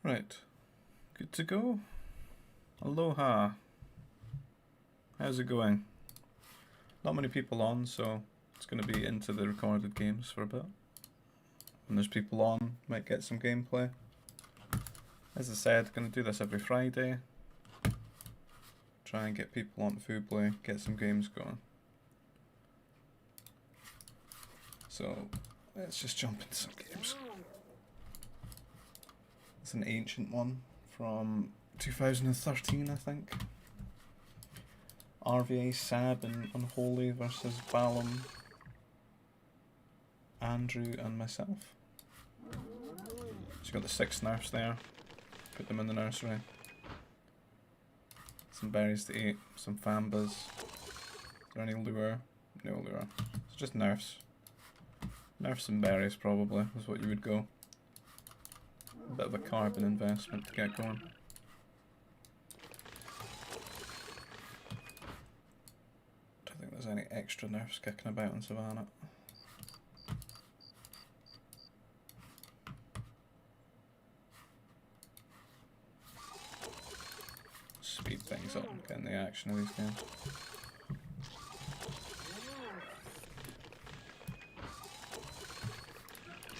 Right, good to go. Aloha. How's it going? Not many people on, so it's going to be into the recorded games for a bit. When there's people on, might get some gameplay. As I said, going to do this every Friday. Try and get people on Fuplay, get some games going. So let's just jump into some games. It's an ancient one from 2013, I think. RVA Sab and Unholy versus Balam, Andrew and myself. So you got the 6 nerfs there. Put them in the nursery. Some berries to eat, some fambas. Is there any lure? No lure. It's just nerfs. Nerfs and berries probably is what you would go. A bit of a carbon investment to get going. Don't think there's any extra nerfs kicking about in Savannah. Speed things up and get in the action of these games.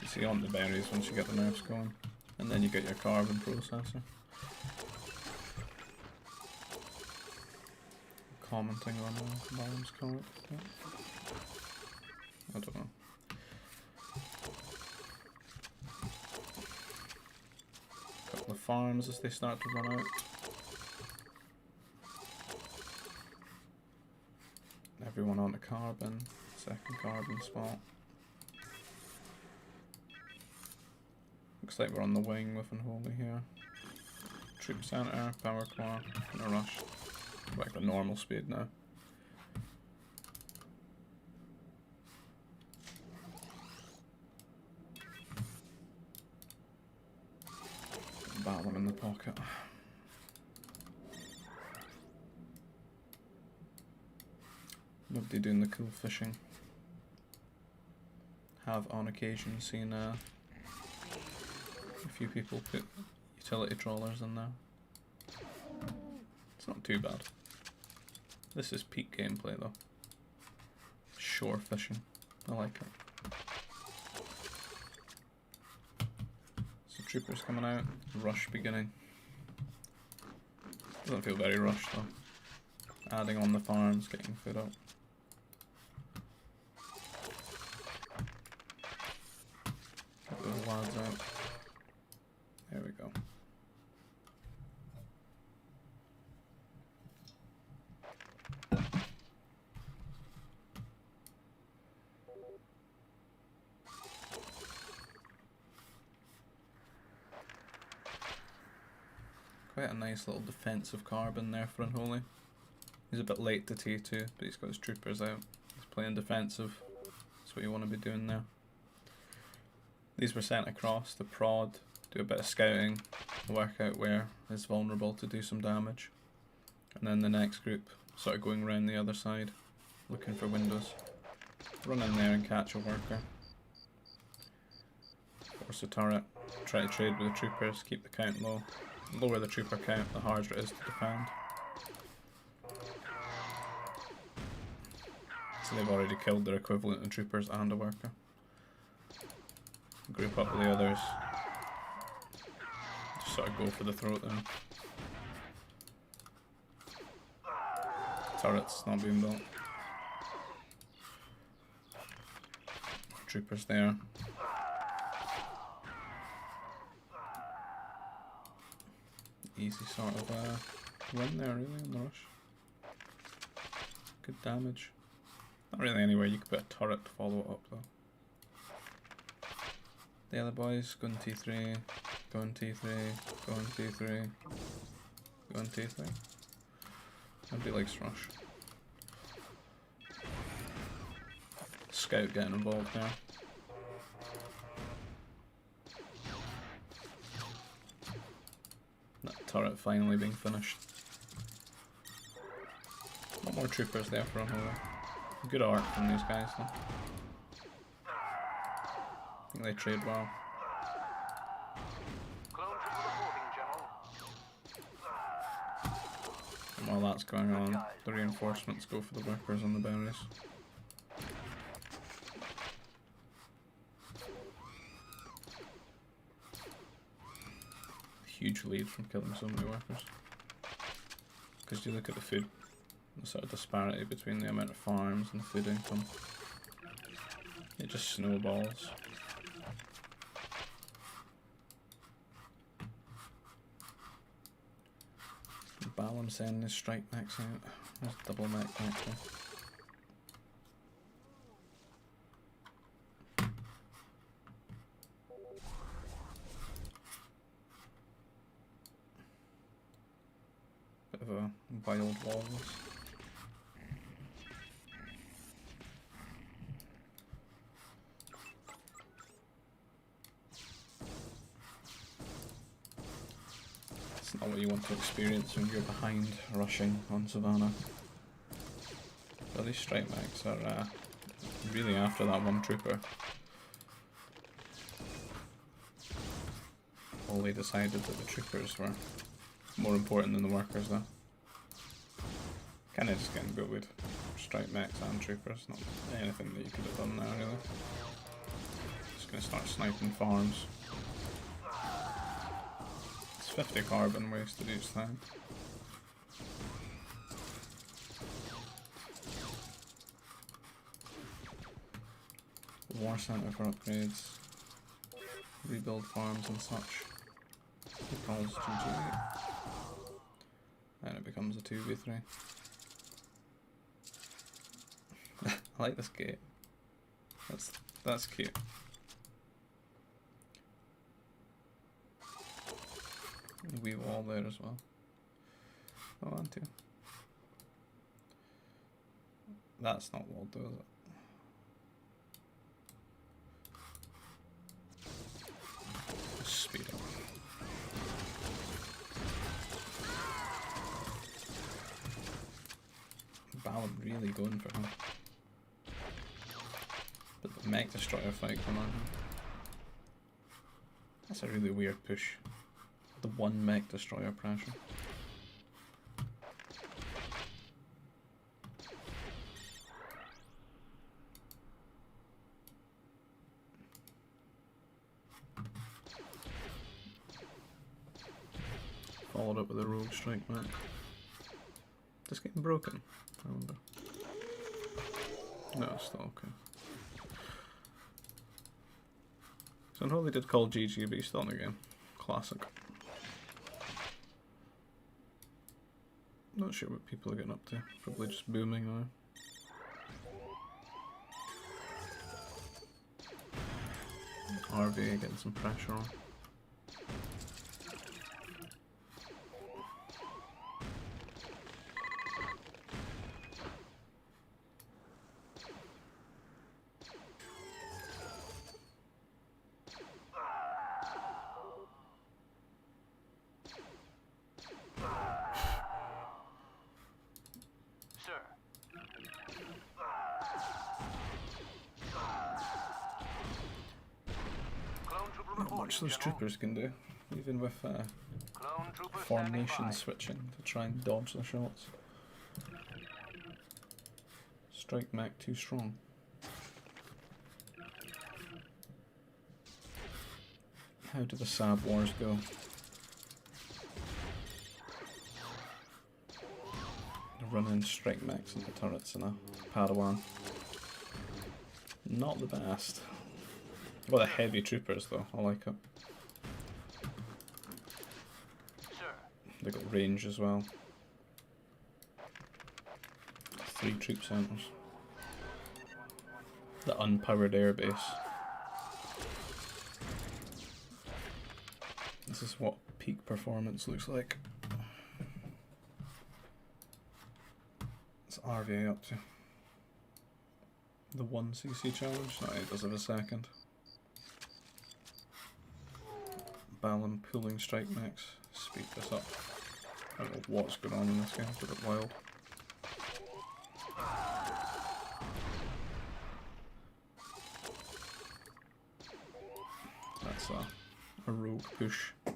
You see on the berries once you get the nerfs going, and then you get your carbon processor. Commenting on Balam's comment. Yeah. I don't know. Couple of farms as they start to run out. Everyone on the carbon, second carbon spot. Looks like we're on the wing with Unholy here. Troop center, power core, no rush. Back to normal speed now. Balam in the pocket. Nobody doing the cool fishing. Have on occasion seen a few people put utility trawlers in there. It's not too bad. This is peak gameplay though. Shore fishing. I like it. So troopers coming out. Rush beginning. Doesn't feel very rushed though. Adding on the farms, getting food up. Get those lads out. There we go. Quite a nice little defensive carbon there for Unholy. He's a bit late to T2, but he's got his troopers out. He's playing defensive. That's what you want to be doing there. These were sent across to prod, do a bit of scouting, work out where it's vulnerable to do some damage. And then the next group sort of going around the other side, looking for windows. Run in there and catch a worker. Force a turret, try to trade with the troopers, keep the count low. The lower the trooper count, the harder it is to defend. So they've already killed their equivalent of troopers and a worker. Group up with the others. Just sort of go for the throat then. Turrets not being built. Troopers there. Easy sort of win there really in the rush. Good damage. Not really anywhere you could put a turret to follow it up though. The other boys going T3, going T3, going T3, going T3. Nobody likes rush. Scout getting involved there. That turret finally being finished. A lot more troopers there for Unholy. Good art from these guys though. I think they trade well. While that's going on, the reinforcements go for the workers on the berries. Huge lead from killing so many workers. Because you look at the food, the sort of disparity between the amount of farms and the food income. It just snowballs. Balam sending his strike max out. There's double max actually. Bit of a wild wall. Not what you want to experience when you're behind rushing on Savannah. But these strike mags are really after that one trooper. Well, they decided that the troopers were more important than the workers though. Kinda just getting bullied. Strike mags and troopers, not anything that you could have done there really. Just gonna start sniping farms. 50 carbon wasted each time. War center for upgrades, rebuild farms and such. He calls GG, and it becomes a 2v3. I like this gate. That's cute. Wee wall there as well. Oh, and two. That's not walled though, is it? Speed up. Ballon really going for him. But the mech destroyer fight come on. That's a really weird push. The one mech destroyer pressure. Followed up with a rogue strike mech. Just getting broken, I wonder. No, it's still okay. So I know they did call GGB still in the game. Classic. Not sure what people are getting up to. Probably just booming now. RV getting some pressure on. Those troopers can do, even with formation switching to try and dodge the shots. Strike mech too strong. How do the Sab wars go? Running strike mechs into turrets in a Padawan. Not the best. Well, the heavy troopers though, I like it. They got range as well. 3 troop centers. The unpowered airbase. This is what peak performance looks like. What's RVA up to? The 1cc challenge? No, it does have a second. Balan pulling strike mechs. Speed this up. I don't know what's going on in this game, it's a bit wild. That's a rogue push. The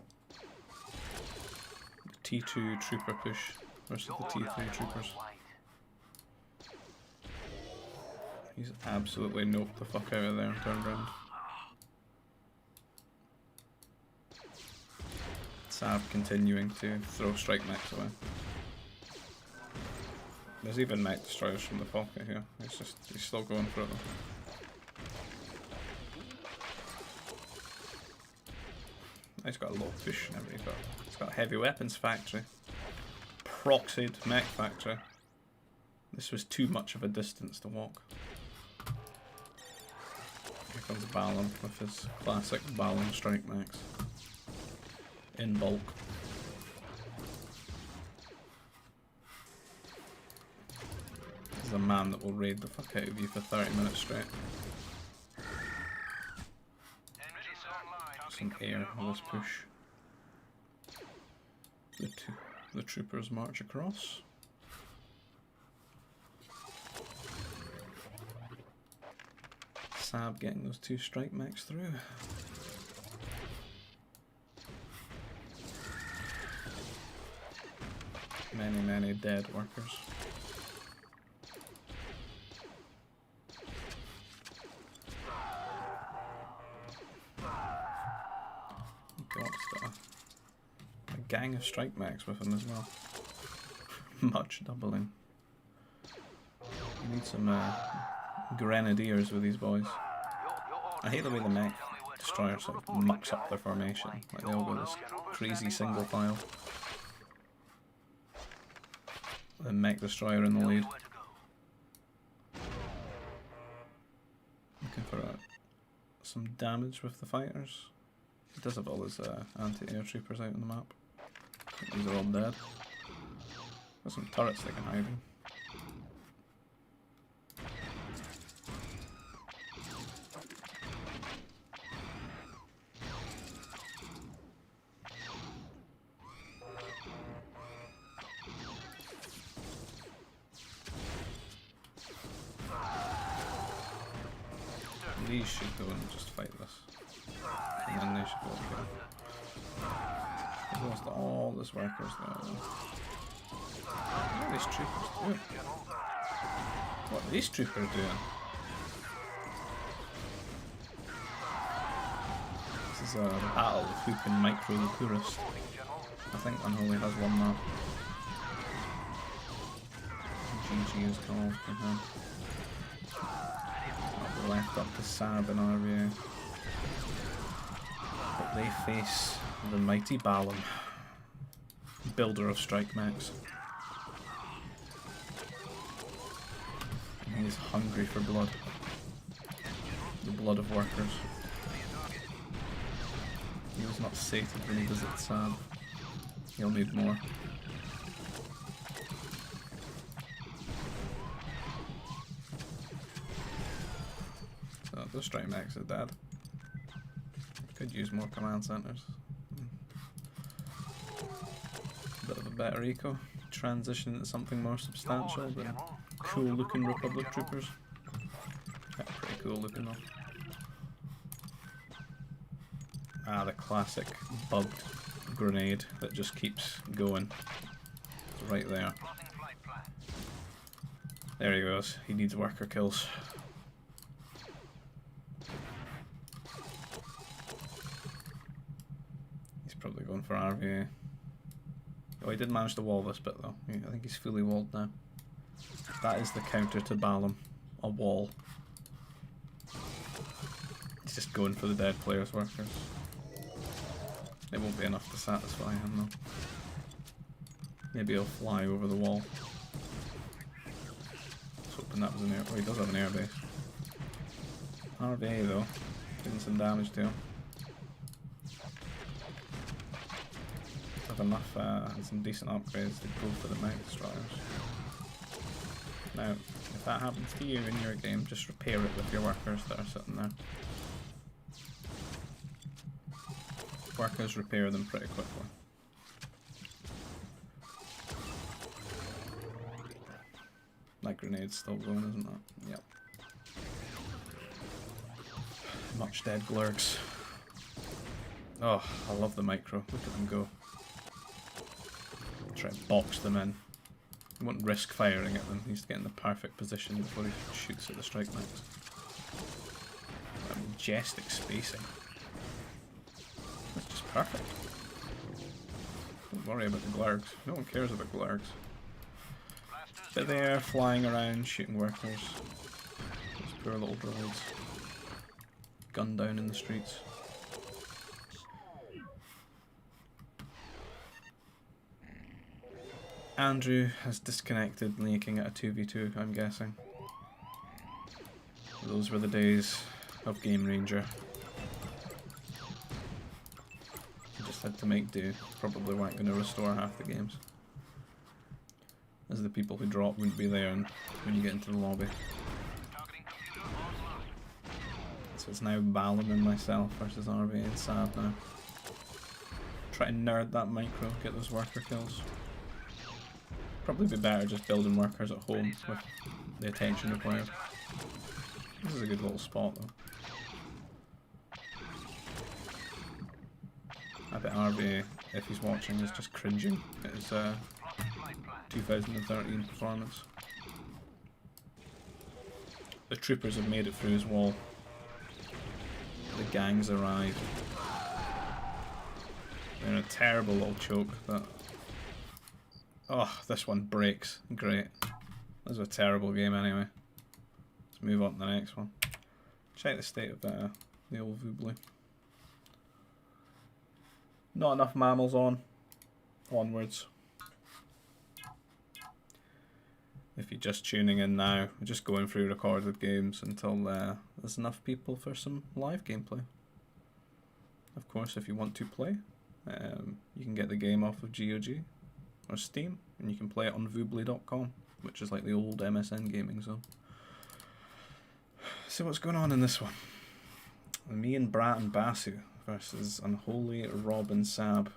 T2 trooper push versus the T3 troopers. He's absolutely noped the fuck out of there and turned around. Sav continuing to throw strike mechs away. There's even mech destroyers from the pocket here. He's still going for it though. He's got a low push and everything. He's got a heavy weapons factory. Proxied mech factory. This was too much of a distance to walk. Here comes Balam with his classic Balam strike mechs. In bulk. This is a man that will raid the fuck out of you for 30 minutes straight. Some air on this push. The troopers march across. Sab getting those 2 strike mechs through. Many dead workers. God, he's got a gang of strike mechs with him as well. Much doubling. You need some grenadiers with these boys. I hate the way the mech destroyer sort of mucks up their formation. Like they all go this crazy single file. The mech destroyer in the lead. Looking for some damage with the fighters. He does have all his anti-air troopers out on the map. These are all dead. Got some turrets they can hide in. These should go and just fight this. And then they should go together. We've lost all these workers there. What are these troopers doing? What are these troopers doing? This is the battle of who can micro the poorest. I think Unholy has won that. GG is called for him. Left up to Sab and RVA. But they face the mighty Balam, builder of strike mechs. And he is hungry for blood. The blood of workers. He was not sated when he visits Sab. He'll need more. The strike mechs are dead. Could use more command centers. Bit of a better eco. Transition into something more substantial than cool looking Republic troopers. Yeah, pretty cool looking though. Ah, the classic bugged grenade that just keeps going. It's right there. There he goes. He needs worker kills. Probably going for RVA. Oh, he did manage to wall this bit though. I think he's fully walled now. That is the counter to Balam. A wall. He's just going for the dead players' workers. It won't be enough to satisfy him though. Maybe he'll fly over the wall. Let's hoping that was an air. Oh, he does have an airbase. RVA though, doing some damage to him. Enough and some decent upgrades to go for the mech destroyers. Now, if that happens to you in your game, just repair it with your workers that are sitting there. Workers repair them pretty quickly. That grenade's still going, isn't it? Yep. Much dead glurks. Oh, I love the micro. Look at them go. Try and box them in. You won't risk firing at them. He needs to get in the perfect position before he shoots at the strike max. Majestic spacing. That's just perfect. Don't worry about the glurgs. No one cares about glurgs. But they're flying around, shooting workers. Those poor little droids. Gunned down in the streets. Andrew has disconnected, leaking at a 2v2, I'm guessing. Those were the days of Game Ranger. You just had to make do. Probably weren't going to restore half the games, as the people who drop wouldn't be there when you get into the lobby. So it's now Balan and myself versus RV and Sab now. Try to nerd that micro, get those worker kills. Probably be better just building workers at home with the attention required. This is a good little spot though. I bet RV, if he's watching, is just cringing at his 2013 performance. The troopers have made it through his wall. The gang's arrived. They're in a terrible little choke that... Oh, this one breaks. Great. That was a terrible game anyway. Let's move on to the next one. Check the state of the old Voobly. Not enough mammals on. Onwards. If you're just tuning in now, we're just going through recorded games until there's enough people for some live gameplay. Of course, if you want to play, you can get the game off of GOG or Steam, and you can play it on voobly.com, which is like the old MSN gaming zone. So what's going on in this one? Me and Brat and Basu versus Unholy Rob and Sab.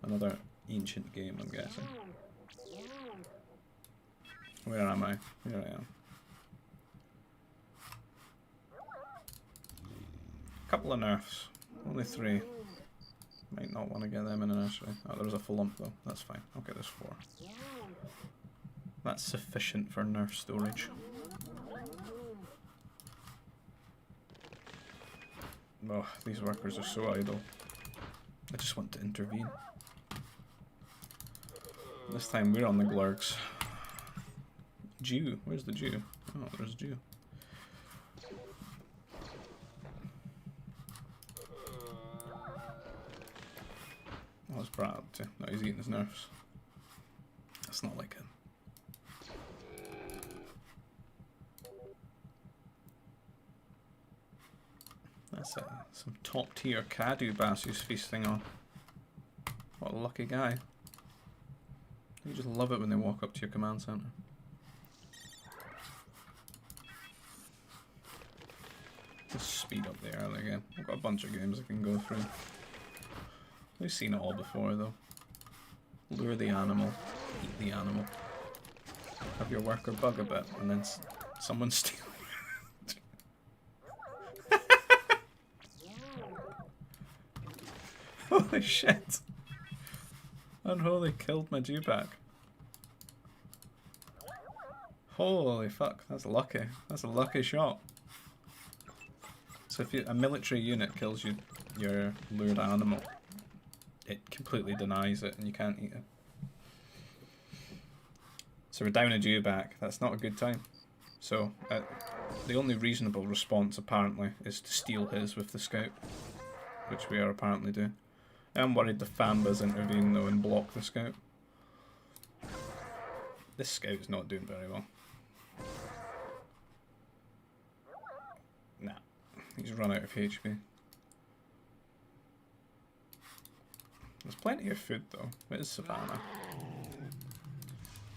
Another ancient game, I'm guessing. Where am I? Here I am. Couple of nerfs. Only 3. Might not want to get them in a nursery. Oh, there was a full lump though. That's fine. Okay, there's 4. That's sufficient for nerf storage. Oh, these workers are so idle. I just want to intervene. This time we're on the glurgs. Jew. Where's the Jew? Oh, there's Jew. What's Brad up to? No, he's eating his nerfs. That's not like him. That's some top tier Kadu Basu's feasting on. What a lucky guy. You just love it when they walk up to your command center. Let's speed up the early game. I've got a bunch of games I can go through. We've seen it all before though. Lure the animal, eat the animal. Have your worker bug a bit, and then someone steal it. Holy shit! Unholy killed my dewback. Holy fuck, that's lucky. That's a lucky shot. So if a military unit kills your lured animal, it completely denies it and you can't eat it. So we're down a dewback. That's not a good time. So the only reasonable response apparently is to steal his with the scout, which we are apparently doing. I'm worried the Fambas intervene though and block the scout. This scout's not doing very well. Nah, he's run out of HP. There's plenty of food though. It is savannah.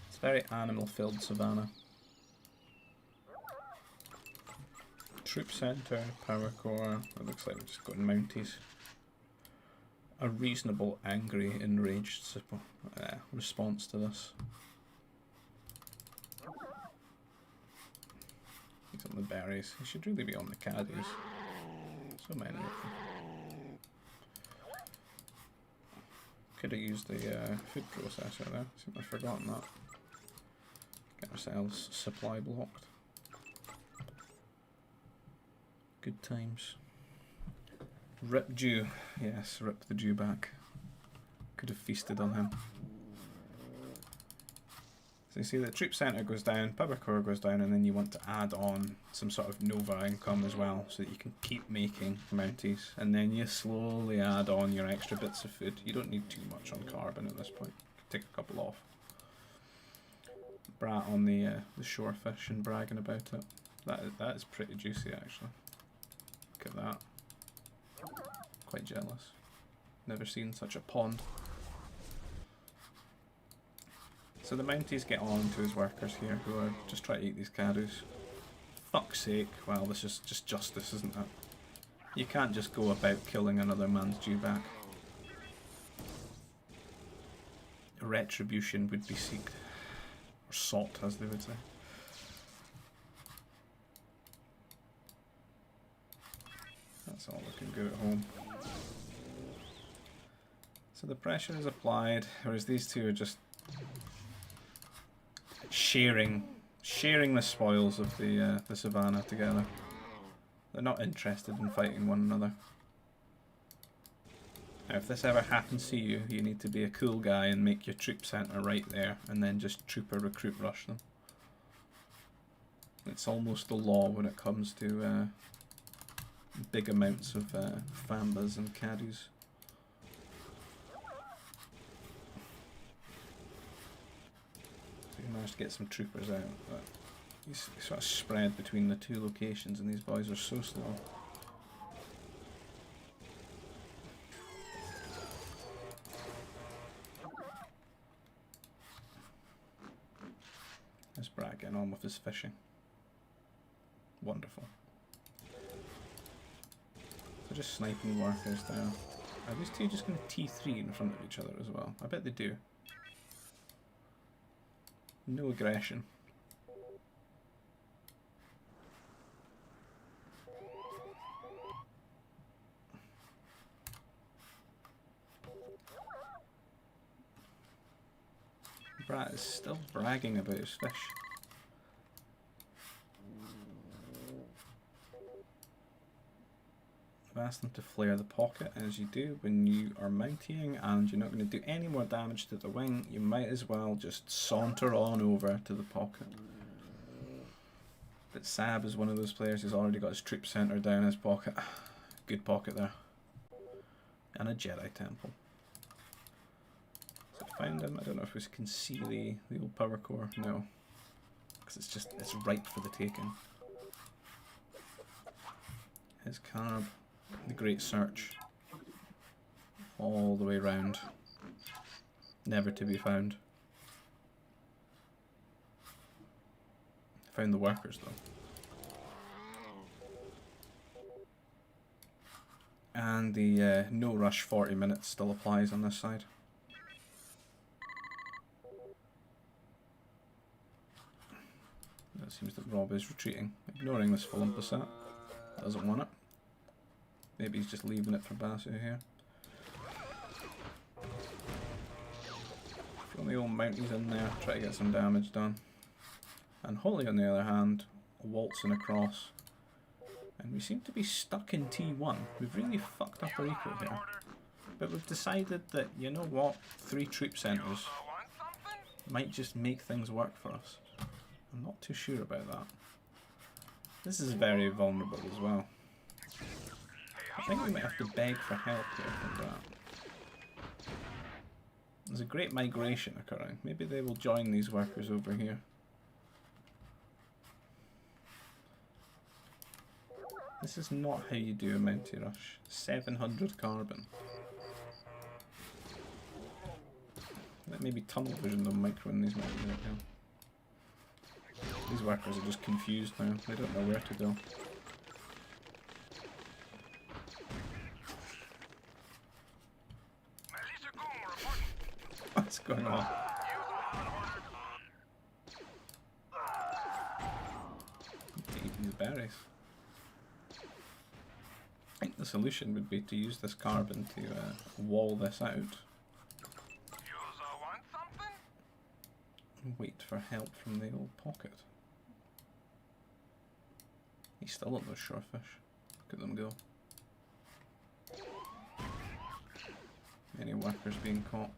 It's very animal-filled savannah. Troop center, power core. It looks like we're just got Mounties. A reasonable, angry, enraged response to this. He's on the berries. He should really be on the caddies. So many of them. Could have used the food processor there. Seems I've forgotten that. ourselves supply blocked. Good times. Rip Jew. Yes, rip the Jew back. Could have feasted on him. So you see the troop centre goes down, power core goes down, and then you want to add on some sort of Nova income as well, so that you can keep making Mounties, and then you slowly add on your extra bits of food. You don't need too much on carbon at this point. Take a couple off. Brat on the shorefish and bragging about it. That is pretty juicy actually. Look at that. Quite jealous. Never seen such a pond. So the Mounties get on to his workers here, who are just trying to eat these cadus. Fuck's sake, well, this is just justice, isn't it? You can't just go about killing another man's Jew back. Retribution would be seeked. Or sought, as they would say. That's all looking good at home. So the pressure is applied, whereas these two are just sharing the spoils of the savannah together. They're not interested in fighting one another. Now, if this ever happens to you, you need to be a cool guy and make your troop centre right there, and then just trooper recruit rush them. It's almost the law when it comes to big amounts of Fambas and Cadus. Managed to get some troopers out, but he's sort of spread between the two locations, and these boys are so slow. There's Brad getting on with his fishing. Wonderful. They're just sniping workers there. Are these two just going to T3 in front of each other as well? I bet they do. No aggression. Brat is still bragging about his fish. I've asked them to flare the pocket, as you do when you are mounting, and you're not going to do any more damage to the wing. You might as well just saunter on over to the pocket. But Sab is one of those players who's already got his troop centre down his pocket. Good pocket there. And a Jedi temple. So I found him. I don't know if we can see the old power core. No. Because it's ripe for the taking. His carb. The Great Search. All the way round. Never to be found. Found the workers though. And the no rush 40 minutes still applies on this side. It seems that Rob is retreating, ignoring this full impasat. Doesn't want it. Maybe he's just leaving it for Basu here. Throw the old Mounties in there, try to get some damage done. And Holy, on the other hand, waltzing across. And we seem to be stuck in T1. We've really fucked up our eco here. But we've decided that, you know what, 3 troop centres might just make things work for us. I'm not too sure about that. This is very vulnerable as well. I think we might have to beg for help here from that. There's a great migration occurring. Maybe they will join these workers over here. This is not how you do a Mountie rush. 700 carbon. Let maybe tunnel vision them micro in these Mounties right now. These workers are just confused now. They don't know where to go. What's going on? Eat these berries. I think the solution would be to use this carbon to wall this out. Wait for help from the old pocket. He's still on those shorefish. Look at them go. Many workers being caught.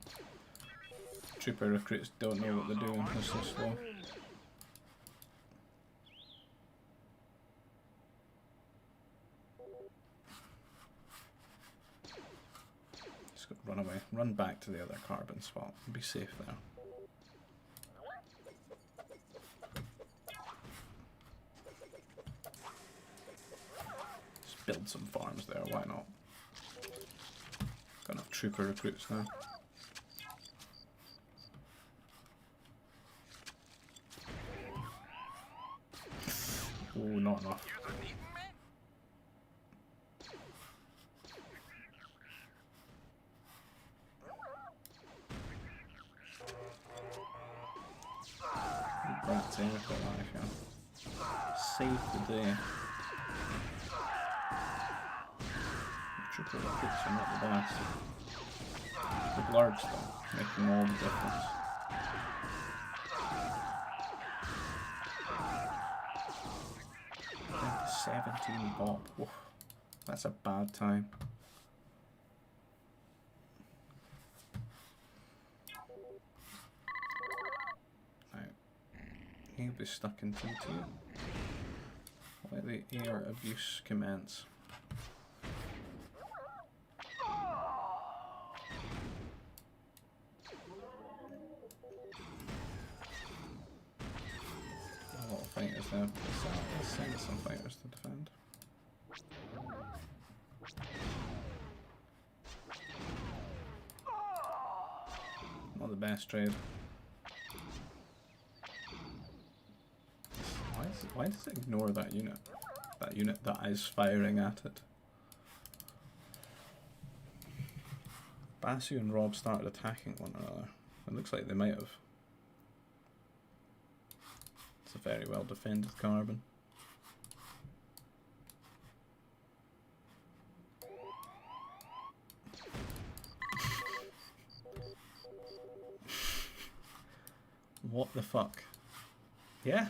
Trooper recruits don't know what they're doing, they're so slow. Just got to run away. Run back to the other carbon spot and be safe there. Just build some farms there, why not? Got enough trooper recruits now. Oh, not enough. Rats in for life, yeah. Save the day. Trooper recruits are not the best. The blurgs though, making all the difference. 17 bop. Oof, that's a bad time. Right. He'll be stuck in T2. Let the air abuse commence. A lot of fighters there. Let's send some fighters to defend. Not the best trade. Why does it ignore that unit? That unit that is firing at it. Basu and Rob started attacking one another. It looks like they might have. It's a very well defended carbon. What the fuck? Yeah.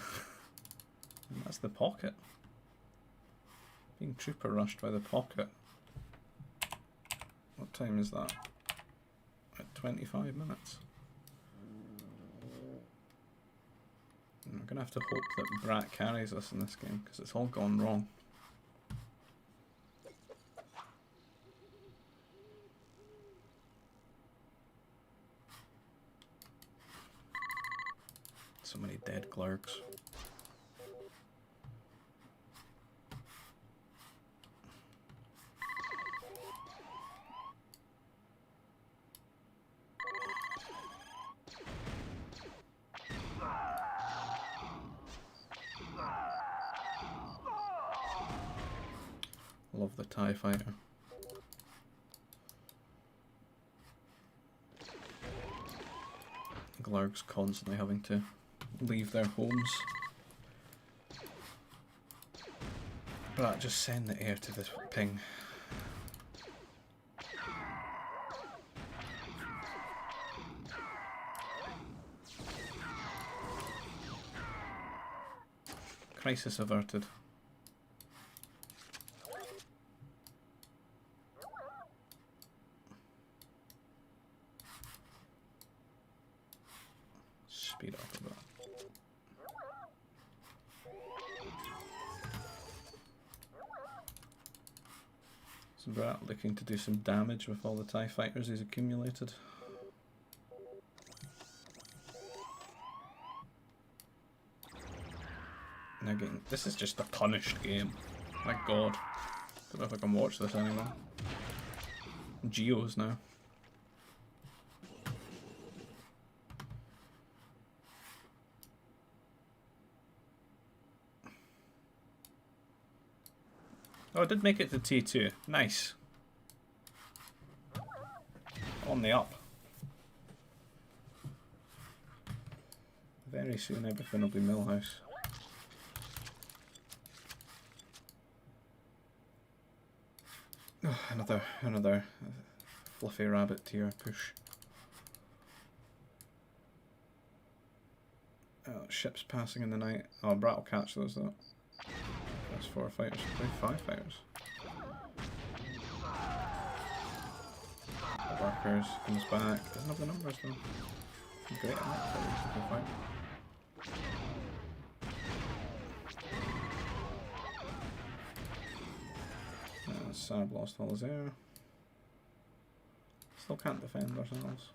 And that's the pocket. Being trooper rushed by the pocket. What time is that? At 25 minutes. I'm gonna have to hope that Brat carries us in this game because it's all gone wrong. So many dead clerks. Love the TIE fighter. Glurgs constantly having to leave their homes. But just send the air to this ping. Crisis averted. Speed up a bit. So Brat looking to do some damage with all the TIE fighters he's accumulated. Now getting, this is just a punished game. My god. Don't know if I can watch this anymore. Geos now. Oh, I did make it to T2. Nice. On the up. Very soon everything will be Millhouse. Oh, another fluffy rabbit tier push. Ships passing in the night. Oh, Brat will catch those though. That's 4 fighters. 5 fighters. The workers comes back. Doesn't have the numbers though. Great at that fight. Sab lost all his air. Still can't defend ourselves.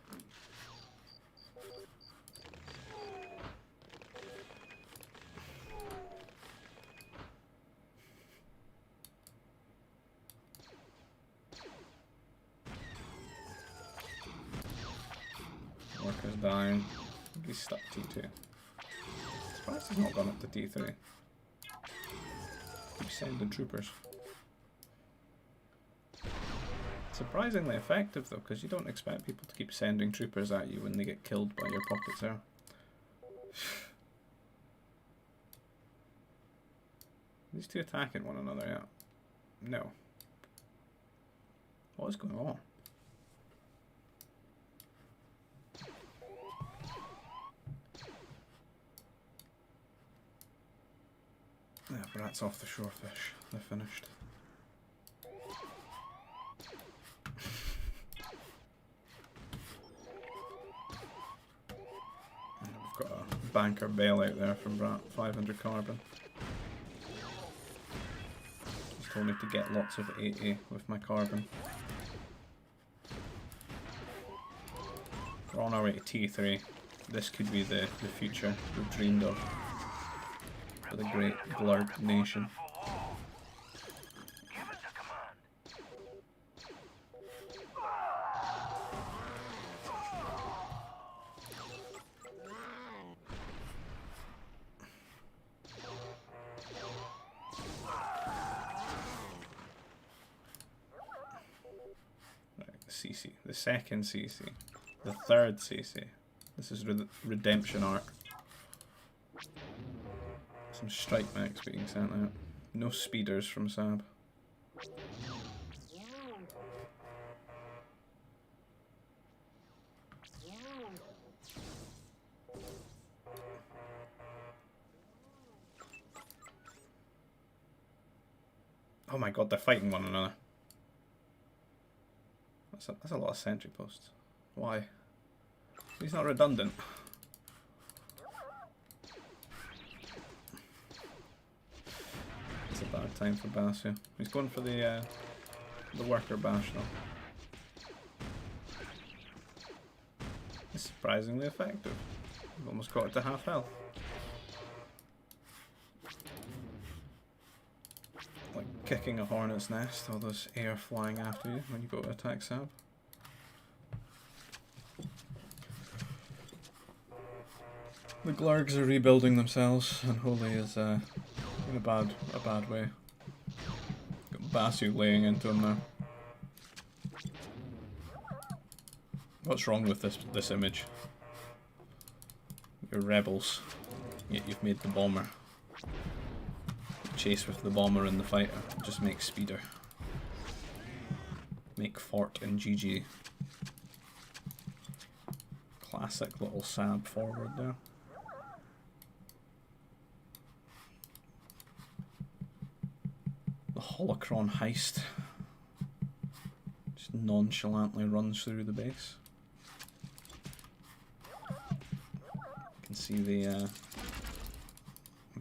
Worker's down. He's stuck T2. Surprised he's not gone up to T3. Keep sending troopers. Surprisingly effective though, because you don't expect people to keep sending troopers at you when they get killed by your pockets there. These two attacking one another, yeah. No. What is going on? Yeah, but that's off the shore fish. They're finished. We've got a banker bailout there from Brat, 500 carbon. Just told me to get lots of 80 with my carbon. We're on our way to T3. This could be the future we've dreamed of for the great Glurg nation. CC, the second CC, the third CC. This is redemption arc. Some strike mechs being sent out. No speeders from Sab. Oh my god, they're fighting one another. That's a lot of sentry posts. Why? He's not redundant. It's a bad time for Basu. He's going for the worker bash though. It's surprisingly effective. We've almost got it to half health. Like kicking a hornet's nest, all those air flying after you when you go to attack Sab. The Glurgs are rebuilding themselves, and Holy is in a bad way. Got Basu laying into him now. What's wrong with this image? You're rebels, yet you've made the bomber. Chase with the bomber and the fighter. Just make speeder. Make fort and GG. Classic little Sab forward there. The Holocron heist just nonchalantly runs through the base. You can see the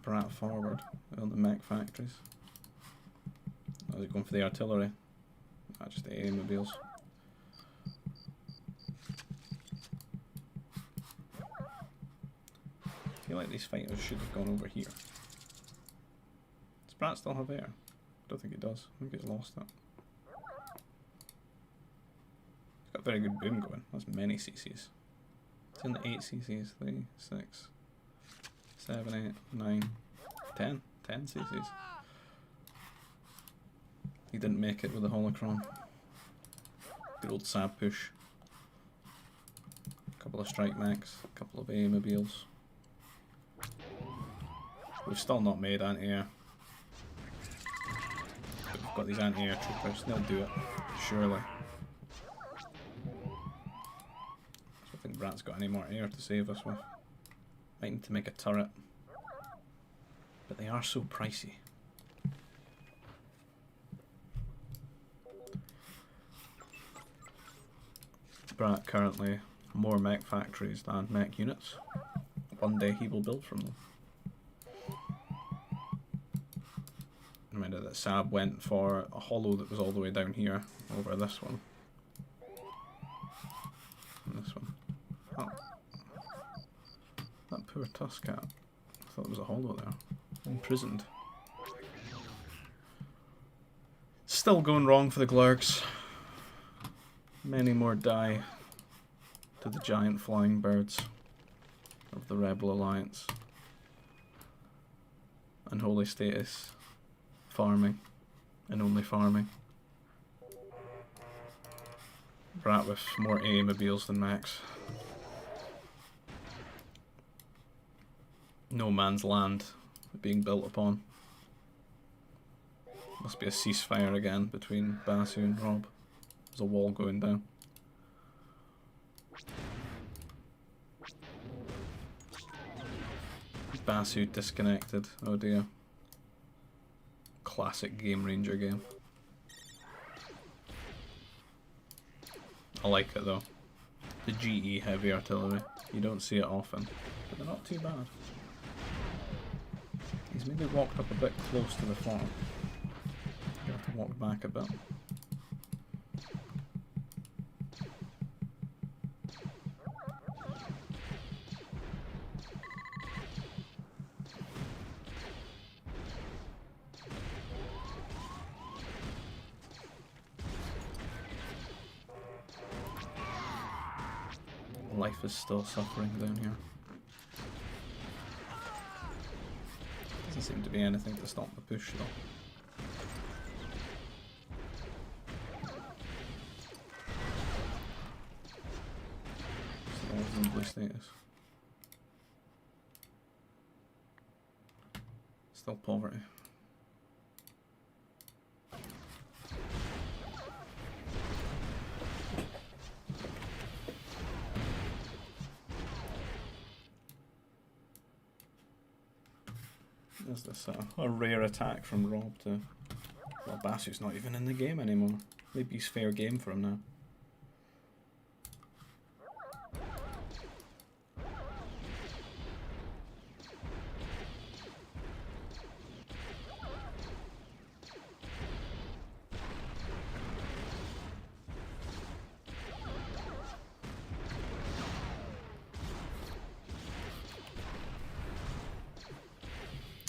Brat forward on the mech factories. Oh, they're going for the artillery. Not just the aeromobiles. I feel like these fighters should have gone over here. Does Brat still have air? I don't think it does. I think it's lost it. It's got a very good boom going. That's many CCs. It's in the 8 CCs. 3, 6, 7, 8, 9, 10. 10 CCs. He didn't make it with the Holocron. Good old Sab push. A couple of strike mechs, a couple of aeromobiles. We've still not made anti-air. But we've got these anti-air troopers, they'll do it, surely. I don't think Brat's got any more air to save us with. Might need to make a turret. But they are so pricey. Brat currently more mech factories than mech units. One day he will build from them. Remember that Sab went for a hollow that was all the way down here over this one. And this one. Oh. That poor Tuscat. I thought there was a hollow there. Imprisoned. Still going wrong for the Glurgs. Many more die to the giant flying birds of the Rebel Alliance. Unholy status. Farming. And only farming. Brat with more AA mobiles than Max. No man's land being built upon. Must be a ceasefire again between Basu and Rob. There's a wall going down. Basu disconnected. Oh dear. Classic Game Ranger game. I like it though. The GE heavy artillery. You don't see it often, but they're not too bad. He's maybe walked up a bit close to the farm. You have to walk back a bit. Life is still suffering down here. Doesn't seem to be anything to stop the push though. Still in blue status. Still poverty. Is this a rare attack from Rob to... Well, Basu's not even in the game anymore. Maybe he's fair game for him now.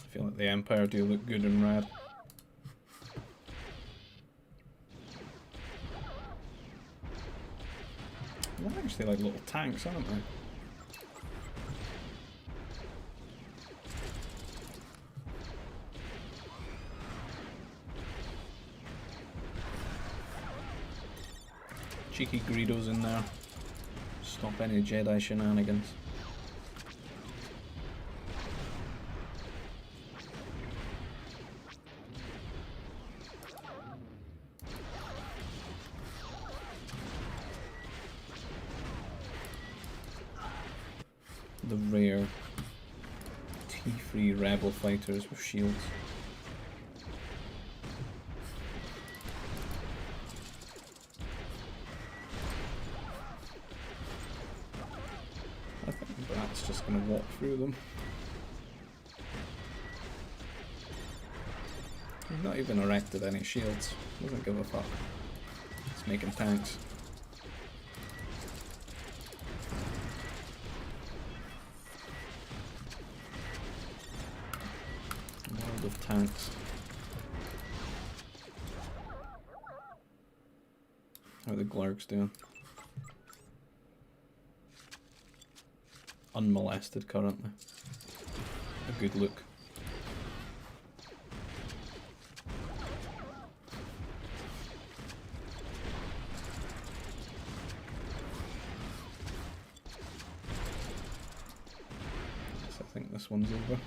I feel like the Empire do look good in red. They're actually like little tanks, aren't they? Cheeky Greedos in there. Stop any Jedi shenanigans. The rare T3 rebel fighters with shields. I think Brat's just going to walk through them. He's not even erected any shields. Doesn't give a fuck. He's making tanks. Of tanks. How are the Glurgs doing? Unmolested currently. A good look. Yes, I think this one's over.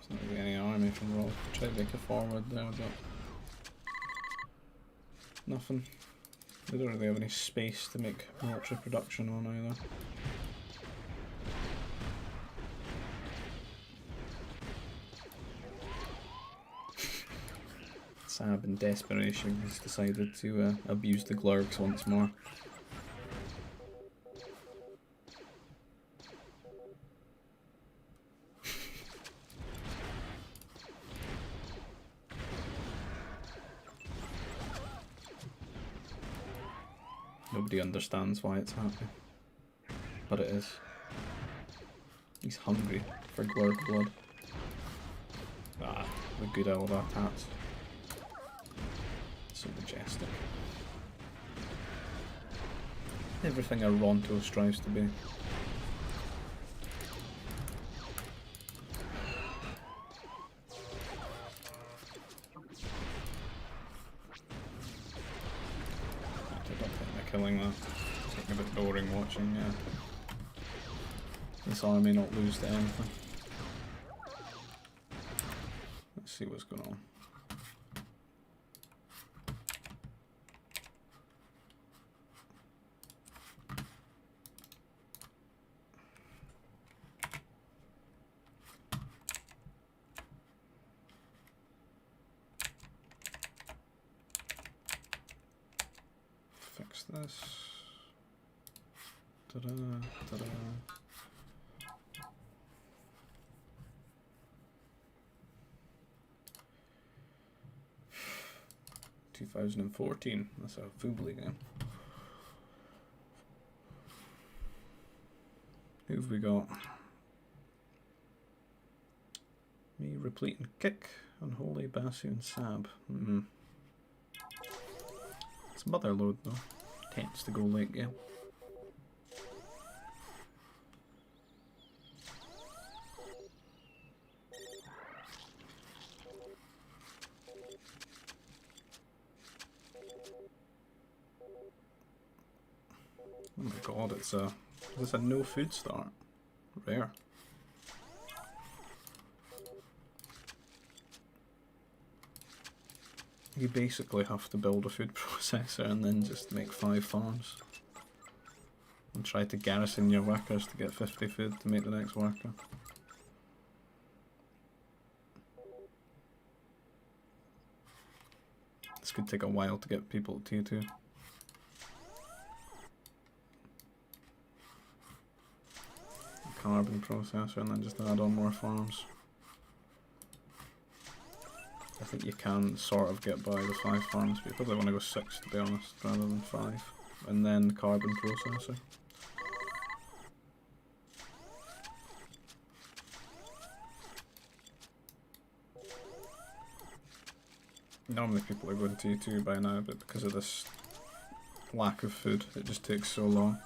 There's not really any army from Roll. Try to make a forward there, but nothing. They don't really have any space to make military production on either. Sab, in desperation, has decided to abuse the glurgs once more. Nobody understands why it's happening, but it is. He's hungry for glurg blood. Ah, the good old tats. So majestic. Everything a Ronto strives to be. Killing that. It's looking a bit boring watching, yeah. This army not lose to anything. Let's see what's going on. Fix this. Ta-da, ta-da. 2014. That's a Foobly game. Who have we got? Me, Replete and Kick, Unholy, Basu and Sab. It's Motherload though. Tends to go late game. Oh my god, it's a... Is this a no food start? Rare. You basically have to build a food processor and then just make 5 farms. And try to garrison your workers to get 50 food to make the next worker. This could take a while to get people to T2. Carbon processor and then just add on more farms. I think you can sort of get by the 5 farms, but you probably want to go 6 to be honest, rather than 5. And then carbon processor. Normally people are going T2 by now, but because of this lack of food, it just takes so long.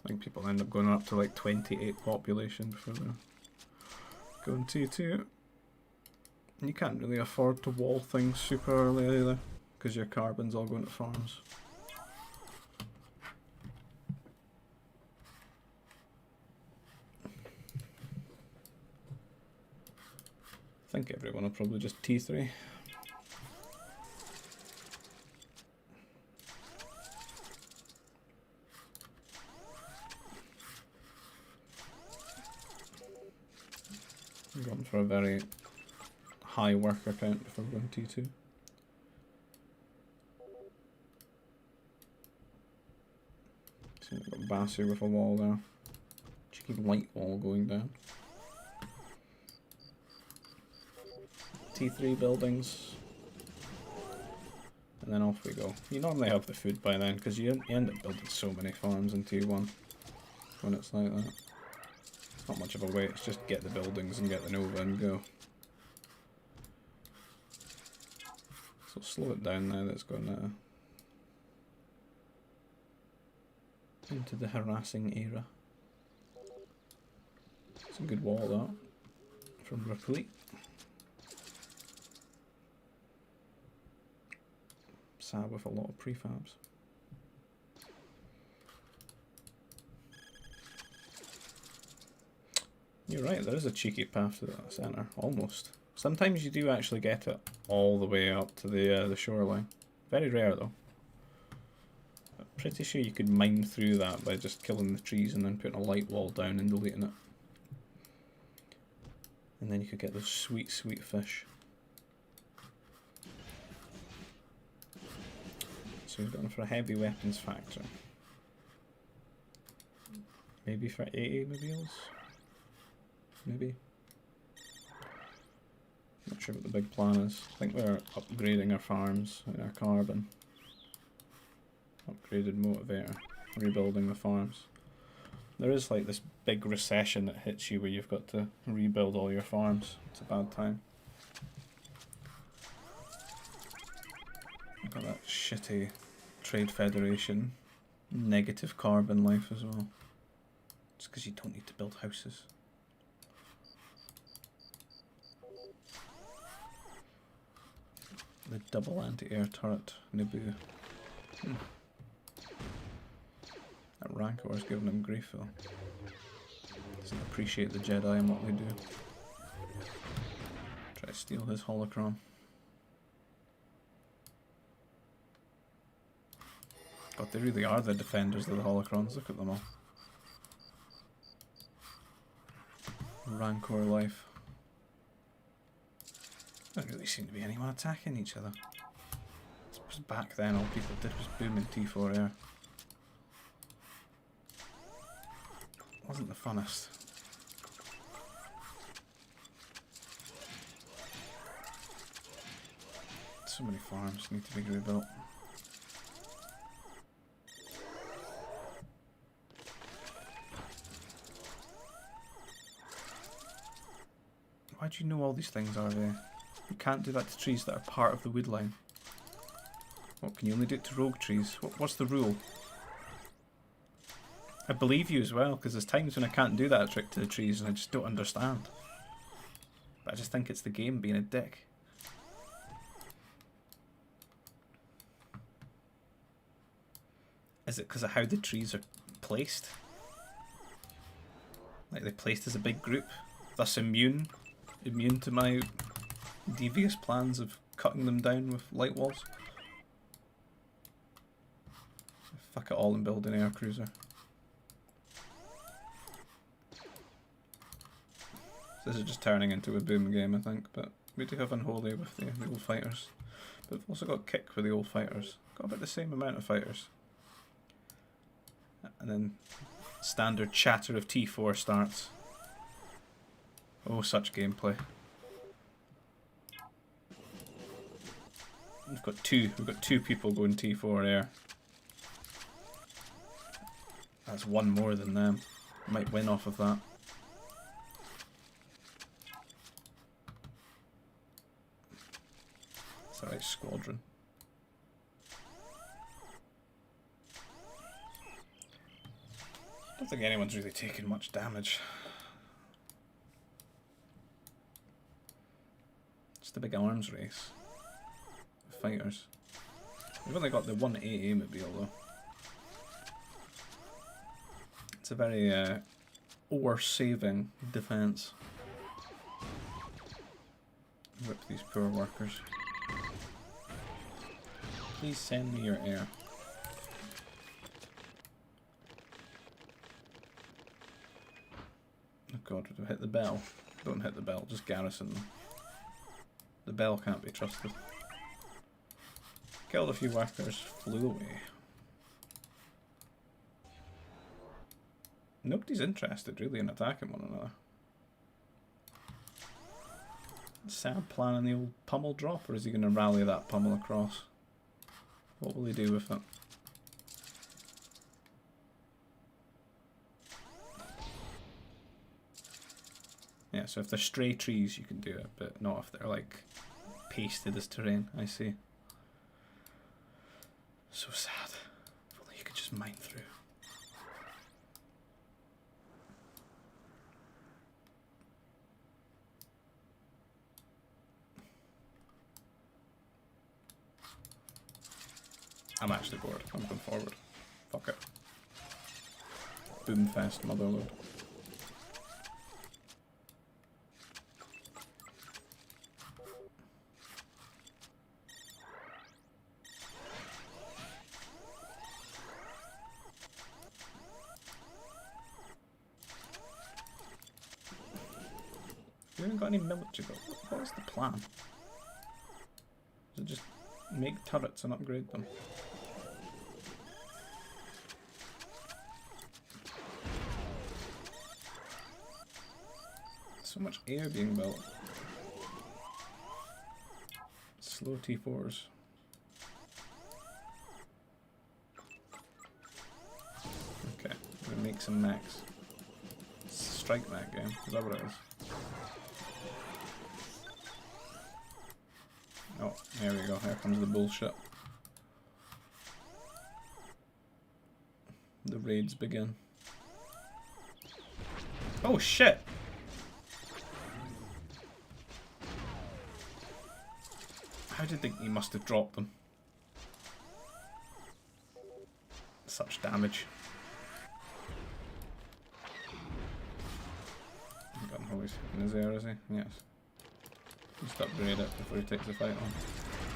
I think people end up going up to like 28 population before they're going T2. And you can't really afford to wall things super early either, because your carbon's all going to farms. I think everyone will probably just T3. I'm going for a very high worker count before going T2. So we've got Basu with a wall there. Cheeky light wall going down. T3 buildings. And then off we go. You normally have the food by then because you end up building so many farms in T1 when it's like that. It's not much of a wait, it's just get the buildings and get the Nova and go. So slow it down now, that's going into the harassing era. It's a good wall that, from Replete. Sad with a lot of prefabs. You're right, there is a cheeky path to the centre, almost. Sometimes you do actually get it all the way up to the shoreline. Very rare though. I'm pretty sure you could mine through that by just killing the trees and then putting a light wall down and deleting it. And then you could get those sweet, sweet fish. So we've gone for a heavy weapons factory. Maybe for AA mobiles? Maybe. Not sure what the big plan is. I think we're upgrading our farms and our carbon. Upgraded motivator. Rebuilding the farms. There is like this big recession that hits you where you've got to rebuild all your farms. It's a bad time. I've got that shitty Trade Federation negative carbon life as well. It's because you don't need to build houses. The double anti-air turret Naboo. That Rancor's giving him grief though. Doesn't appreciate the Jedi and what they do. Try to steal his holocron. God, they really are the defenders of the holocrons. Look at them all. Rancor life. There doesn't really seem to be anyone attacking each other. I suppose back then all people did was boom in T4 air. Wasn't the funnest. So many farms need to be rebuilt. Why do you know all these things, are they? You can't do that to trees that are part of the wood line. What, can you only do it to rogue trees? What's the rule? I believe you as well, because there's times when I can't do that trick to the trees and I just don't understand. But I just think it's the game being a dick. Is it because of how the trees are placed? Like they're placed as a big group, thus immune to my devious plans of cutting them down with light walls. Fuck it all and build an air cruiser. So this is just turning into a boom game, I think, but we do have Unholy with the old fighters. But we've also got Kick with the old fighters. Got about the same amount of fighters. And then standard chatter of T4 starts. Oh, such gameplay. We've got two people going T4 air. That's one more than them. Might win off of that. It's a right squadron. I don't think anyone's really taken much damage. It's the big arms race. Fighters. We've only got the one AA mobile though. It's a very ore-saving defense. Rip these poor workers. Please send me your air. Oh god, would have hit the bell. Don't hit the bell, just garrison them. The bell can't be trusted. Killed a few workers, flew away. Nobody's interested really in attacking one another. Sad plan on the old pummel drop, or is he going to rally that pummel across? What will he do with it? Yeah, so if they're stray trees you can do it, but not if they're like pasted as terrain, I see. So sad. If only you could just mine through. I'm actually bored. I'm going forward. Fuck it. Boomfest, motherload. any military? What is the plan? Is it just make turrets and upgrade them? So much air being built. Slow T4s. Okay, I'm gonna make some mechs. Strike mech game, is that what it is? Oh, here we go, here comes the bullshit. The raids begin. Oh shit! How did he must have dropped them? Such damage. He's in his air, is he? Yes. Just upgrade it before he takes the fight on.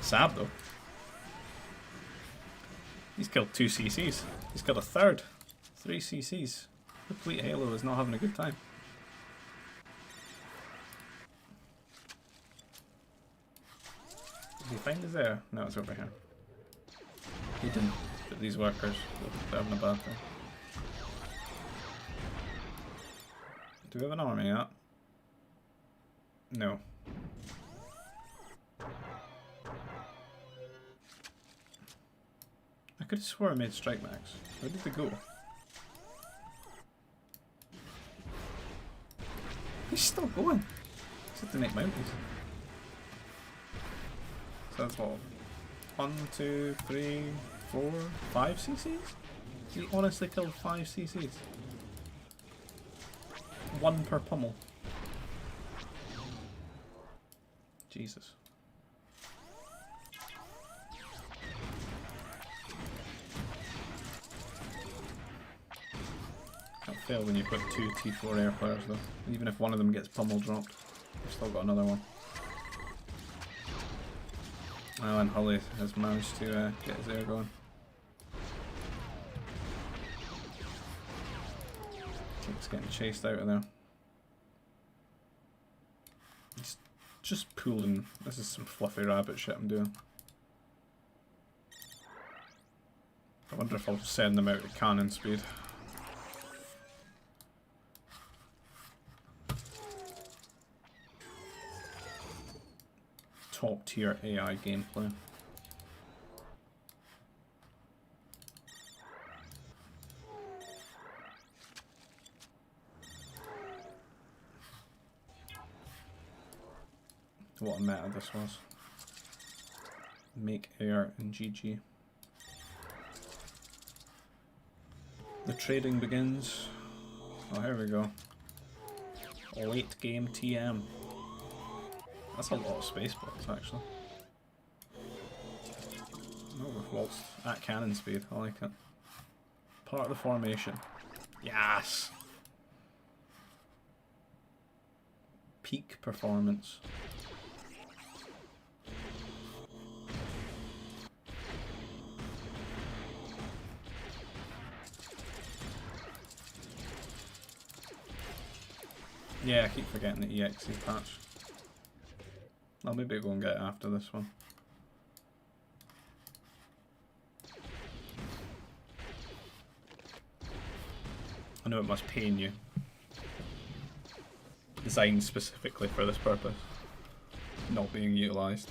Sad though. He's killed 2 CCs. He's got a third. 3 CCs. Complete Halo is not having a good time. Did he find his air? No, it's over here. He didn't. But these workers, they're having a bad time. Do we have an army yet? No. I could have swore I made strike max. Where did they go? He's still going. He's had to make mountains. So that's what? 1, 2, 3, 4, 5 CCs? He honestly killed 5 CCs. 1 per pummel. Jesus. Can't fail when you've got 2 T4 air players though. Even if one of them gets pummel dropped, you've still got another one. Oh, and Holly has managed to get his air going. He's getting chased out of there. He's just pulling. This is some fluffy rabbit shit I'm doing. I wonder if I'll send them out at cannon speed. Top tier AI gameplay. What a meta this was. Make air and GG. The trading begins. Oh, here we go. Late game TM. That's a lot of space blocks, actually. Oh, we've waltzed at cannon speed. I like it. Part of the formation. Yes! Peak performance. Yeah, I keep forgetting the EXE patch. I'll maybe go and get it after this one. I know it must pain you. Designed specifically for this purpose. Not being utilised.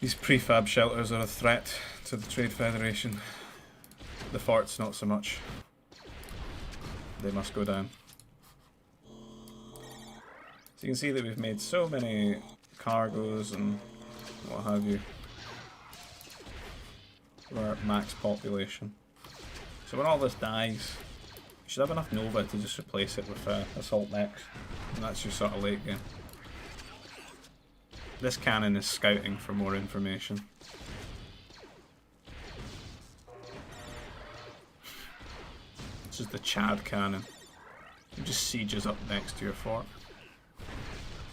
These prefab shelters are a threat to the Trade Federation. The forts not so much. They must go down. So you can see that we've made so many cargoes and what have you. We're at max population. So when all this dies, you should have enough Nova to just replace it with assault mechs. And that's your sort of late game. This cannon is scouting for more information. This is the Chad cannon. It just sieges up next to your fort.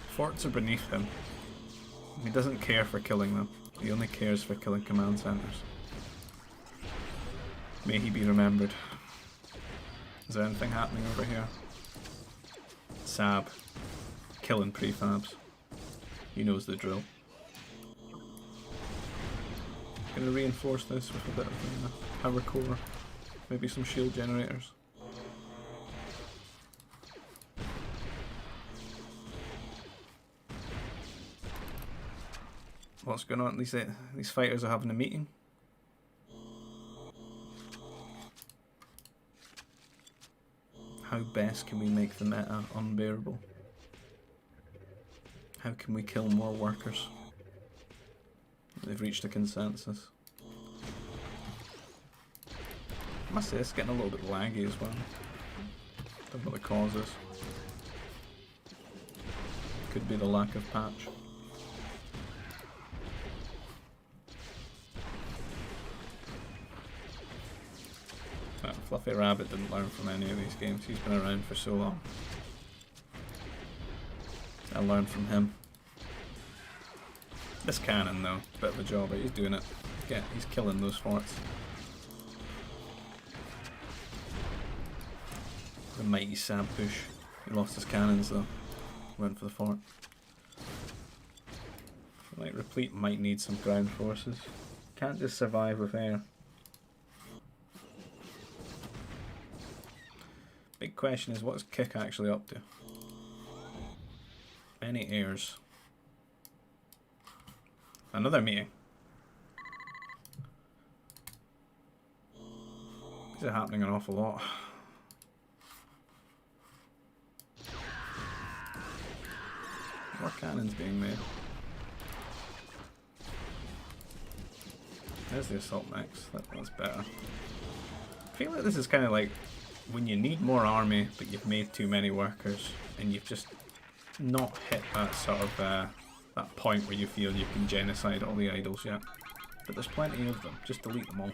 Forts are beneath him. He doesn't care for killing them. He only cares for killing command centers. May he be remembered. Is there anything happening over here? Sab. Killing prefabs. He knows the drill. Gonna reinforce this with a bit of power core. Maybe some shield generators. What's going on? These fighters are having a meeting. How best can we make the meta unbearable? How can we kill more workers? They've reached a consensus. I must say it's getting a little bit laggy as well. Don't know what the cause is. Could be the lack of patch. Fluffy Rabbit didn't learn from any of these games. He's been around for so long. I learned from him. This cannon though, bit of a job, but he's doing it. He's killing those forts. The mighty Sab push. He lost his cannons though. Went for the fort. Like Replete might need some ground forces. Can't just survive with air. Big question is, what's Kick actually up to? Any heirs? Another meeting. These are happening an awful lot. More cannons being made. There's the assault max. That's better. I feel like this is kind of like when you need more army, but you've made too many workers, and you've just not hit that sort of that point where you feel you can genocide all the idols yet. But there's plenty of them. Just delete them all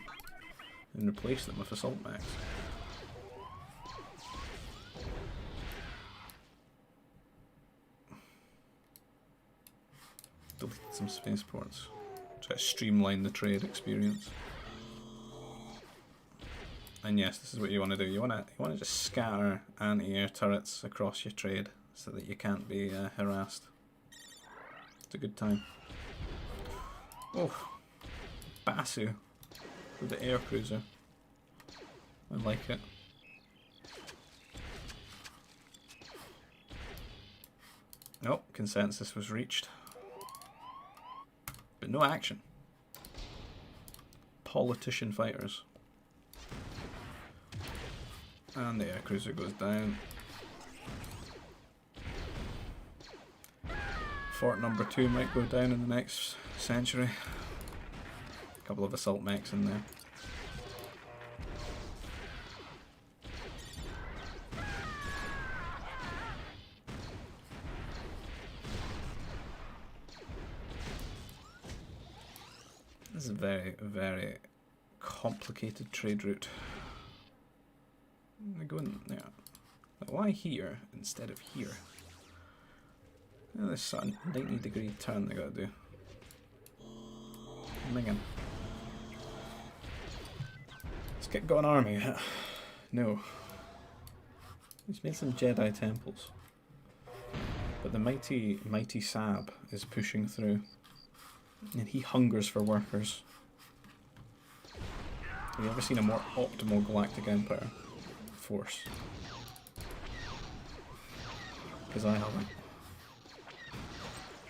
and replace them with assault max. Delete some spaceports. Try to streamline the trade experience. And yes, this is what you want to do. You want to just scatter anti-air turrets across your trade so that you can't be harassed. It's a good time. Oh, Basu with the air cruiser. I like it. Oh, consensus was reached. But no action. Politician fighters. And the air cruiser goes down. Fort number 2 might go down in the next century. A couple of assault mechs in there. This is a very, very complicated trade route. I'm going there. Why here instead of here? This 90-degree turn they gotta do. Minging. Let's get going army. No. He's made some Jedi temples. But the mighty Sab is pushing through. And he hungers for workers. Have you ever seen a more optimal Galactic Empire force? Because I haven't.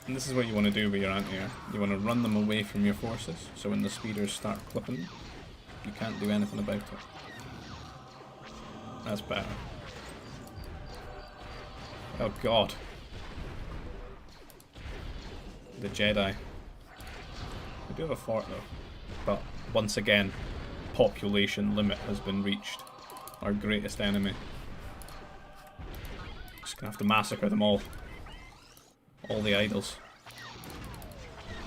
And this is what you want to do with your anti-air. You want to run them away from your forces, so when the speeders start clipping, you can't do anything about it. That's better. Oh god. The Jedi. We do have a fort though. But once again, population limit has been reached. Our greatest enemy. Just gonna have to massacre them all. All the idols.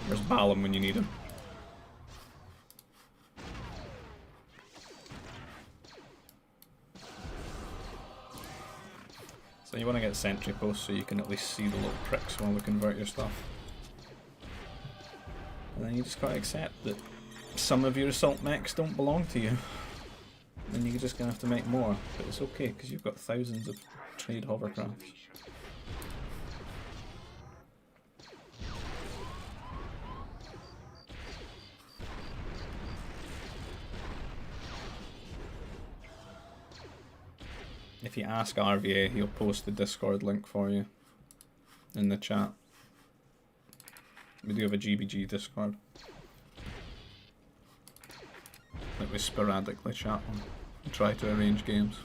Where's Balam when you need him? So you want to get sentry posts so you can at least see the little pricks while we convert your stuff. And then you just gotta accept that some of your assault mechs don't belong to you. then you're just going to have to make more. But it's okay, because you've got thousands of trade hovercrafts. If you ask RVA, he'll post the Discord link for you in the chat. We do have a GBG Discord that we sporadically chat on and try to arrange games.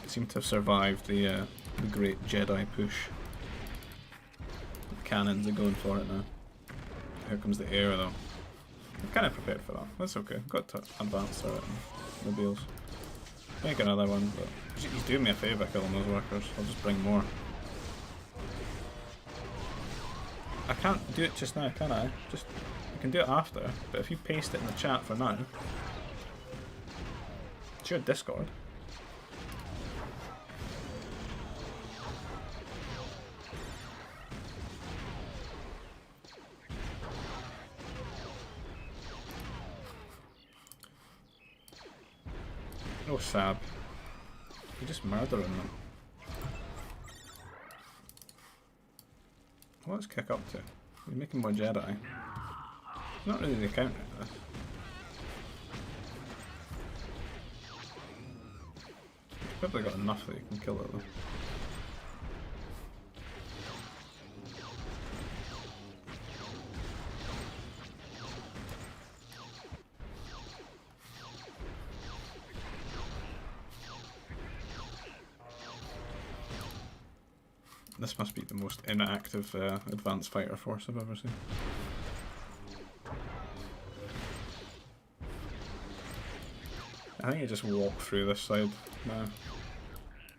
We seem to have survived the great Jedi push. The cannons are going for it now. Here comes the air though. I'm kind of prepared for that. That's okay. Got to advance turret and mobiles. Make another one, but he's doing me a favour killing those workers. I'll just bring more. I can't do it just now, can I? I can do it after, but if you paste it in the chat for now, it's your Discord. Oh, Sab. You're just murdering them. What's Kick up to? He's making more Jedi. He's not really the counter to this. He's probably got enough that you can kill it though. This must be the most inactive advanced fighter force I've ever seen. I think you just walk through this side now.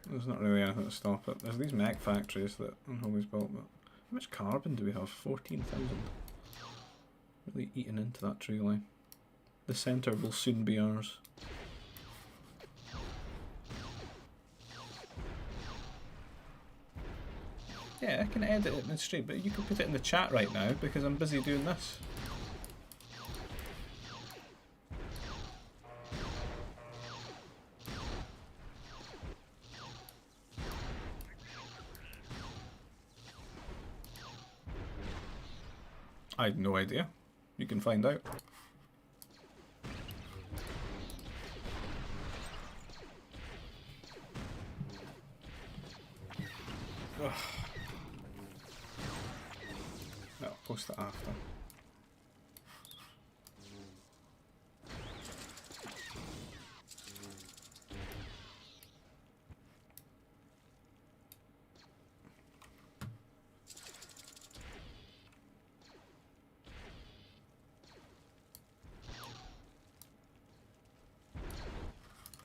There's not really anything to stop it. There's these mech factories that Unholy's built, but how much carbon do we have? 14,000. Really eating into that tree line. The centre will soon be ours. Yeah, I can edit it in the stream, but you can put it in the chat right now because I'm busy doing this. I had no idea. You can find out. Ugh. No, post it after.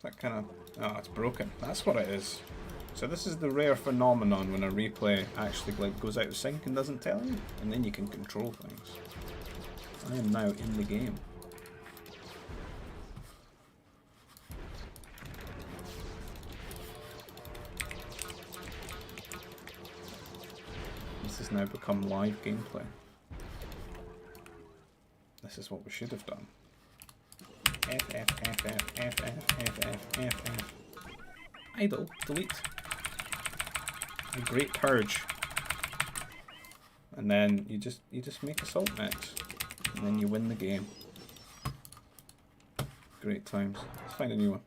That kind of... oh, it's broken. That's what it is. So this is the rare phenomenon when a replay actually like goes out of sync and doesn't tell you, and then you can control things. I am now in the game. This has now become live gameplay. This is what we should have done. F, F, F, F, F, F, F, F, F, F. Idle, delete. A great purge. And then you just make assault mechs. And then you win the game. Great times. Let's find a new one.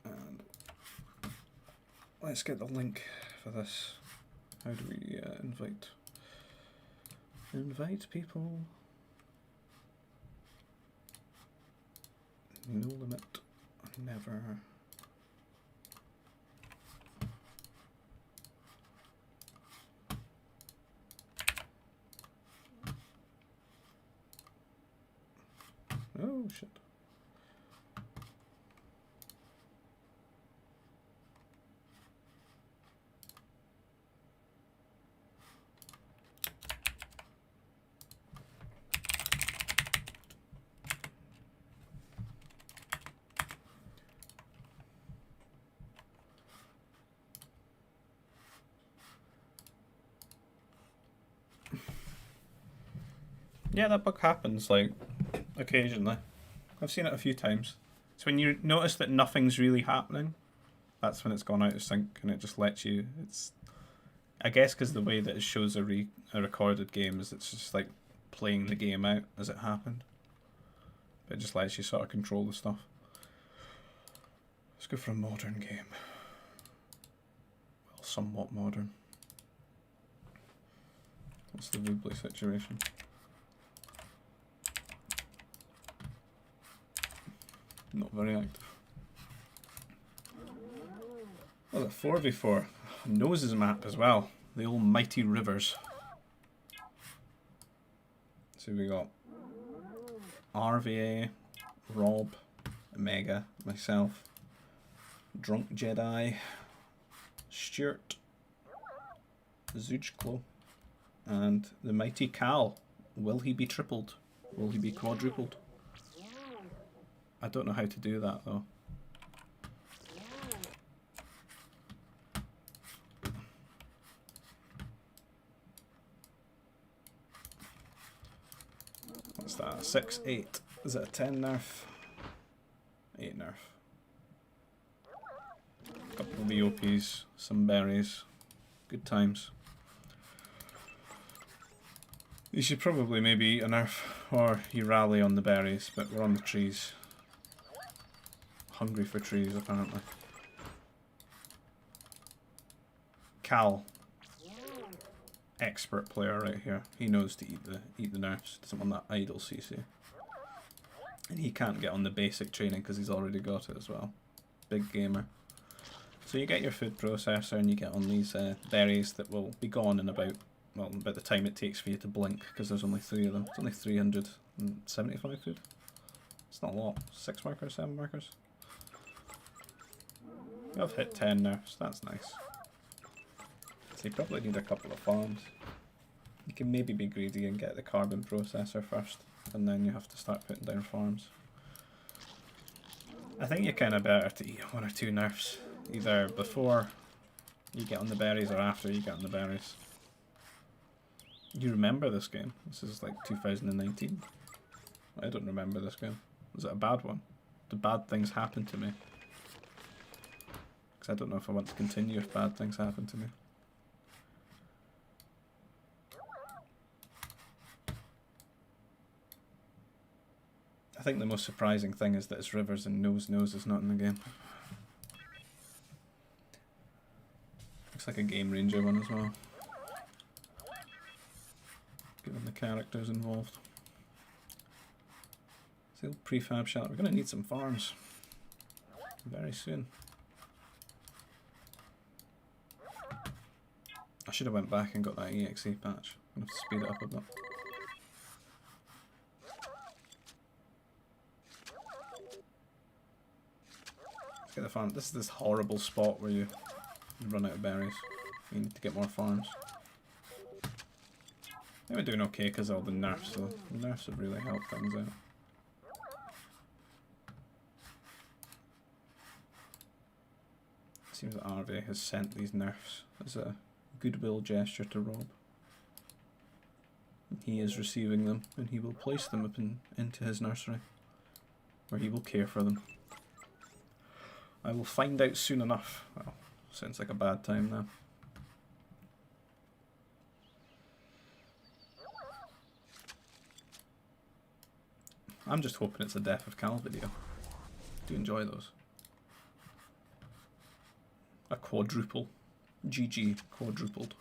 And let's get the link for this. How do we invite people? No limit. Never. Oh shit. Yeah, that bug happens, like, occasionally. I've seen it a few times. So when you notice that nothing's really happening, that's when it's gone out of sync, and it just lets you... It's, I guess because the way that it shows a recorded game is it's just like playing the game out as it happened. It just lets you sort of control the stuff. Let's go for a modern game. Well, somewhat modern. What's the Woobly situation? Not very active. Oh, the 4v4. Noses map as well. The almighty rivers. So we got RVA, Rob, Omega, myself, Drunk Jedi, Stuart, Zujklo, and the mighty Cal. Will he be tripled? Will he be quadrupled? I don't know how to do that though. What's that? 6, 8. Is it a 10 nerf? 8 nerf. A couple of EOPs, some berries. Good times. You should probably maybe eat a nerf, or you rally on the berries, but we're on the trees. Hungry for trees, apparently. Cal. Expert player right here. He knows to eat the nerfs. Doesn't want that idle CC. And he can't get on the basic training because he's already got it as well. Big gamer. So you get your food processor and you get on these berries that will be gone in about the time it takes for you to blink, because there's only 3 of them. It's only 375 food. It's not a lot. 6 markers, 7 markers. I've hit 10 nerfs, that's nice. So you probably need a couple of farms. You can maybe be greedy and get the carbon processor first, and then you have to start putting down farms. I think you're kind of better to eat 1 or 2 nerfs, either before you get on the berries or after you get on the berries. You remember this game? This is like 2019. I don't remember this game. Was it a bad one? Did bad things happen to me? Because I don't know if I want to continue if bad things happen to me. I think the most surprising thing is that it's rivers and Nose is not in the game. Looks like a Game Ranger one as well. Given the characters involved. Still prefab shelter. We're going to need some farms very soon. I should have went back and got that EXE patch. I'm going to have to speed it up a bit. Let's get the farm. This is this horrible spot where you run out of berries. You need to get more farms. I think we're doing okay because of all the nerfs, so the nerfs have really helped things out. Seems that RV has sent these nerfs as a goodwill gesture to Rob. He is receiving them, and he will place them up into his nursery, where he will care for them. I will find out soon enough. Well, sounds like a bad time now. I'm just hoping it's a Death of Cal video. Do enjoy those. A quadruple. GG quadrupled.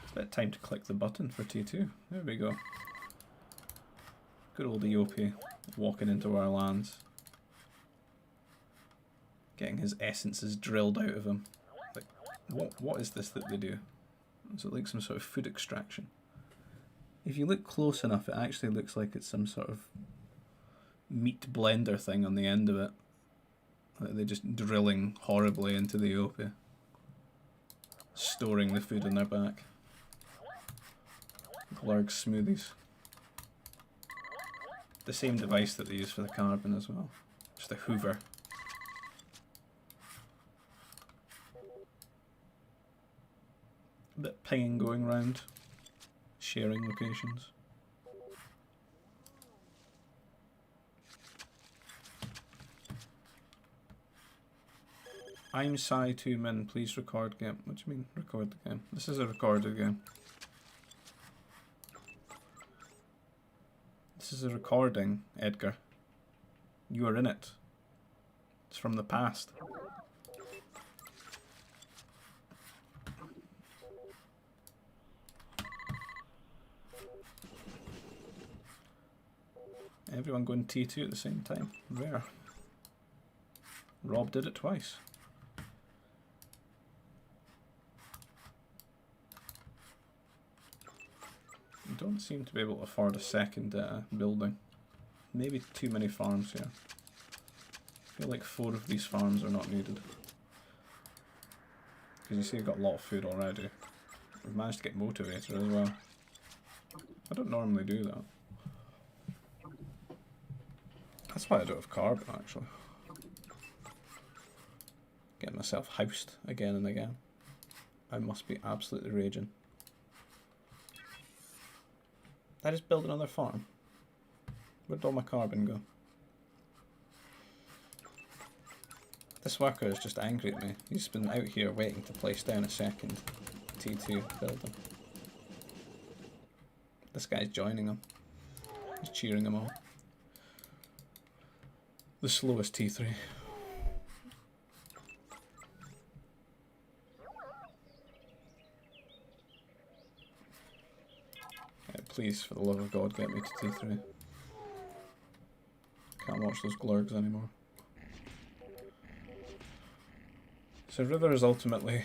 It's about time to click the button for T2. There we go. Good old EOP walking into our lands. Getting his essences drilled out of him. Like, what is this that they do? Is it like some sort of food extraction? If you look close enough, it actually looks like it's some sort of meat blender thing on the end of it. Like they're just drilling horribly into the EOP. Storing the food in their back. Glurg smoothies. The same device that they use for the carbon as well. Just a hoover. A bit of pinging going round. Sharing locations. I'm Sai2Min, please record game. What do you mean, record the game? This is a recorded game. This is a recording, Edgar. You are in it. It's from the past. Everyone going T2 at the same time. Rare. Rob did it twice. You don't seem to be able to afford a second building. Maybe too many farms here. I feel like 4 of these farms are not needed. Because you see I've got a lot of food already. We've managed to get motivator as well. I don't normally do that. That's why I don't have carbon actually. Getting myself housed again and again. I must be absolutely raging. Did I just build another farm? Where'd all my carbon go? This worker is just angry at me. He's been out here waiting to place down a second T2 building. This guy's joining him. He's cheering him on. The slowest T3. Yeah, please, for the love of God, get me to T3. Can't watch those glurgs anymore. So Rivers ultimately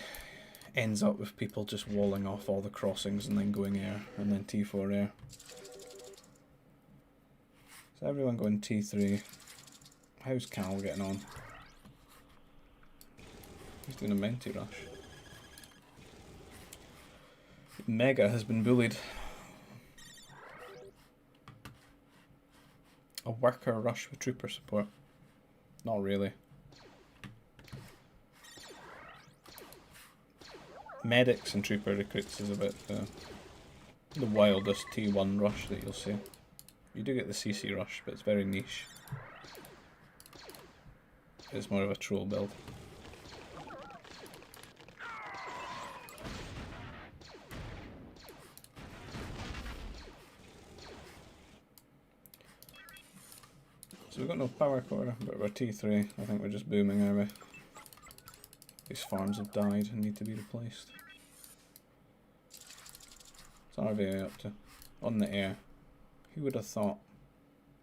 ends up with people just walling off all the crossings and then going air, and then T4 air. So everyone going T3. How's Cal getting on? He's doing a Menti rush. Mega has been bullied. A worker rush with trooper support. Not really. Medics and trooper recruits is a bit the wildest T1 rush that you'll see. You do get the CC rush, but it's very niche. It's more of a troll build. So we've got no power core, but we're T3. I think we're just booming, are we? These farms have died and need to be replaced. What's RVA up to? On the air. Who would have thought?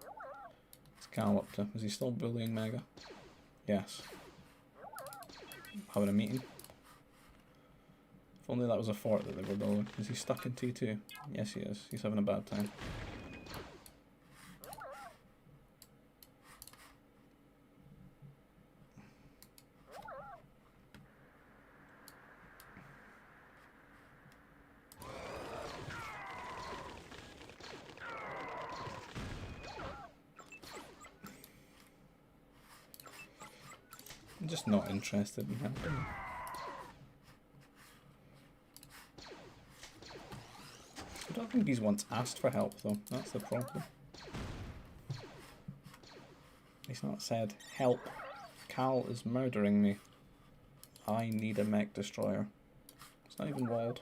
What's Cal up to? Is he still bullying Mega? Yes. Having a meeting. If only that was a fort that they were building. Is he stuck in T2? Yes he is. He's having a bad time. I'm just not interested in helping. I don't think he's once asked for help though, that's the problem. He's not said, help, Cal is murdering me. I need a mech destroyer. It's not even walled.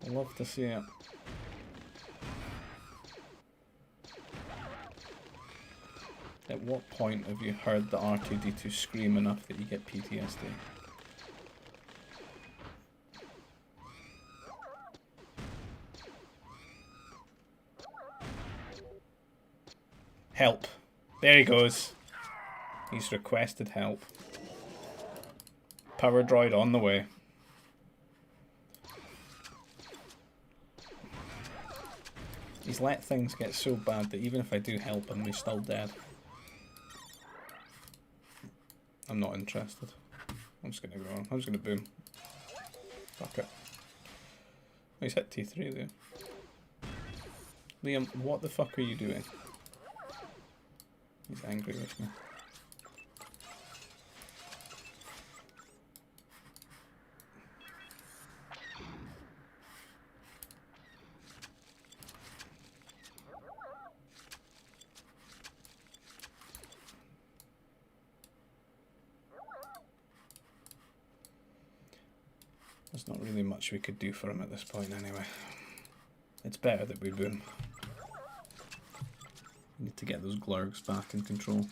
I love to see it. At what point have you heard the R2-D2 scream enough that you get PTSD? Help. There he goes. He's requested help. Power droid on the way. He's let things get so bad that even if I do help him, he's still dead. I'm not interested. I'm just gonna go on. I'm just gonna boom. Fuck it. Oh, he's hit T3 there. Liam, what the fuck are you doing? He's angry with me. There's not really much we could do for him at this point anyway. It's better that we boom. We need to get those glurgs back in control.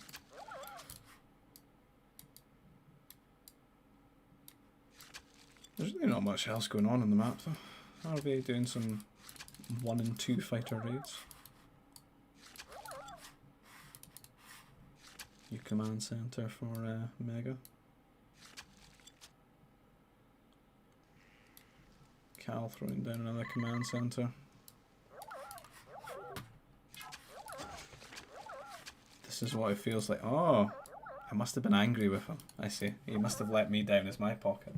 There's really not much else going on in the map though. Are they doing some 1 and 2 fighter raids? Your command center for Mega. Cal throwing down another command center. This is what it feels like. Oh, I must have been angry with him. I see. He must have let me down as my pocket.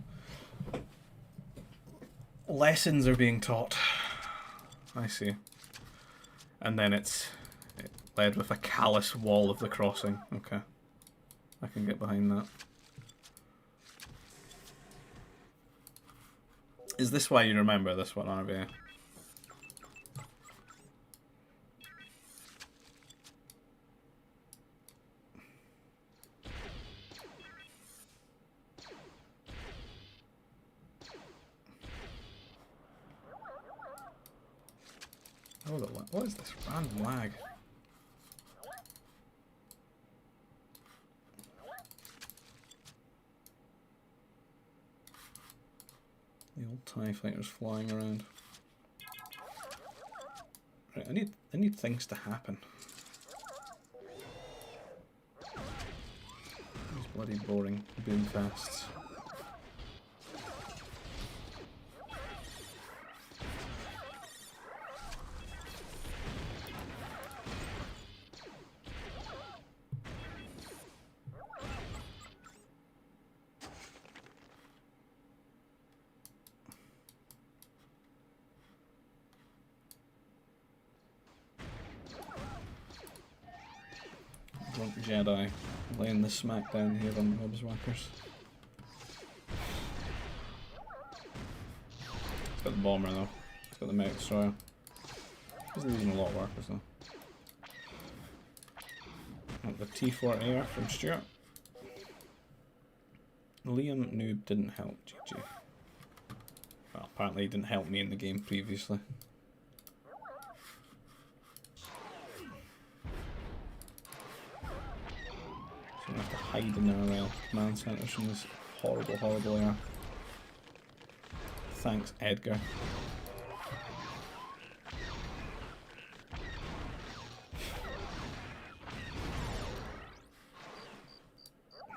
Lessons are being taught. I see. And then it led with a callous wall of the crossing. Okay. I can get behind that. Is this why you remember this one, RV? Oh, what is this random lag? The old TIE fighters flying around. Right, I need things to happen. These bloody boring boom fests. Drunk Jedi laying the smack down here on Rob's Whackers. It's got the bomber though. It's got the mech destroyer. He's losing a lot of workers though. The T4AR from Stuart. Liam Noob didn't help, GG. Well, apparently he didn't help me in the game previously. So I have to hide in our command centers from this horrible, horrible air. Thanks, Edgar.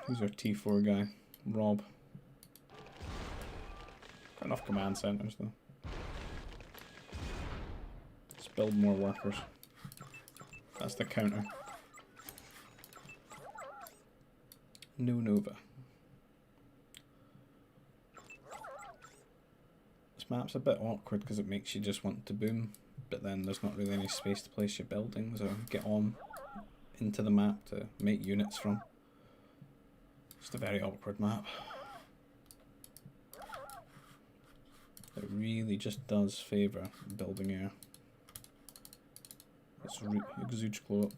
Who's our T4 guy? Rob. Got enough command centers though. Let's build more workers. That's the counter. No Nova. This map's a bit awkward because it makes you just want to boom, but then there's not really any space to place your buildings or get on into the map to make units from. Just a very awkward map. It really just does favour building air. Let's exude glow up.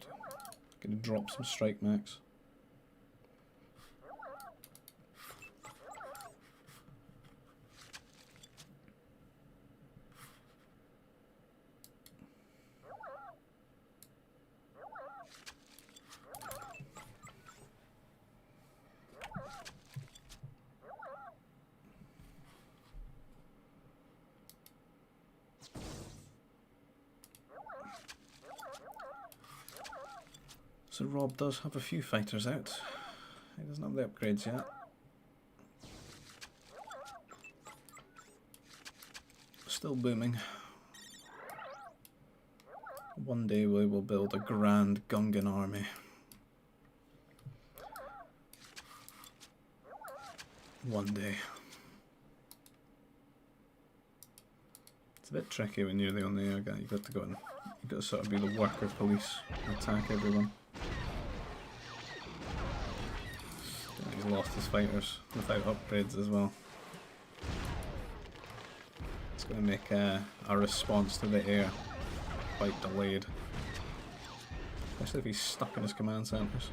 Gonna drop some strike max. So Rob does have a few fighters out. He doesn't have the upgrades yet. Still booming. One day we will build a grand Gungan army. One day. It's a bit tricky when you're the only air guy. You've got to go and you've got to sort of be the worker police and attack everyone. He's lost his fighters without upgrades as well. It's going to make our response to the air quite delayed. Especially if he's stuck in his command centres.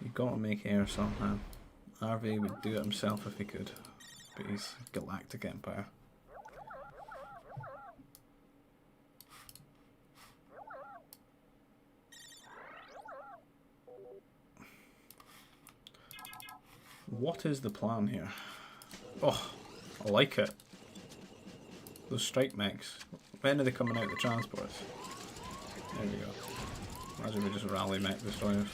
You've got to make air somehow. RV would do it himself if he could, but he's Galactic Empire. What is the plan here? Oh, I like it. Those strike mechs. When are they coming out the transports? There we go. Imagine we just rally mech destroyers.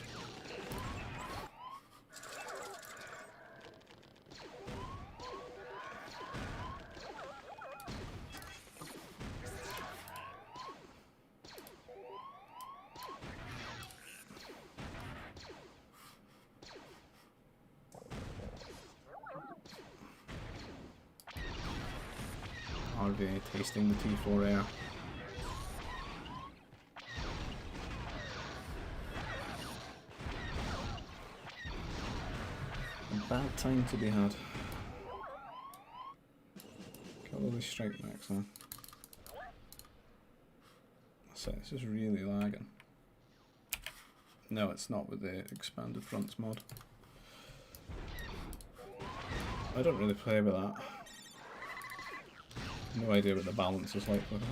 RV tasting the T4 air. A bad time to be had. Kill all these strike mechs, huh? That's it, this is really lagging. No, it's not with the expanded fronts mod. I don't really play with that. No idea what the balance is like with it.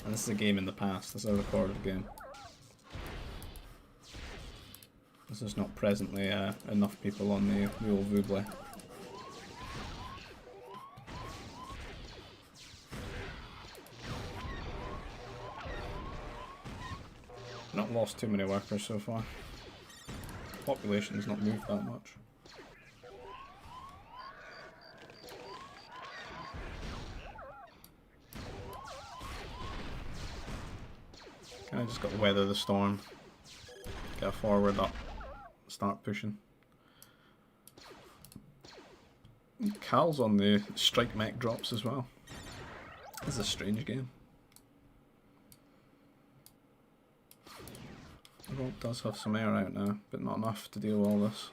And this is a game in the past, this is a recorded game. This is not presently enough people on the old Vuble. Not lost too many workers so far. Population has not moved that much. Kinda just got to weather the storm. Get a forward up. Start pushing. Cal's on the strike mech drops as well. This is a strange game. The rope does have some air out now, but not enough to deal with all this.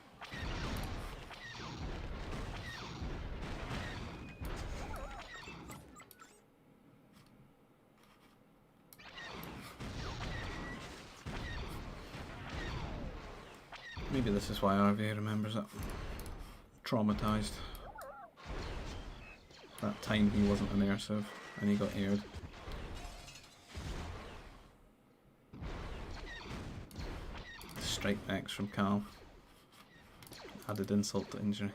Maybe this is why RV remembers it. Traumatised. That time he wasn't an air civ and he got aired. Strike mechs from Cal. Added insult to injury.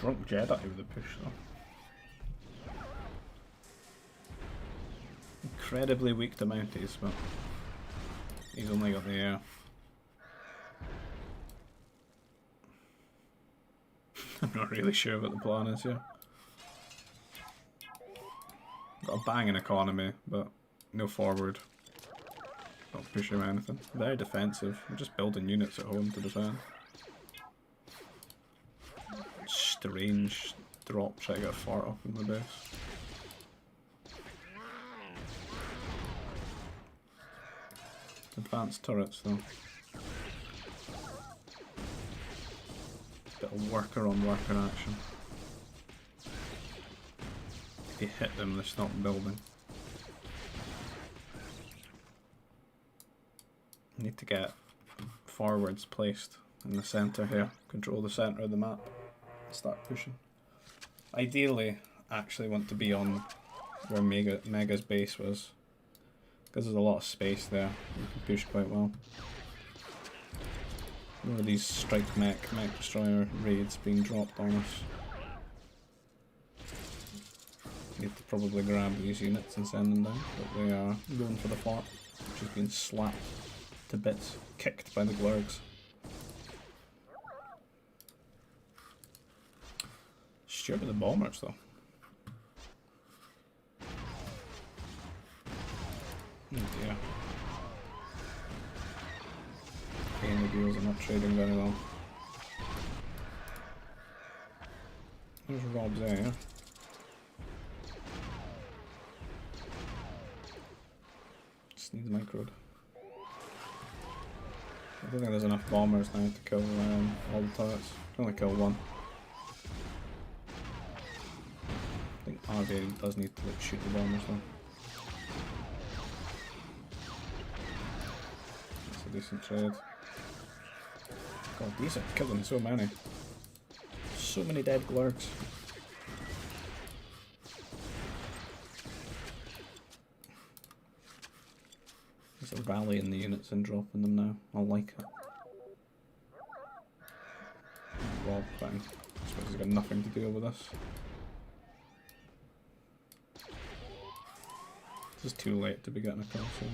Drunk Jedi with the push though. Incredibly weak to mounties, but he's only got the air. I'm not really sure what the plan is here. Got a banging economy, but no forward. Not pushing or anything. Very defensive. We're just building units at home to defend. Strange drop, try to get a fart up in the base. Advanced turrets though. Bit of worker on worker action. If you hit them, they stop building. Need to get forwards placed in the centre here. Control the centre of the map. Start pushing. Ideally, actually want to be on where Mega's base was, because there's a lot of space there. You can push quite well. More of these strike mech destroyer raids being dropped on us. Need to probably grab these units and send them down, but they are going for the fort, which has been slapped to bits, kicked by the glurgs. Stewart with the bombers though. Oh dear. Okay, the deals are not trading very well. There's Rob's there. Just needs microed. I don't think there's enough bombers now to kill all the turrets. Can only kill one. I think RV does need to like, shoot the bombers though. That's a decent trade. God, these are killing so many. So many dead glurks. There's a rally in the units and dropping them now. I like it. Rob thing. I suppose he's got nothing to deal with this. This is too late to be getting across here.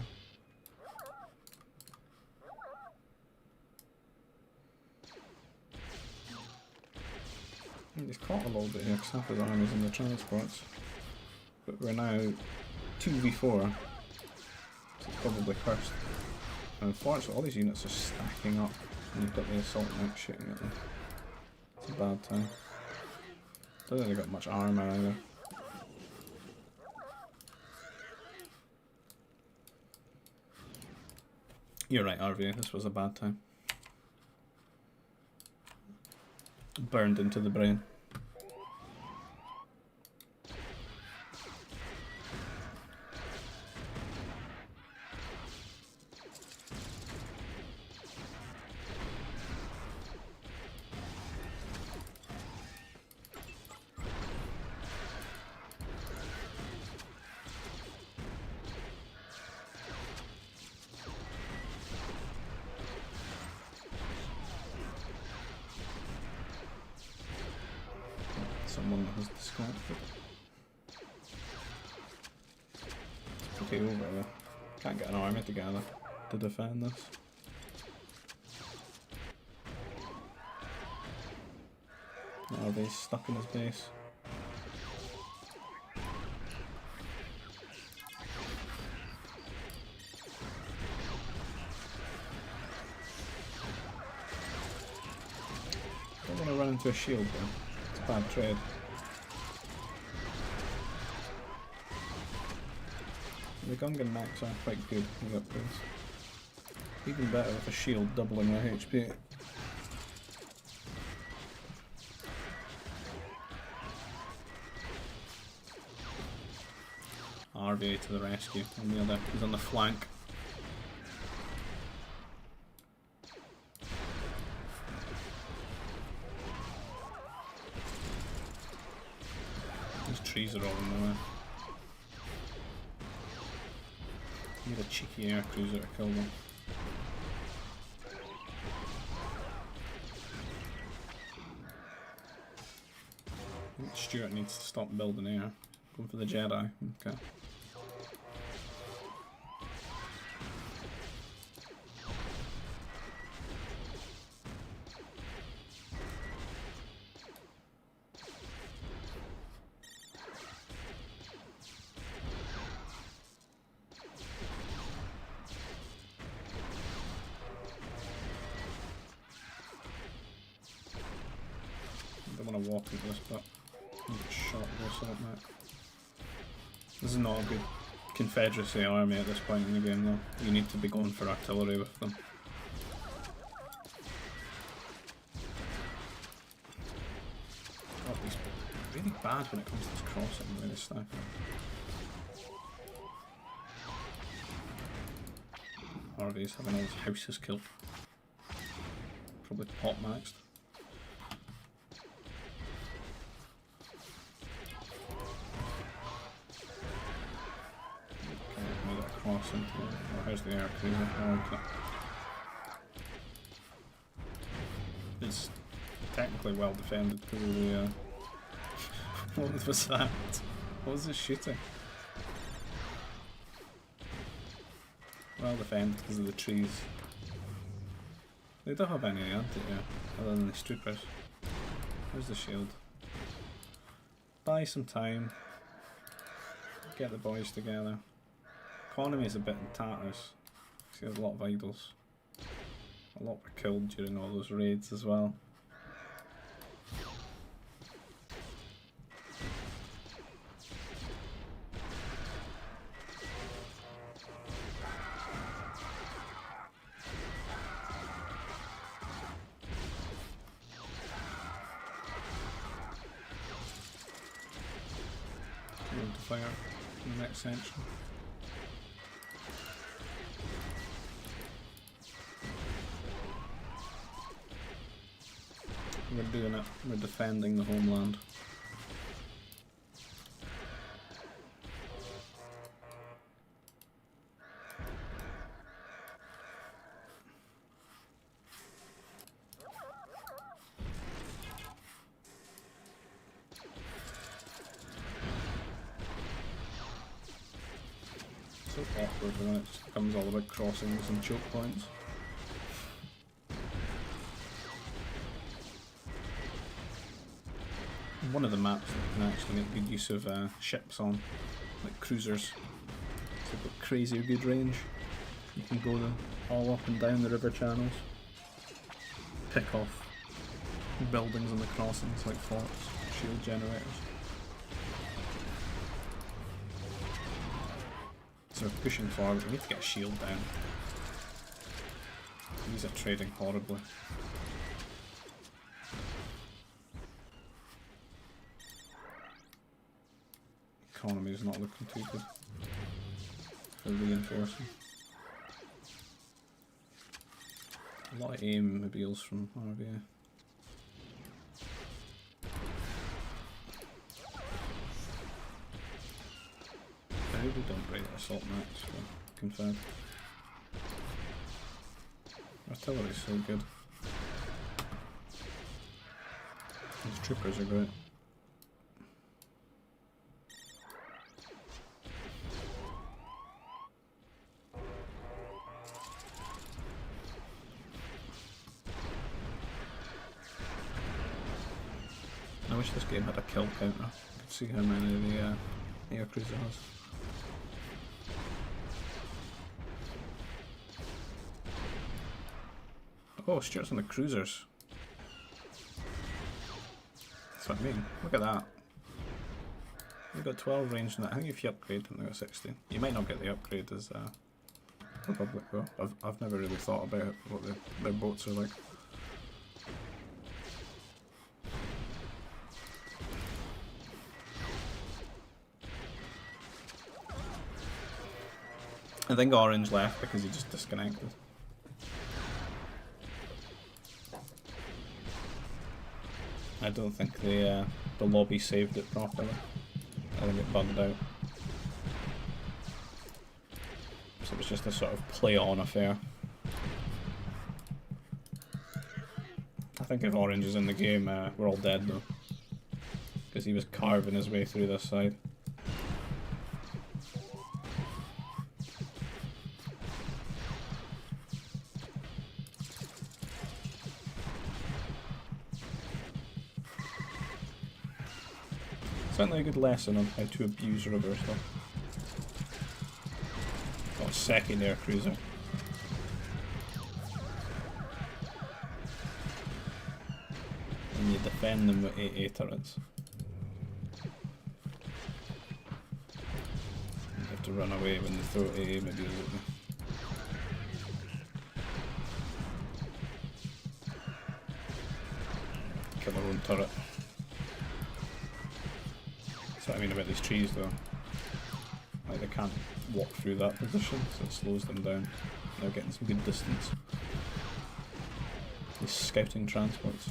He's caught a little bit here because half his army's in the transports. But we're now 2v4. So it's probably cursed. And unfortunately all these units are stacking up and you've got the assault knight shooting at them. It's a bad time. Don't think they've got much armour either. You're right, RV, this was a bad time. Burned into the brain. Someone has disconnected. It's pretty over there. Can't get an army together to defend this. Are they stuck in his base? Don't want to run into a shield though. Bad trade. The Gungan max are quite good with upgrades. Even better with a shield doubling their HP. RVA to the rescue. On the other, he's on the flank. Trees are all in the way. Need a cheeky air cruiser to kill them. I think Stuart needs to stop building air. Going for the Jedi. Okay. I don't want to walk into this, but I'll get shot with this assault knight. This is not a good Confederacy army at this point in the game though. You need to be going for artillery with them. God, these are really bad when it comes to this crossing with this sniper. RV's having all his houses killed. Probably pot maxed. Oh, here's the air cruiser. Oh, okay. It's technically well defended because of the. What was that? What was it shooting? Well defended because of the trees. They don't have any anti-air other than these troopers. Where's the shield? Buy some time. Get the boys together. Economy is a bit in tatters. See, there's a lot of idols. A lot were killed during all those raids as well. Able to fire in the next section. We're doing it. We're defending the homeland. So awkward when it just becomes all about crossings and choke points. One of the maps that can actually make good use of ships on, like cruisers. So they've got crazy good range. You can go all up and down the river channels. Pick off buildings on the crossings like forts, shield generators. So we're pushing forward, we need to get a shield down. These are trading horribly. Economy is not looking too good for reinforcing. A lot of aim mobiles from RVA. I hope we don't break the assault match for Confed. Artillery's so good. These troopers are great. I wish this game had a kill counter. I could see how many the air cruiser has. Oh, Stuart's on the cruisers. That's what I mean. Look at that. You've got 12 range in that. I think if you upgrade, then they got 16. You might not get the upgrade as Republic though. I've never really thought about what their boats are like. I think Orange left because he just disconnected. I don't think the lobby saved it properly. I think it bugged out. So it was just a sort of play-on affair. I think if Orange is in the game, we're all dead though. Because he was carving his way through this side. Certainly a good lesson on how to abuse rivers though. Got a second air cruiser. And you defend them with AA turrets. You have to run away when they throw AA maybe at you. Kill their own turret. That's what I mean about these trees though. Like they can't walk through that position, so it slows them down. They're getting some good distance. These scouting transports.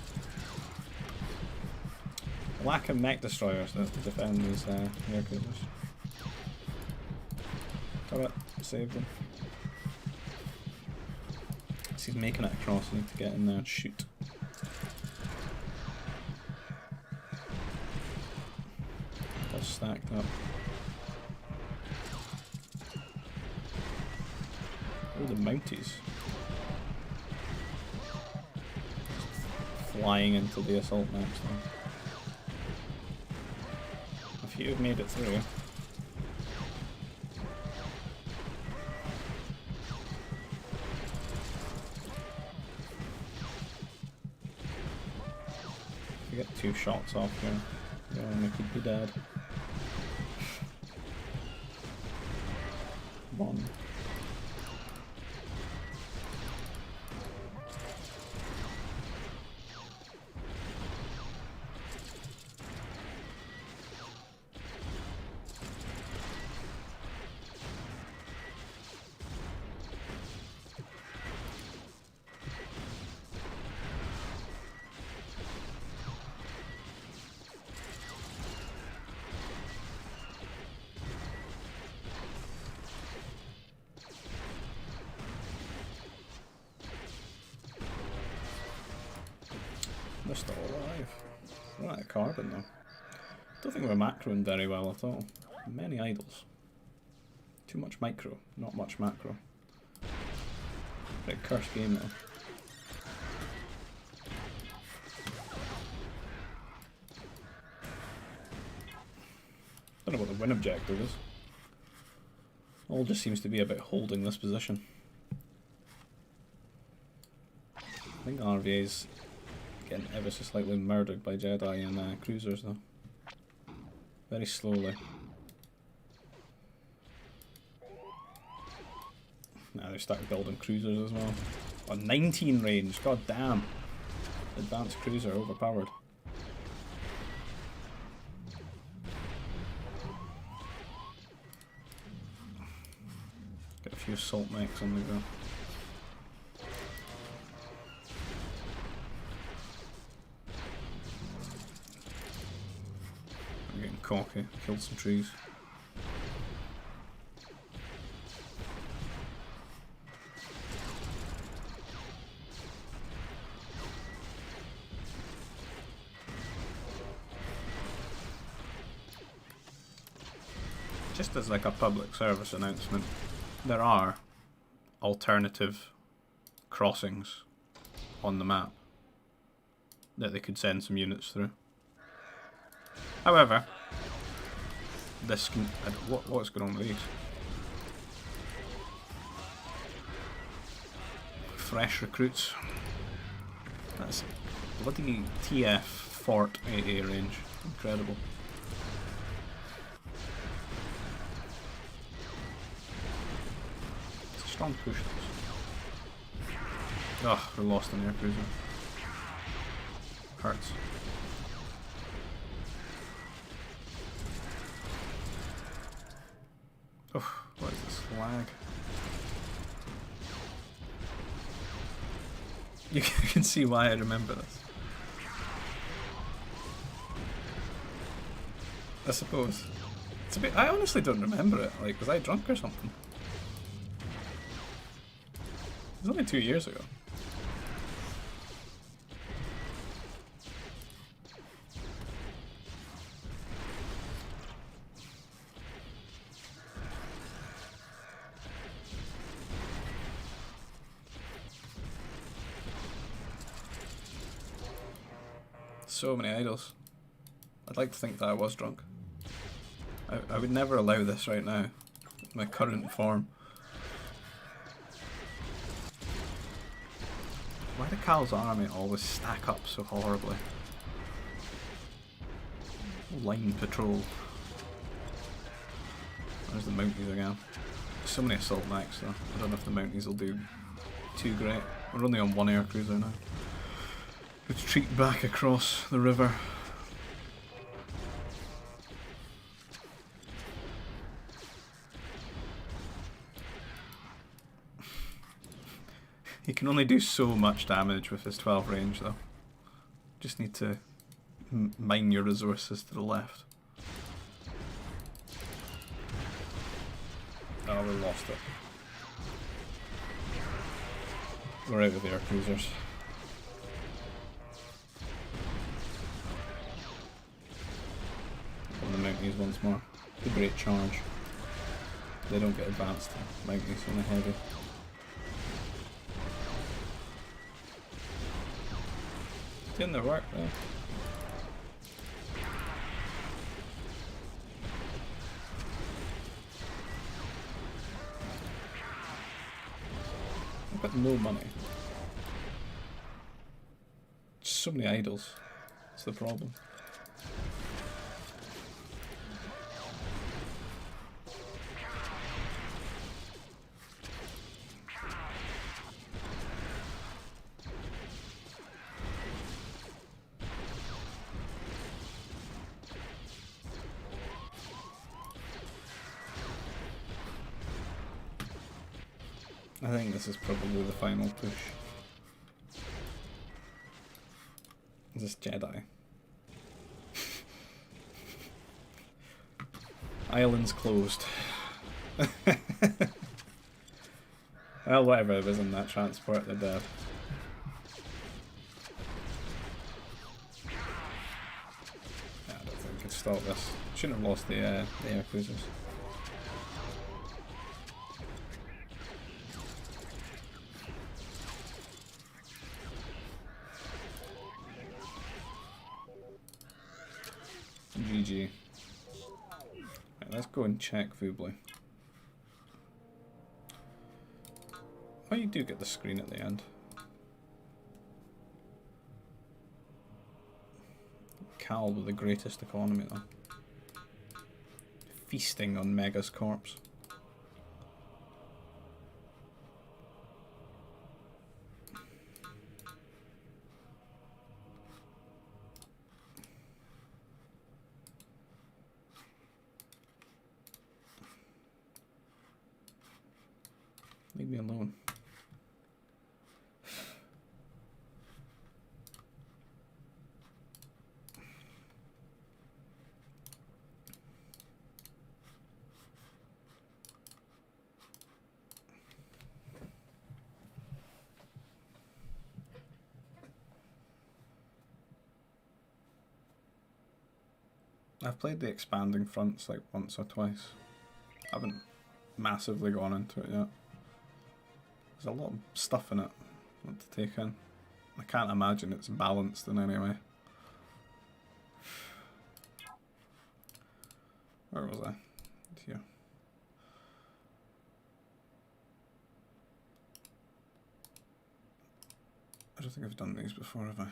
Lack of mech destroyers to defend these air cruisers. Turret, save them. So he's making it across, I need to get in there and shoot. All stacked up. Oh, the Mounties. Flying into the assault maps now. A few have made it through. get 2 shots off here. Yeah, and I could be dead. 1. They're still alive. We're out of carbon though. Don't think we're macroing very well at all. Many idols. Too much micro, not much macro. Pretty cursed game though. Don't know what the win objective is. All just seems to be about holding this position. I think RVA's getting ever so slightly murdered by Jedi and cruisers though. Very slowly. Now they've started building cruisers as well. Oh, 19 range, god damn. Advanced cruiser overpowered. Get a few assault mechs on the go. I'm getting cocky, killed some trees. Just as like a public service announcement, there are alternative crossings on the map that they could send some units through. However, this can... what's going on with these? Fresh recruits. That's bloody TF Fort AA range. Incredible. Strong push. Oh, we're lost in the air cruiser. Hurts. Oh, what is this lag? You can see why I remember this. I suppose. It's a bit. I honestly don't remember it. Like, was I drunk or something? It was only 2 years ago. So many idols. I'd like to think that I was drunk. I would never allow this right now, in my current form. Why do Cal's army always stack up so horribly? Line patrol. There's the Mounties again. So many assault mechs though. I don't know if the Mounties will do too great. We're only on 1 air cruiser now. Retreat back across the river. He can only do so much damage with his 12 range though. Just need to mine your resources to the left. Oh, we lost it. We're out of air cruisers. On the Mounties once more. The great charge. They don't get advanced Mounties on the heavy. Doing their work though. I've got no money. So many idols. That's the problem. I think this is probably the final push. This Jedi. Island's closed. Well, whatever was in that transport, they're dead. Yeah, I don't think I could stop this. Shouldn't have lost the air cruisers. GG. Right, let's go and check Voobly. Oh, you do get the screen at the end. Cal with the greatest economy though. Feasting on Mega's corpse. Leave me alone. I've played the expanding fronts like once or twice. I haven't massively gone into it yet. There's a lot of stuff in it to take in. I can't imagine it's balanced in any way. Where was I? Here. I don't think I've done these before, have I?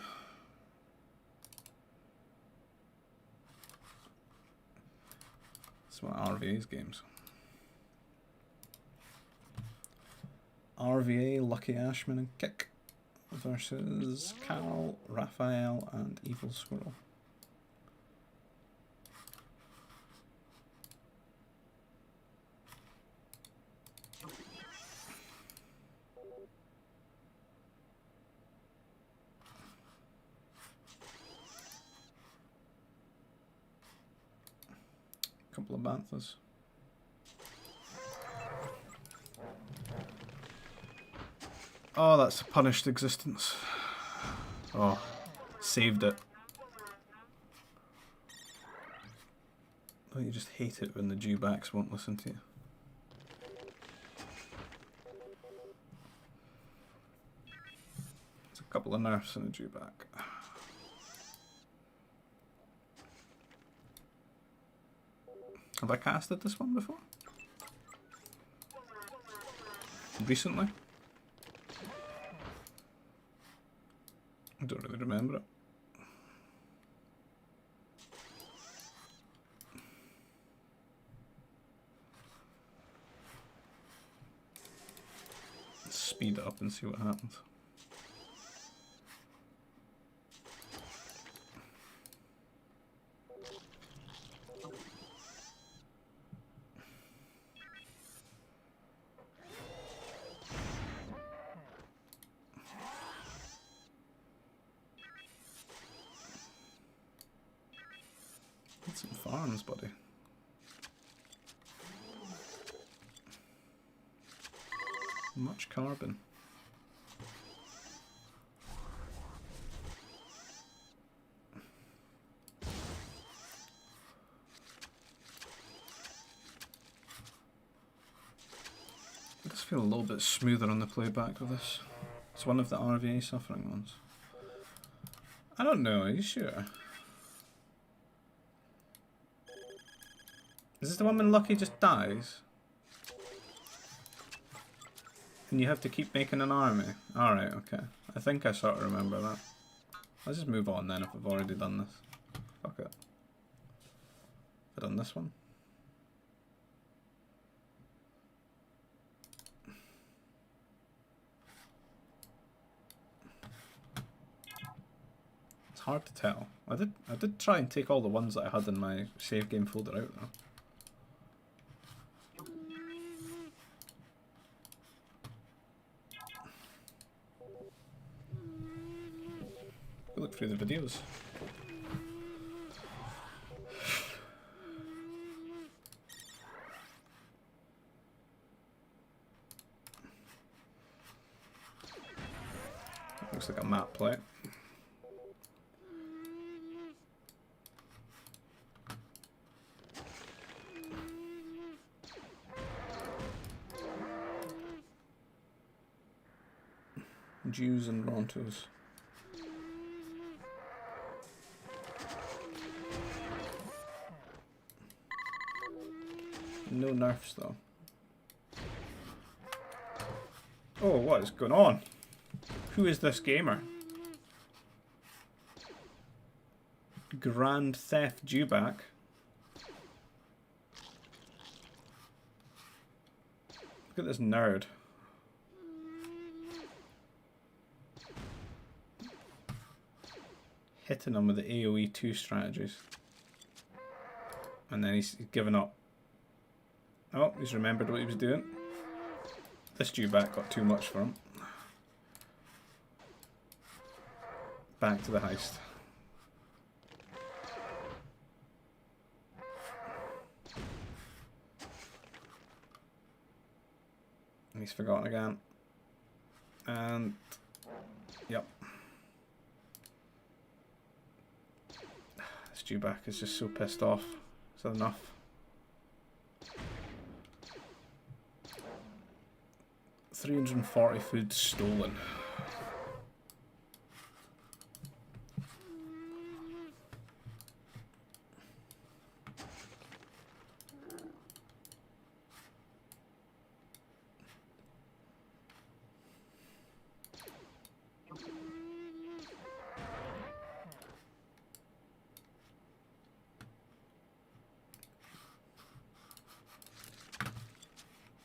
It's one of RVA's games. RVA, Lucky Ashman and Kick versus Carl, Raphael and Evil Squirrel. Couple of banthas. Oh, that's a punished existence. Oh, saved it. Oh, you just hate it when the dewbacks won't listen to you. There's a couple of nerfs in a dewback. Have I casted this one before? Recently? I don't really remember it. Let's speed it up and see what happens. Some farms, buddy. Much carbon. I just feel a little bit smoother on the playback with this. It's one of the RVA suffering ones. I don't know, are you sure? Is this the one when Lucky just dies? And you have to keep making an army? Alright, okay. I think I sort of remember that. Let's just move on then if I've already done this. Fuck it. I've done this one. It's hard to tell. I did try and take all the ones that I had in my save game folder out though. Look through the videos. Looks like a map plate. Jews and Rontos. No nerfs though. Oh, what is going on? Who is this gamer? Grand Theft Dewback. Look at this nerd. Hitting him with the AoE 2 strategies. And then he's given up. Oh, he's remembered what he was doing. This Dewback got too much for him. Back to the heist. And he's forgotten again. And yep. This Dewback is just so pissed off. Is that enough? $340 food stolen.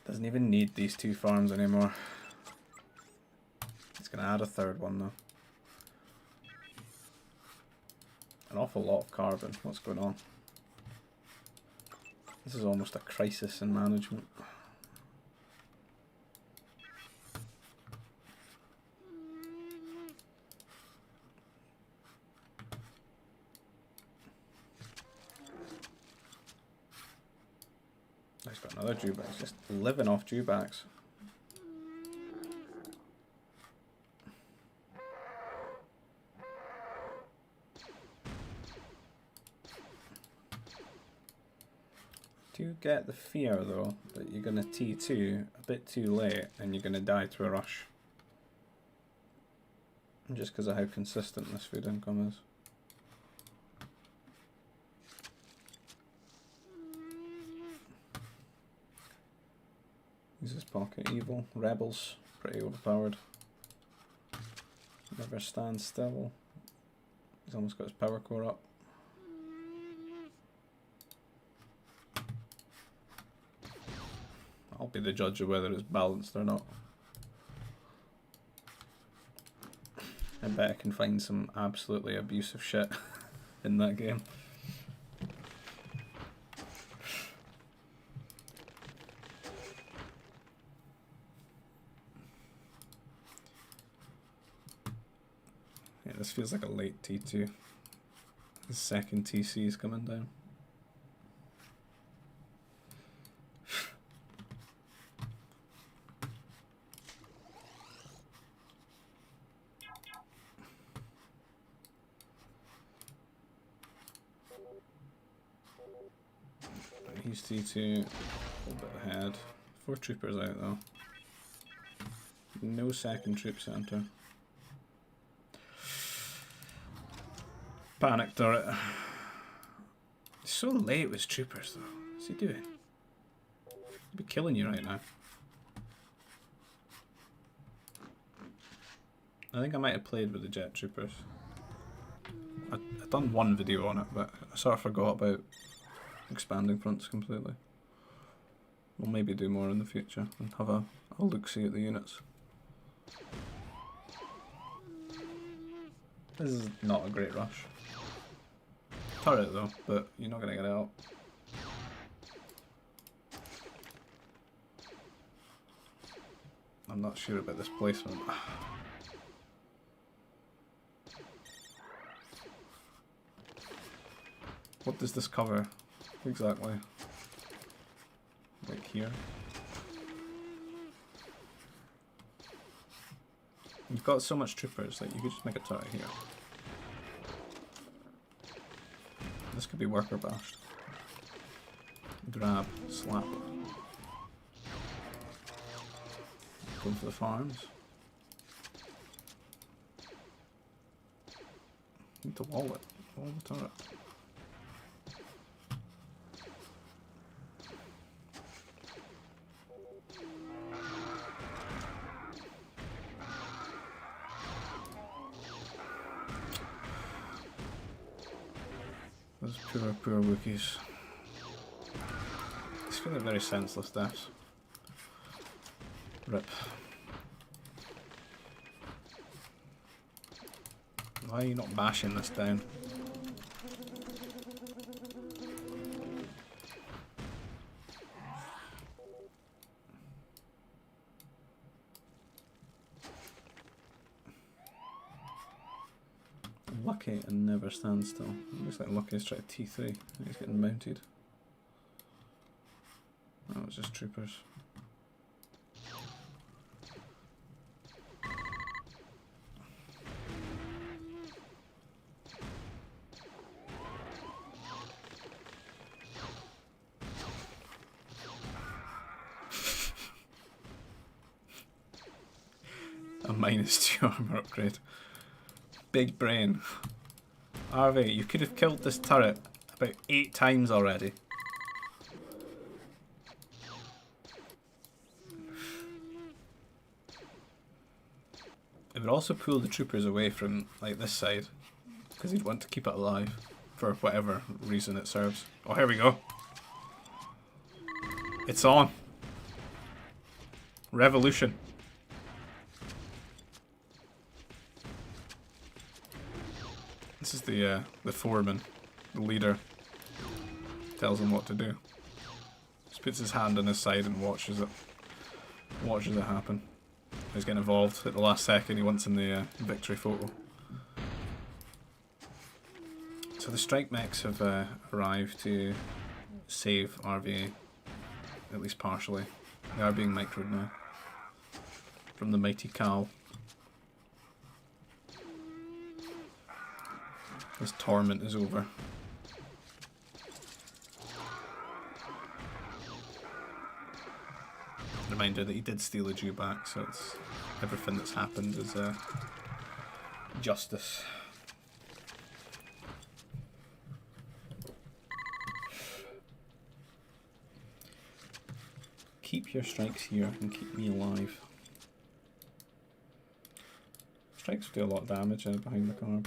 Doesn't even need these 2 farms anymore. It's going to add a 3rd one though. An awful lot of carbon. What's going on? This is almost a crisis in management. He's got another Dewback. He's just living off Dewbacks. Do get the fear though that you're going to T2 a bit too late and you're going to die to a rush. Just because of how consistent this food income is. Uses pocket evil. Rebels, pretty overpowered. Never stands still. He's almost got his power core up. I'll be the judge of whether it's balanced or not. I bet I can find some absolutely abusive shit in that game. Yeah, this feels like a late T2. The second TC is coming down. He's T2, a little bit ahead. 4 troopers out though. No second troop center. Panic turret. He's so late with his troopers though. What's he doing? He'd be killing you right now. I think I might have played with the jet troopers. I've done one video on it, but I sort of forgot about expanding fronts completely. We'll maybe do more in the future and have a look-see at the units. This is not a great rush. Turret though, but you're not going to get it out. I'm not sure about this placement. What does this cover exactly? Like here? You've got so much troopers that you could just make a turret here. This could be worker bashed. Grab, slap. Go for the farms. Need to wall it. Wall the turret. Those poor Wookiees. It's feeling very senseless deaths. Rip. Why are you not bashing this down? Lucky and never stand still. Looks like Lucky's trying T3. He's getting mounted. Oh, it's just troopers. A -2 armor upgrade. Big brain. Harvey, you could have killed this turret about 8 times already. It would also pull the troopers away from like this side, because he'd want to keep it alive for whatever reason it serves. Oh, here we go. It's on. Revolution. This is the foreman, the leader. Tells him what to do. Just puts his hand on his side and watches it. Watches it happen. He's getting involved at the last second. He wants in the victory photo. So the strike mechs have arrived to save RVA, at least partially. They are being microed now from the mighty Cal. His torment is over. Reminder that he did steal a Jew back, so it's everything that's happened is justice. Keep your strikes here and keep me alive. Strikes do a lot of damage behind the carb.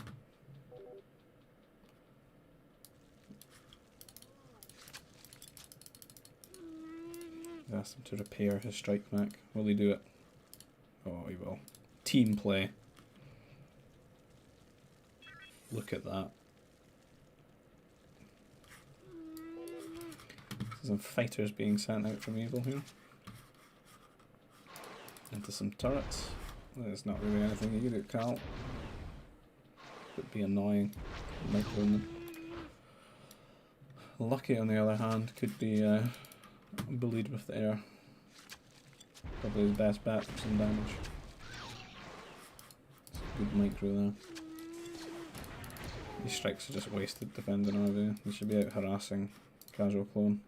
Ask him to repair his strike mech. Will he do it? Oh, he will. Team play. Look at that. Some fighters being sent out from evil here. Into some turrets. There's not really anything you can do, Cal. Would be annoying. Microing them. Lucky, on the other hand, could be bullied with the air. Probably his best bet for some damage. It's a good micro there. These strikes are just wasted defending RV. He should be out harassing casual clone.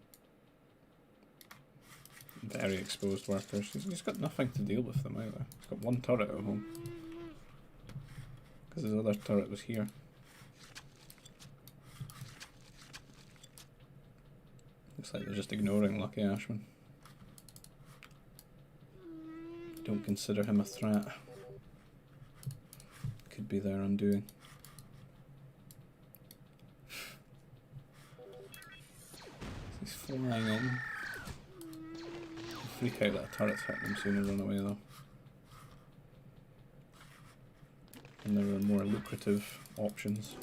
Very exposed workers. He's got nothing to deal with them either. He's got one turret at home. Because his other turret was here. Looks like they're just ignoring Lucky Ashman. Don't consider him a threat. Could be their undoing. He's flying in. Freak out that a turret's hit them soon and run away though. And there are more lucrative options.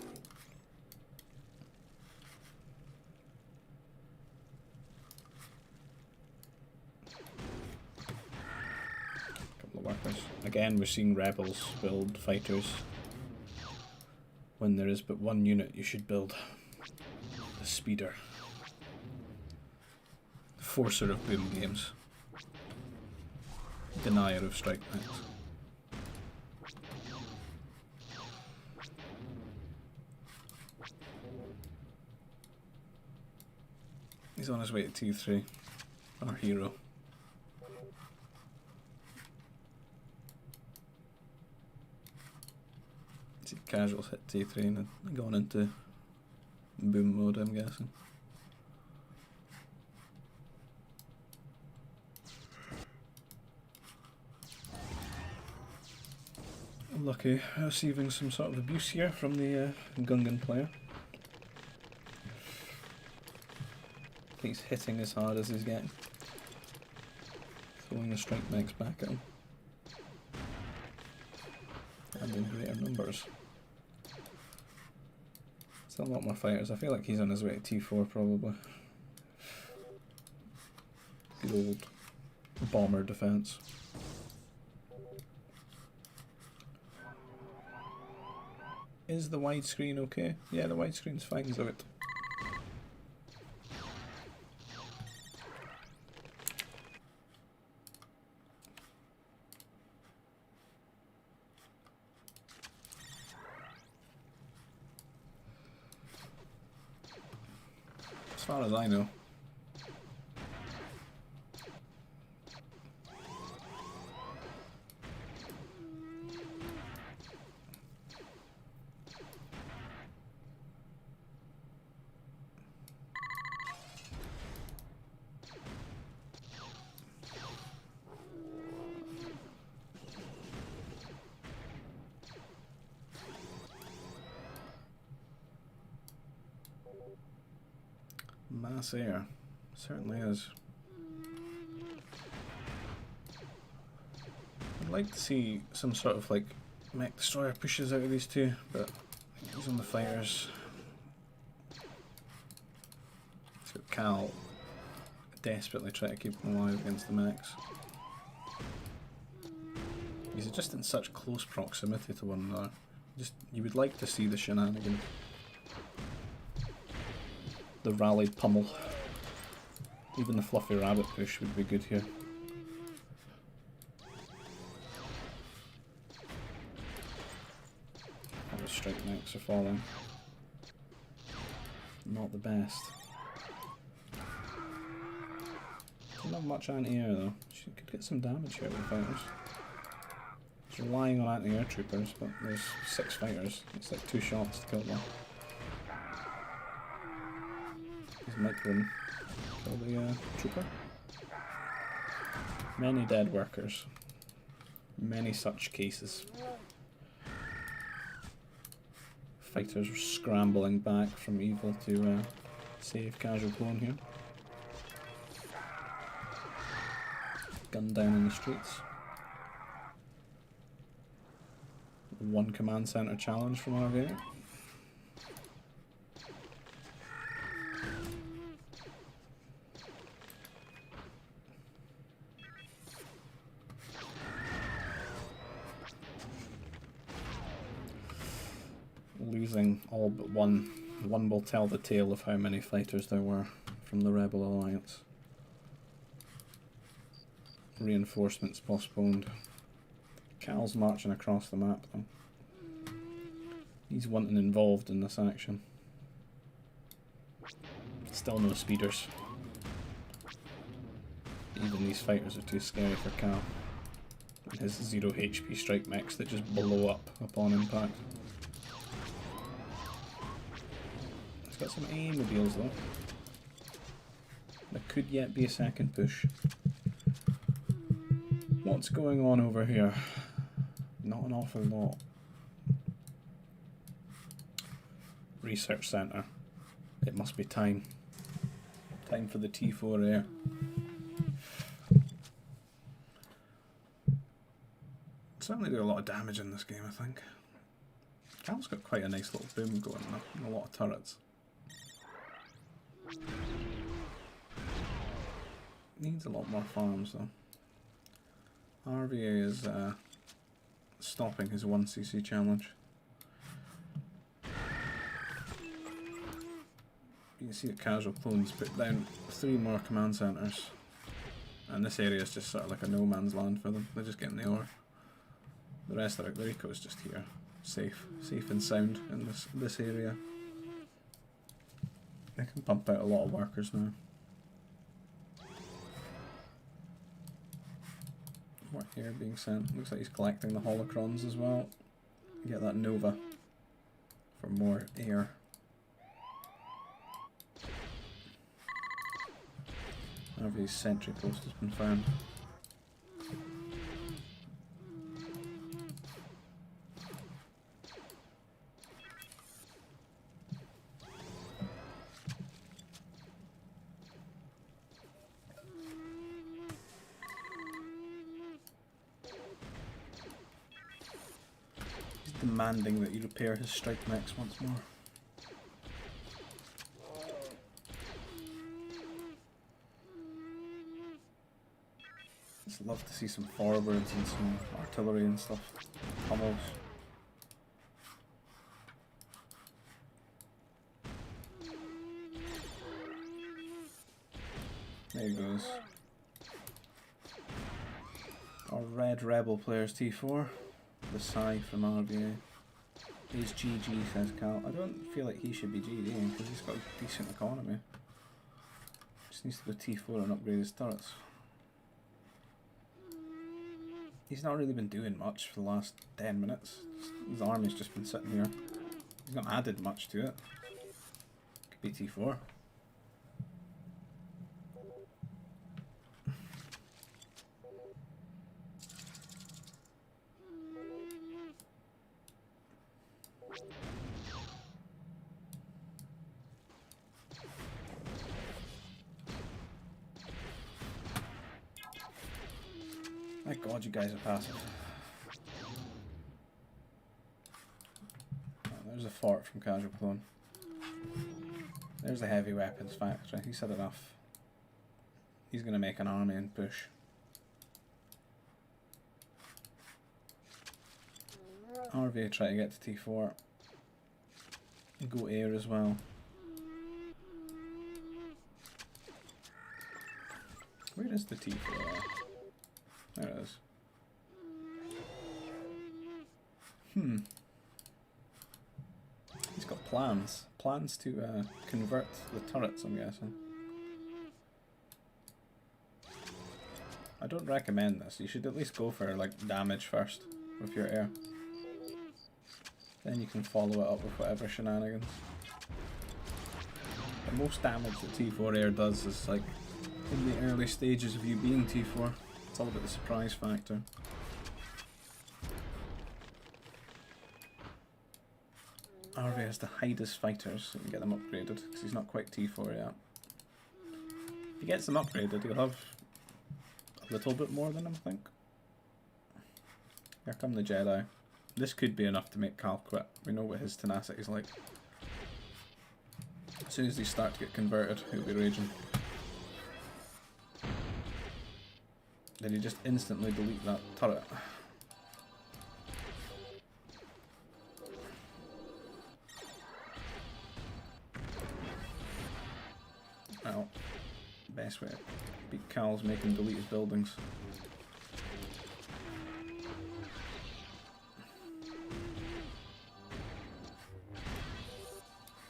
Couple of workers. Again, we're seeing rebels build fighters. When there is but one unit, you should build the speeder. Forcer of boom games. Denier of strike mechs. He's on his way to T3, our hero. See, casuals hit T3 and gone into boom mode, I'm guessing. Lucky receiving some sort of abuse here from the Gungan player. He's hitting as hard as he's getting. Throwing the strike mechs back at him. And in greater numbers. Still a lot more fighters. I feel like he's on his way to T4 probably. Good old bomber defense. Is the widescreen okay? Yeah, the widescreen's fine as out. As far as I know. Mass air. Certainly is. I'd like to see some sort of like mech destroyer pushes out of these two, but he's on the fighters. He's got Cal desperately trying to keep him alive against the mechs. He's just in such close proximity to one another. Just you would like to see the shenanigans. The rallied pummel. Even the fluffy rabbit push would be good here. All the strike mechs are falling. Not the best. Not much anti-air though. She could get some damage here with the fighters. She's relying on anti-air troopers, but there's 6 fighters. It's like 2 shots to kill one. Might win. Kill the trooper. Many dead workers. Many such cases. Fighters are scrambling back from evil to save casual clone here. Gun down in the streets. One command center challenge from our variant. Losing all but one. One will tell the tale of how many fighters there were from the Rebel Alliance. Reinforcements postponed. Cal's marching across the map though. He's wanting involved in this action. Still no speeders. Even these fighters are too scary for Cal. And his 0 HP strike mechs that just blow up upon impact. He's got some A-mobiles though. There could yet be a second push. What's going on over here? Not an awful lot. Research centre. It must be time. Time for the T4 air. Certainly do a lot of damage in this game, I think. Cal's got quite a nice little boom going there, and a lot of turrets. Needs a lot more farms though. RVA is stopping his 1cc challenge. You can see that Casual Clones put down 3 more command centres, and this area is just sort of like a no man's land for them. They're just getting the ore. The rest of the eco is just here, safe and sound in this area. They can pump out a lot of workers now. What here being sent? Looks like he's collecting the holocrons as well. Get that Nova for more air. RV's sentry post has been found. He's demanding that you repair his strike mechs once more. Just love to see some forwards and some artillery and stuff. Pummels. There he goes. Our red rebel player's T4. The Psy from RVA. He's GG, says Cal. I don't feel like he should be GDing because he's got a decent economy. Just needs to go T4 and upgrade his turrets. He's not really been doing much for the last 10 minutes. His army's just been sitting here. He's not added much to it. Could be T4. My god, you guys are passive. Oh, there's a fort from Casual Clone. There's the heavy weapons factory. He said enough. He's going to make an army and push. RVA try to get to T4. Go air as well. Where is the T4? There it is. He's got plans. Plans to convert the turrets, I'm guessing. I don't recommend this. You should at least go for like damage first with your air. Then you can follow it up with whatever shenanigans. The most damage that T4 air does is like in the early stages of you being T4. It's all about the surprise factor. RV has to hide his fighters so you can get them upgraded because he's not quite T4 yet. If he gets them upgraded, he'll have a little bit more than him, I think. Here come the Jedi. This could be enough to make Cal quit. We know what his tenacity is like. As soon as these start to get converted, he'll be raging. Then you just instantly delete that turret. Well, best way to beat Cal's make him delete his buildings.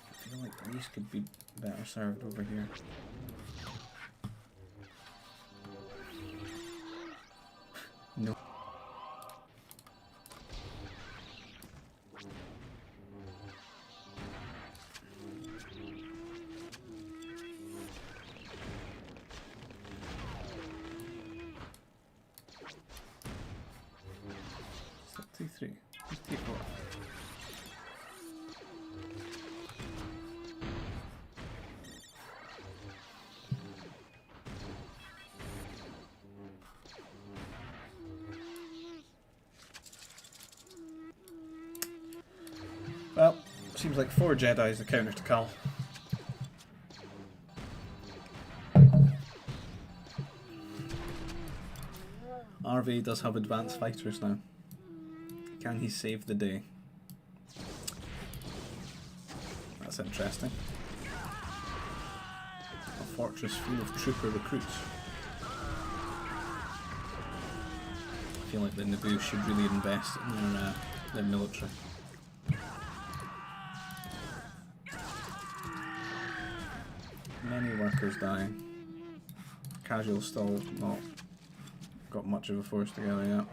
I feel like these could be better served over here. No. T3. It's T4. Well, seems like 4 Jedi is the counter to Cal. RV does have advanced fighters now. Can he save the day? That's interesting. A fortress full of trooper recruits. I feel like the Naboo should really invest in their military. Many workers die. Casual still not got much of a force together yet.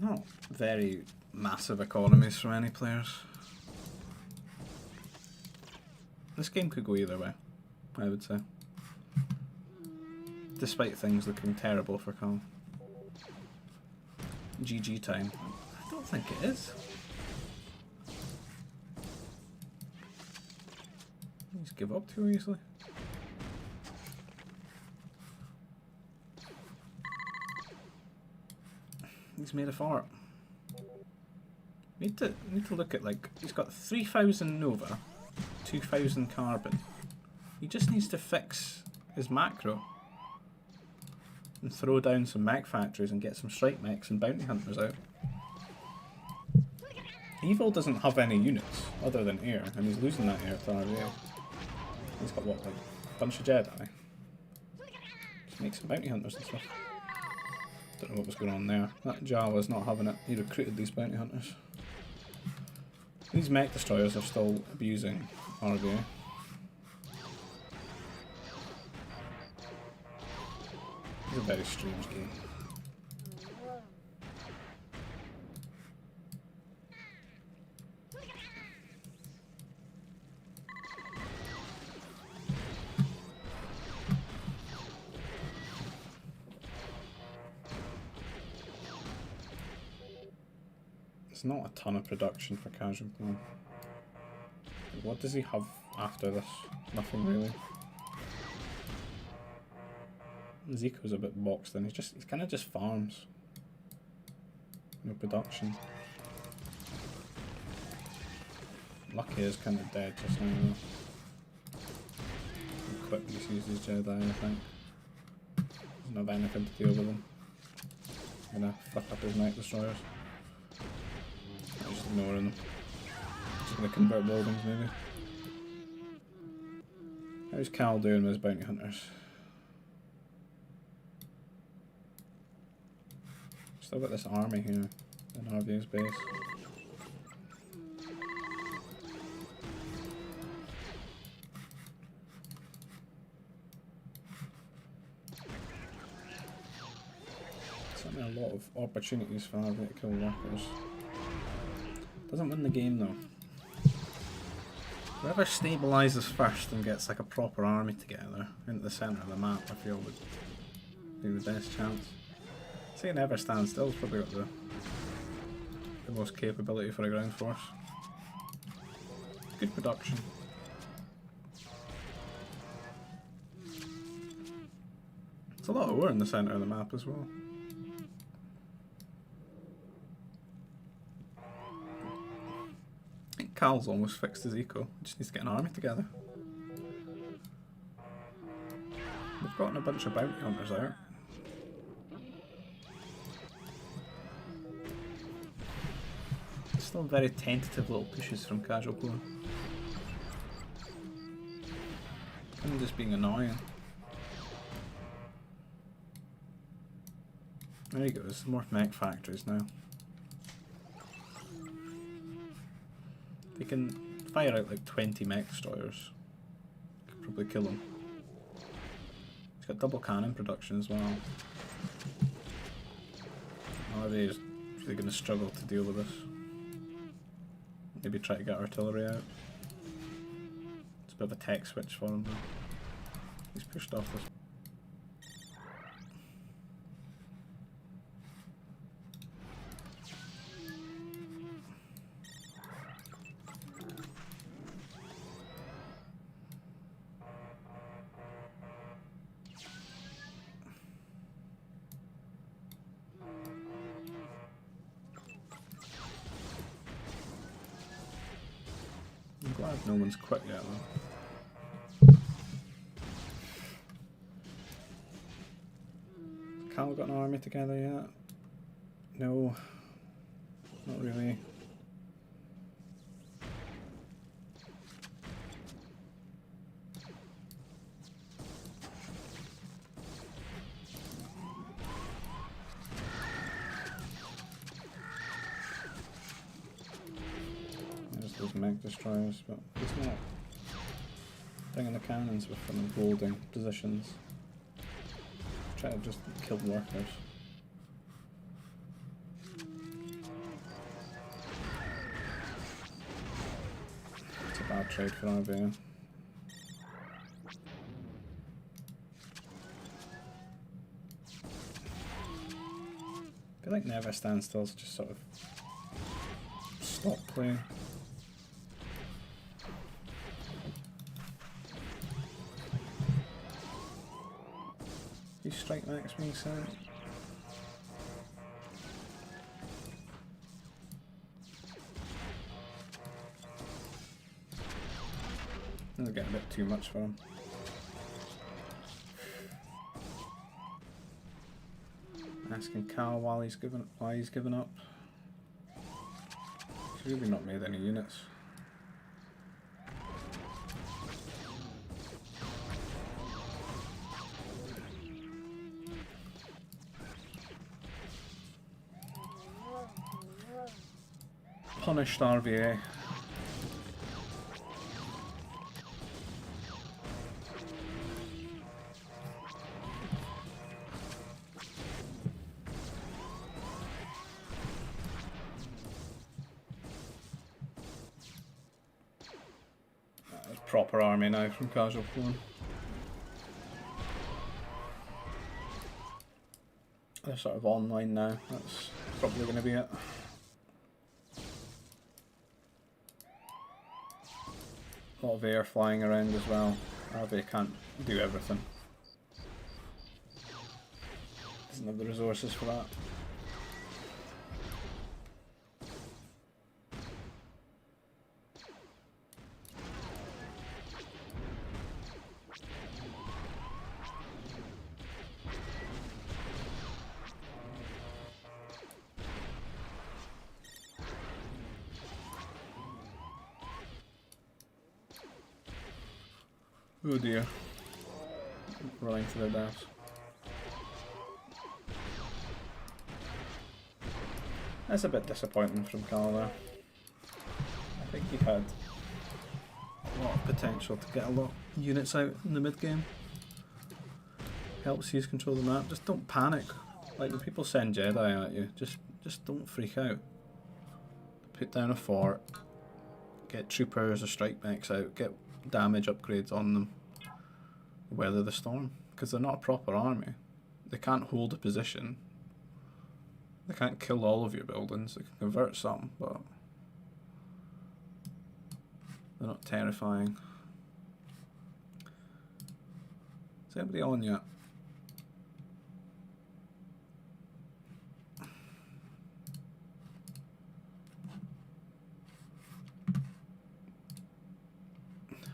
Not very massive economies from any players. This game could go either way, I would say. Despite things looking terrible for Cal. GG time. I don't think it is. Just give up too easily. He's made a fart. Need to look at, like, he's got 3000 Nova, 2000 carbon. He just needs to fix his macro and throw down some mech factories and get some strike mechs and bounty hunters out. Evil doesn't have any units other than air, and he's losing that air to RVA. He's got what, like a bunch of Jedi? Just make some bounty hunters and stuff. Don't know what was going on there. That Jawa's not having it. He recruited these bounty hunters. These mech destroyers are still abusing RVA. It's a very strange game. There's not a ton of production for casual play. What does he have after this? Nothing really. Zico's a bit boxed in. He's kind of just farms. No production. Lucky is kind of dead just now. Quick just use his Jedi, I think. Doesn't have anything to deal with them. I'm gonna fuck up his Night Destroyers. I'm just ignoring them. Just gonna convert buildings maybe. How's Cal doing with his bounty hunters? Still got this army here in RV's base. Certainly a lot of opportunities for RV to kill workers. Doesn't win the game though. Whoever stabilises first and gets like a proper army together into the centre of the map, I feel would be the best chance. Say never stand still's probably got the most capability for a ground force. Good production. It's a lot of war in the centre of the map as well. I think Cal's almost fixed his eco. He just needs to get an army together. We've gotten a bunch of bounty hunters out. Still very tentative little pushes from casual play. Kind of just being annoying. There he goes, more mech factories now. They can fire out like 20 mech destroyers. Could probably kill him. He's got double cannon production as well. RV is really going to struggle to deal with this. Maybe try to get artillery out. It's a bit of a tech switch for him though. He's pushed off this. Glad no one's quit yet though. Cal got an army together yet? No, not really. There's those mech destroyers, but he's not bringing the cannons with them and holding positions. Try to just kill workers. It's a bad trade for RV. I feel like never stand still, so just sort of stop playing. These strike mechs being sent. This is getting a bit too much for him. Asking Cal why he's given up. He's really not made any units. Punished RVA. Proper army now from Casual Clone. They're sort of online now, that's probably going to be it. A lot of air flying around as well. RV can't do everything. Doesn't have the resources for that. Oh dear. Running to their deaths. That's a bit disappointing from Cal there. I think he had a lot of potential to get a lot of units out in the mid game. Helps you control the map. Just don't panic. Like when people send Jedi at you, just don't freak out. Put down a fort, get troopers or strike mechs out, get damage upgrades on them, weather the storm, because they're not a proper army. They can't hold a position, they can't kill all of your buildings, they can convert some, but they're not terrifying. Is anybody on yet?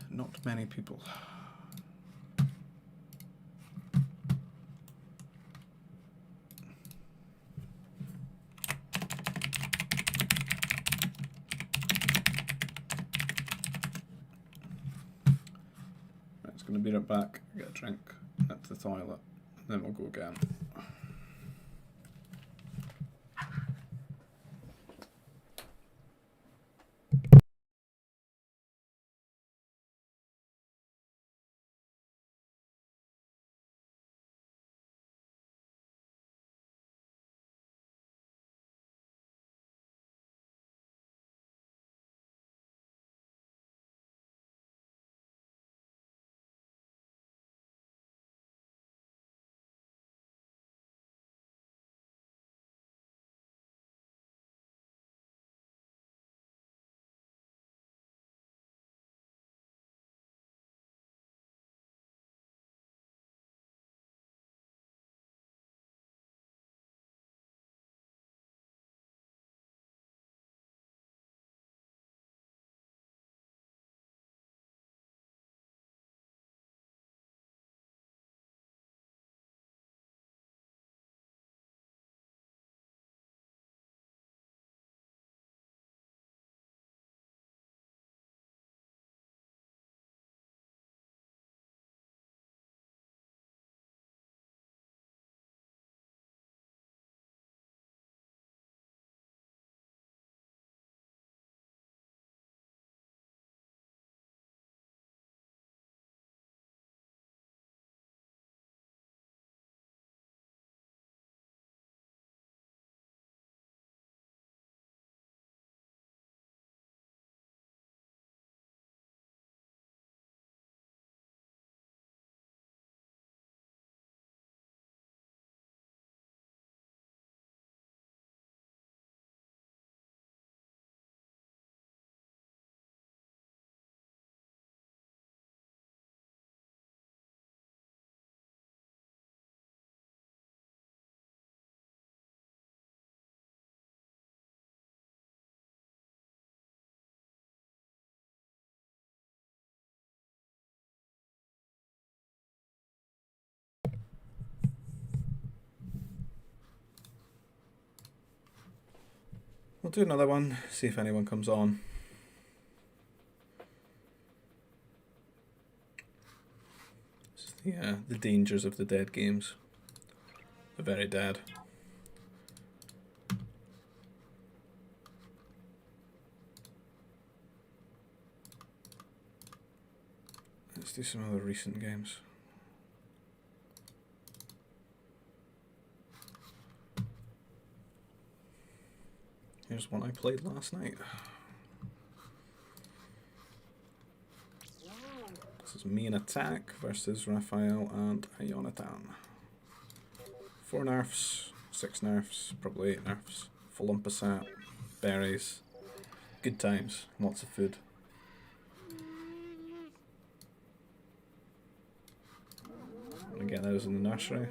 Not many people. Right, it's going to be right back, get a drink, head to the toilet, and then we'll go again. We'll do another one, see if anyone comes on. Yeah, the dangers of the dead games. They're very dead. Let's do some other recent games. Here's one I played last night. This is me in attack versus Raphael and Jonathan. 4 nerfs, 6 nerfs, probably 8 nerfs. Full on percent, berries, good times, lots of food. I'm gonna get those in the nursery.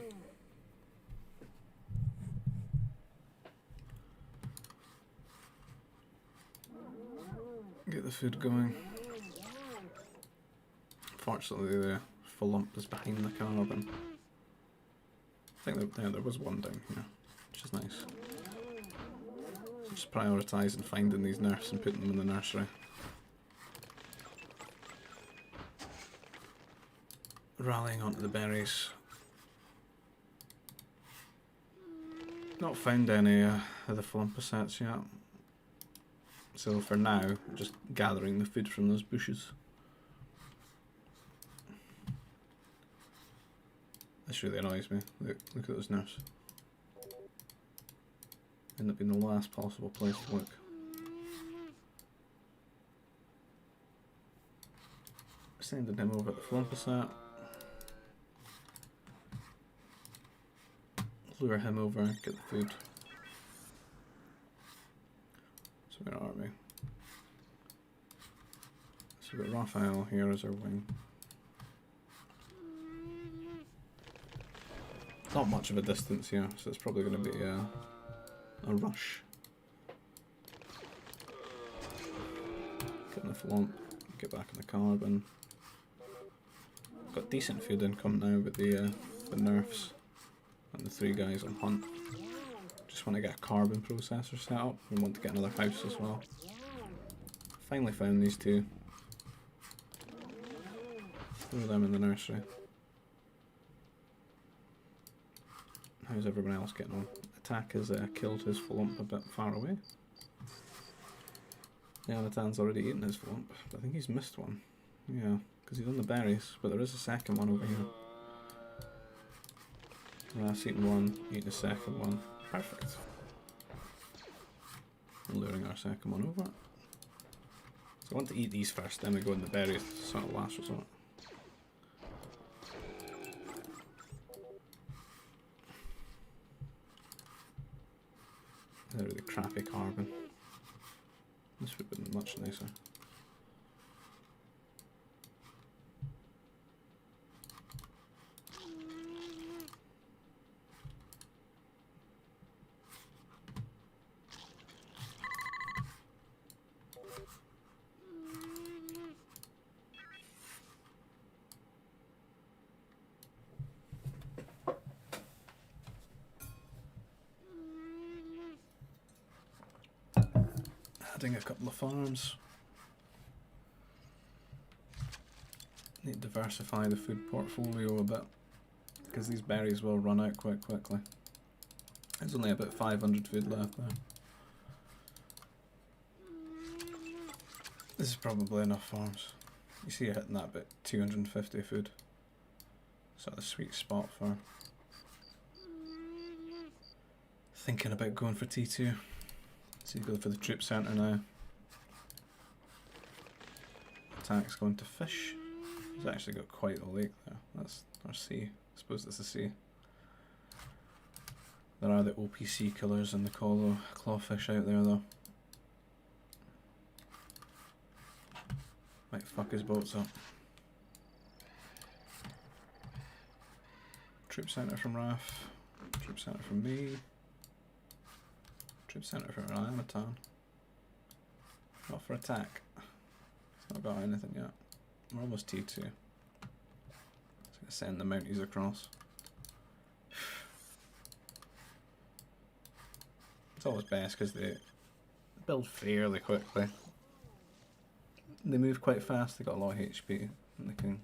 Get the food going. Fortunately, the full lump is behind the carbon. I think there was one down here, which is nice. So just prioritising finding these nerfs and putting them in the nursery. Rallying onto the berries. Not found any of the flumpa sets yet. So for now, just gathering the food from those bushes. This really annoys me. Look at those nerfs. End up being the last possible place to look. Sending him over at the flumpa set. Lure him over, get the food. So where are we? So we've got Raphael here as our wing. Not much of a distance here, so it's probably going to be a rush. Get in the flump, get back in the carbon. Got decent food income now with the nerfs and the 3 guys on hunt. Just want to get a carbon processor set up and want to get another house as well. Finally found these 2. Throw them in the nursery. How's everyone else getting on? Attack has killed his flump a bit far away. Jonathan's already eaten his flump, but I think he's missed one. Yeah, because he's on the berries, but there is a second one over here. Ras eating one, eating a second one. Perfect. Luring our second one over. So I want to eat these first, then we go in the berries, sort of last resort. They're really crappy carbon. This would have been much nicer. Adding a couple of farms. Need to diversify the food portfolio a bit, because these berries will run out quite quickly. There's only about 500 food left there. This is probably enough farms. You see you're hitting that bit, 250 food. Sort of the sweet spot for thinking about going for T2. So you go for the troop centre now. Attack's going to fish. He's actually got quite a lake there. That's our sea. I suppose that's the sea. There are the OPC killers and the clawfish out there though. Might fuck his boats up. Troop centre from Raf. Troop centre from me. Troop centre for Jonathan. Not for attack. It's not got anything yet. We're almost T2. So I'm gonna send the Mounties across. It's always best because build fairly quickly. They move quite fast, they got a lot of HP, and they can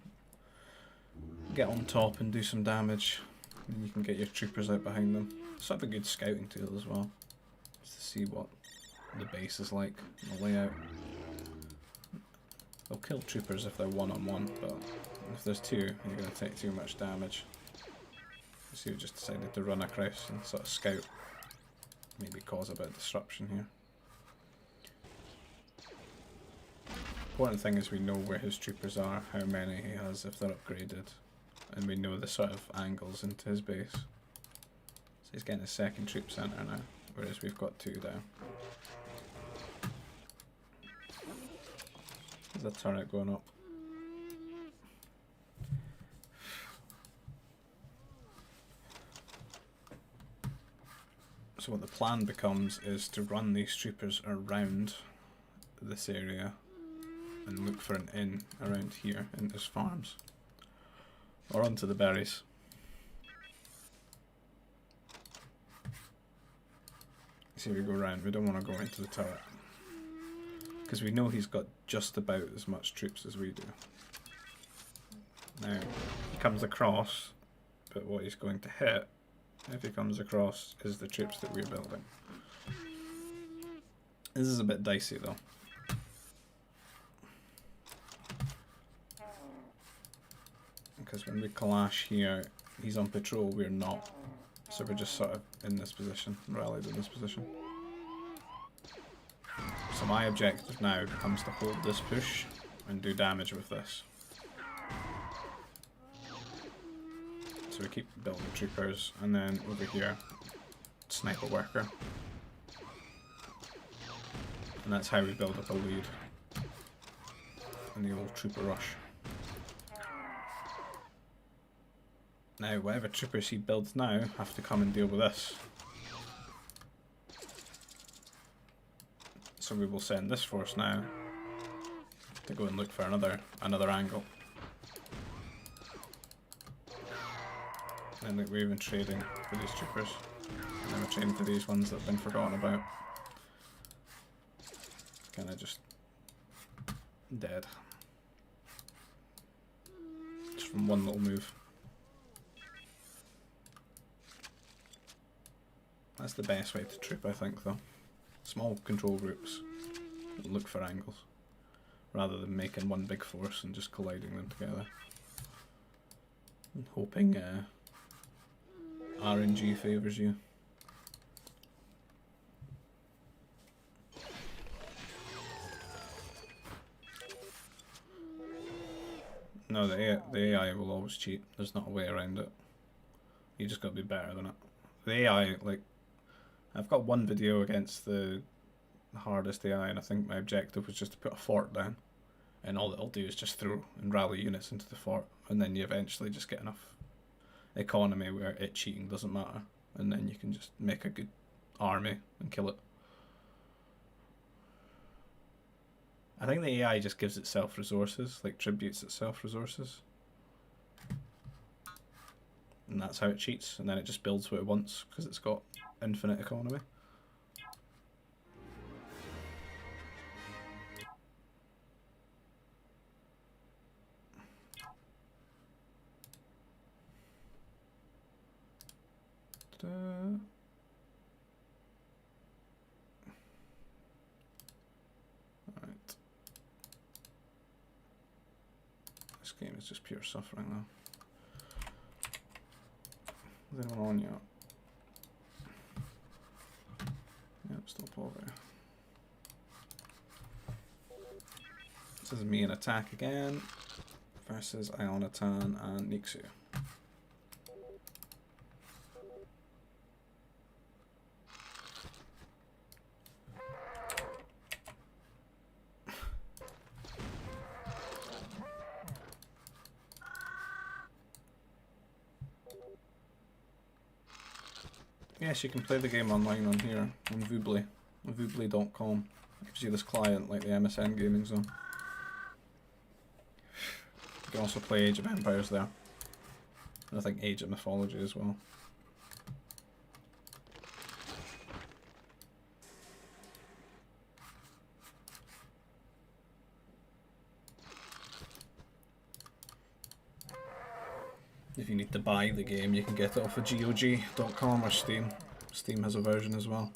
get on top and do some damage. And you can get your troopers out behind them. Sort of a good scouting tool as well, just to see what the base is like, the layout. They'll kill troopers if they're one-on-one, but if there's two, you're going to take too much damage. So you just decided to run across and sort of scout. Maybe cause a bit of disruption here. Important thing is we know where his troopers are, how many he has if they're upgraded, and we know the sort of angles into his base. So he's getting his second troop centre now, whereas we've got two down. There's a turret going up. So what the plan becomes is to run these troopers around this area and look for an inn around here in his farms. Or onto the berries. So we go around, we don't want to go into the turret. Because we know he's got just about as much troops as we do. Now, he comes across, but what he's going to hit, if he comes across, is the troops that we're building. This is a bit dicey though. Because when we clash here, he's on patrol, we're not. So we're just sort of in this position, rallied in this position. So my objective now becomes to hold this push and do damage with this. So we keep building troopers, and then over here, sniper worker. And that's how we build up a lead in the old trooper rush. Now, whatever troopers he builds now have to come and deal with this. So we will send this force now to go and look for another angle. And we're even trading for these troopers. And then we're trading for these ones that have been forgotten about. Kinda just dead. Just from one little move. That's the best way to troop, I think, though. Small control groups look for angles, rather than making one big force and just colliding them together. And hoping RNG favours you. No, the AI will always cheat. There's not a way around it. You just gotta be better than it. The AI, like, I've got one video against the hardest AI, and I think my objective was just to put a fort down, and all it'll do is just throw and rally units into the fort, and then you eventually just get enough economy where it cheating doesn't matter, and then you can just make a good army and kill it. I think the AI just gives itself resources, like tributes itself resources. And that's how it cheats, and then it just builds what it wants because it's got infinite economy. Alright. This game is just pure suffering though. Is anyone on yet? Yep, still poverty. This is me in attack again versus Ionatan and Nixu. Yes, you can play the game online on here, on Voobly, voobly.com. It gives you this client like the MSN Gaming Zone. You can also play Age of Empires there. And I think Age of Mythology as well. If you need to buy the game, you can get it off of GOG.com or Steam. Steam has a version as well.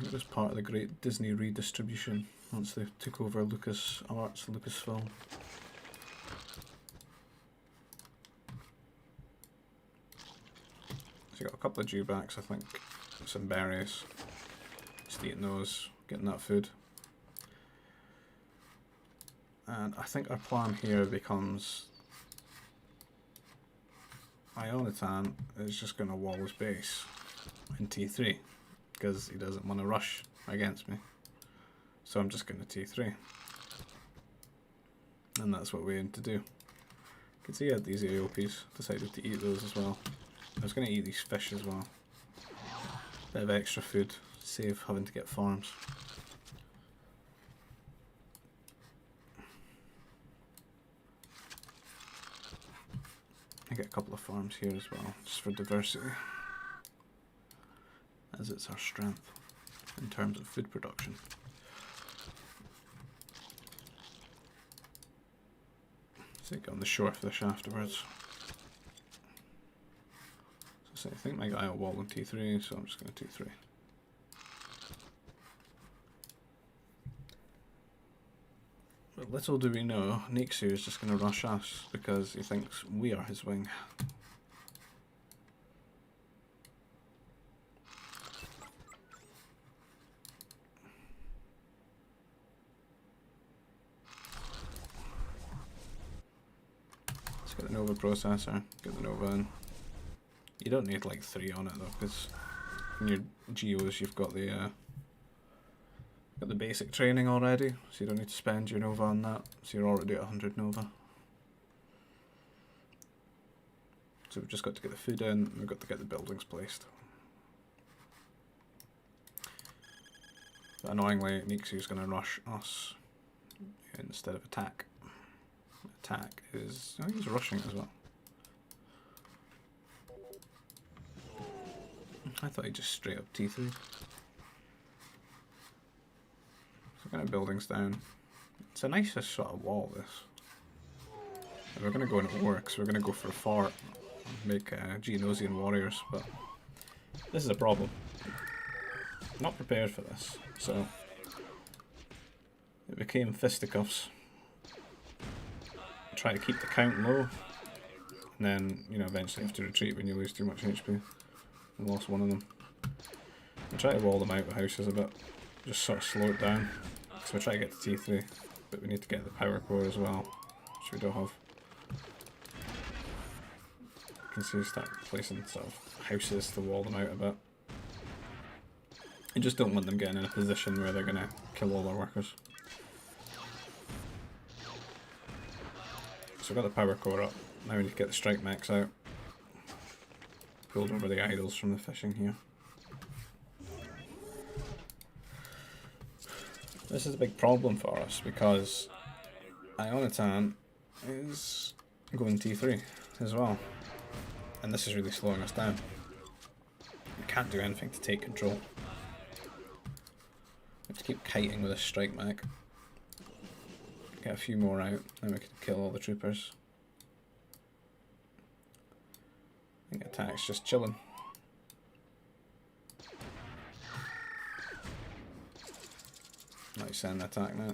It was part of the great Disney redistribution once they took over Lucas Arts, Lucasfilm. So you got a couple of dewbacks, I think, some berries. Just eating those, getting that food. And I think our plan here becomes Ionitan is just going to wall his base in T3 because he doesn't want to rush against me. So I'm just going to T3. And that's what we aim to do. You can see I had these AOPs, decided to eat those as well. I was going to eat these fish as well. Bit of extra food, save having to get farms. I get a couple of farms here as well, just for diversity, as it's our strength in terms of food production. So get on the shore fish afterwards. So I think my guy will wall in T3, so I'm just going to T3. But little do we know, Nixu is just going to rush us because he thinks we are his wing. Let's get the Nova processor, get the Nova in. You don't need like 3 on it though, because in your geos you've got the basic training already, so you don't need to spend your Nova on that, so you're already at 100 Nova. So we've just got to get the food in, and we've got to get the buildings placed. But annoyingly, Nixu's going to rush us instead of attack. Attack is... oh, he's rushing as well. I thought he'd just straight up T3. So kind of buildings down. It's a nice sort of wall, this. If we're going to go into orcs, we're going to go for a fort, make Geonosian warriors, but this is a problem. Not prepared for this, so it became fisticuffs. Try to keep the count low, and then, you know, eventually have to retreat when you lose too much HP. I lost one of them. I try to wall them out with houses a bit, just sort of slow it down. So we try to get to T3, but we need to get the power core as well, which we don't have. You can see start placing sort of houses to wall them out a bit. I just don't want them getting in a position where they're going to kill all our workers. So we've got the power core up, now we need to get the strike max out. Build over the idols from the fishing here. This is a big problem for us because Ionitan is going T3 as well, and this is really slowing us down. We can't do anything to take control. We have to keep kiting with a strike mag. Get a few more out, then we can kill all the troopers. I think attack's just chilling. Might send an attack now.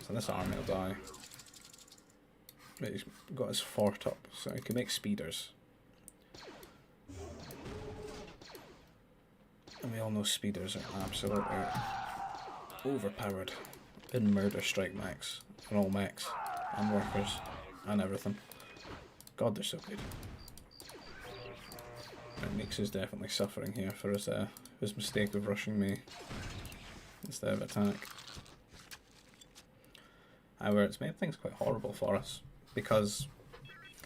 So this army will die. But he's got his fort up, so he can make speeders. And we all know speeders are absolutely overpowered in murder strike max for all mechs and workers and everything. God, they're so good. Nix is definitely suffering here for his mistake of rushing me instead of attack. However, it's made things quite horrible for us because,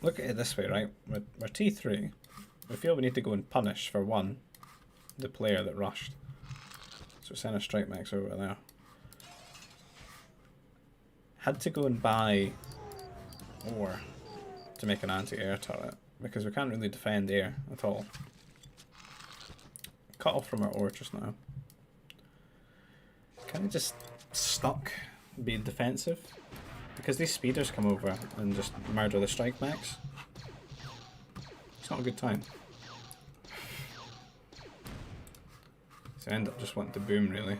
look at it this way, right? We're T3. We feel we need to go and punish, for one, the player that rushed. So send a strike max over there. Had to go and buy ore to make an anti-air turret because we can't really defend air at all. cut off from our ore just now. Kind of just stuck being defensive. Because these speeders come over and just murder the strike max. It's not a good time. So I end up just wanting to boom, really.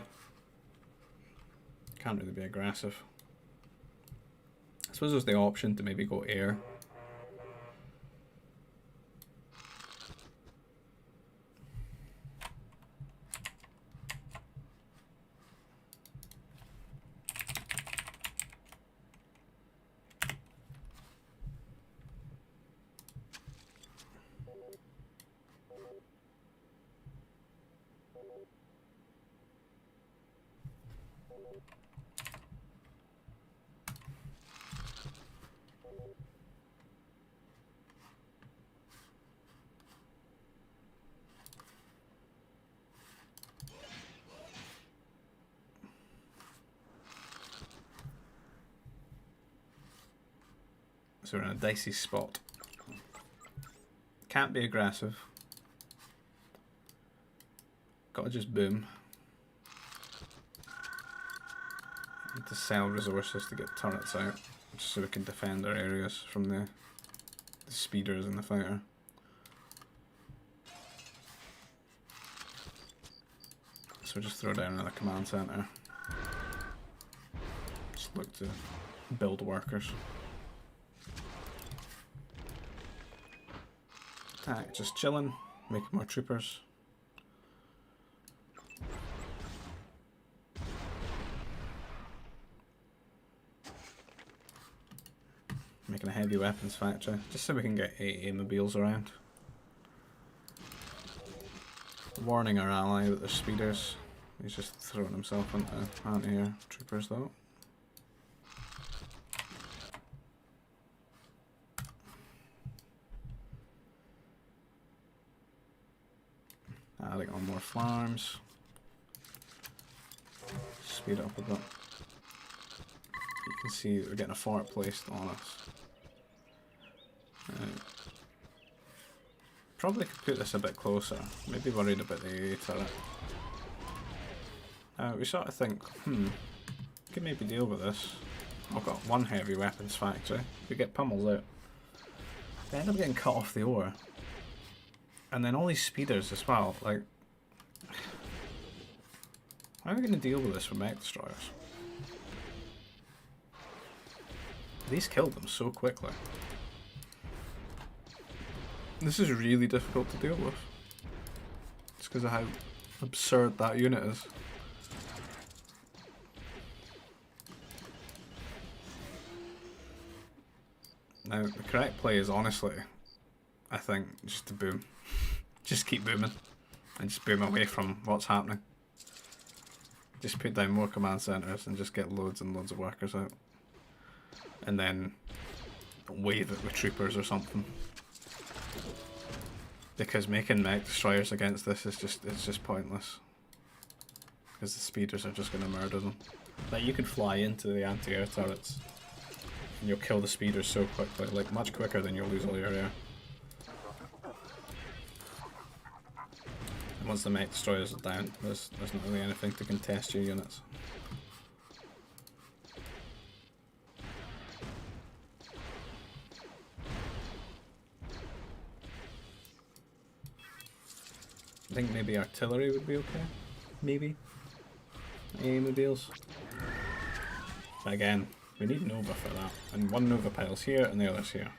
Can't really be aggressive. I suppose there's the option to maybe go air. So we're in a dicey spot. Can't be aggressive. Gotta just boom. Need to sell resources to get turrets out, just so we can defend our areas from the speeders and the fighter. So just throw down another command center. Just look to build workers. Attack, just chilling, making more troopers. Making a heavy weapons factory, just so we can get 8 mobiles around. Warning our ally that there's speeders. He's just throwing himself into anti-air troopers though. Adding on more farms. Speed up a bit. You can see we're getting a fort placed on us. Probably could put this a bit closer. Maybe worried about the AA turret. We sort of think, could maybe deal with this. I've got one heavy weapons factory. We get pummels out. They end up getting cut off the ore. And then all these speeders as well, like... How are we going to deal with this with mech destroyers? These killed them so quickly. This is really difficult to deal with. It's because of how absurd that unit is. Now, the correct play is honestly, I think, just to boom. Just keep booming. And just boom away from what's happening. Just put down more command centers and just get loads and loads of workers out. And then wave it with troopers or something. Because making mech destroyers against this is just pointless. Because the speeders are just going to murder them. Like, you can fly into the anti-air turrets and you'll kill the speeders so quickly, like much quicker than you'll lose all your air. And once the mech destroyers are down, there's not really anything to contest your units. I think maybe artillery would be okay. Maybe. Mobiles. But again, we need Nova for that. And one Nova pile's here and the other's here.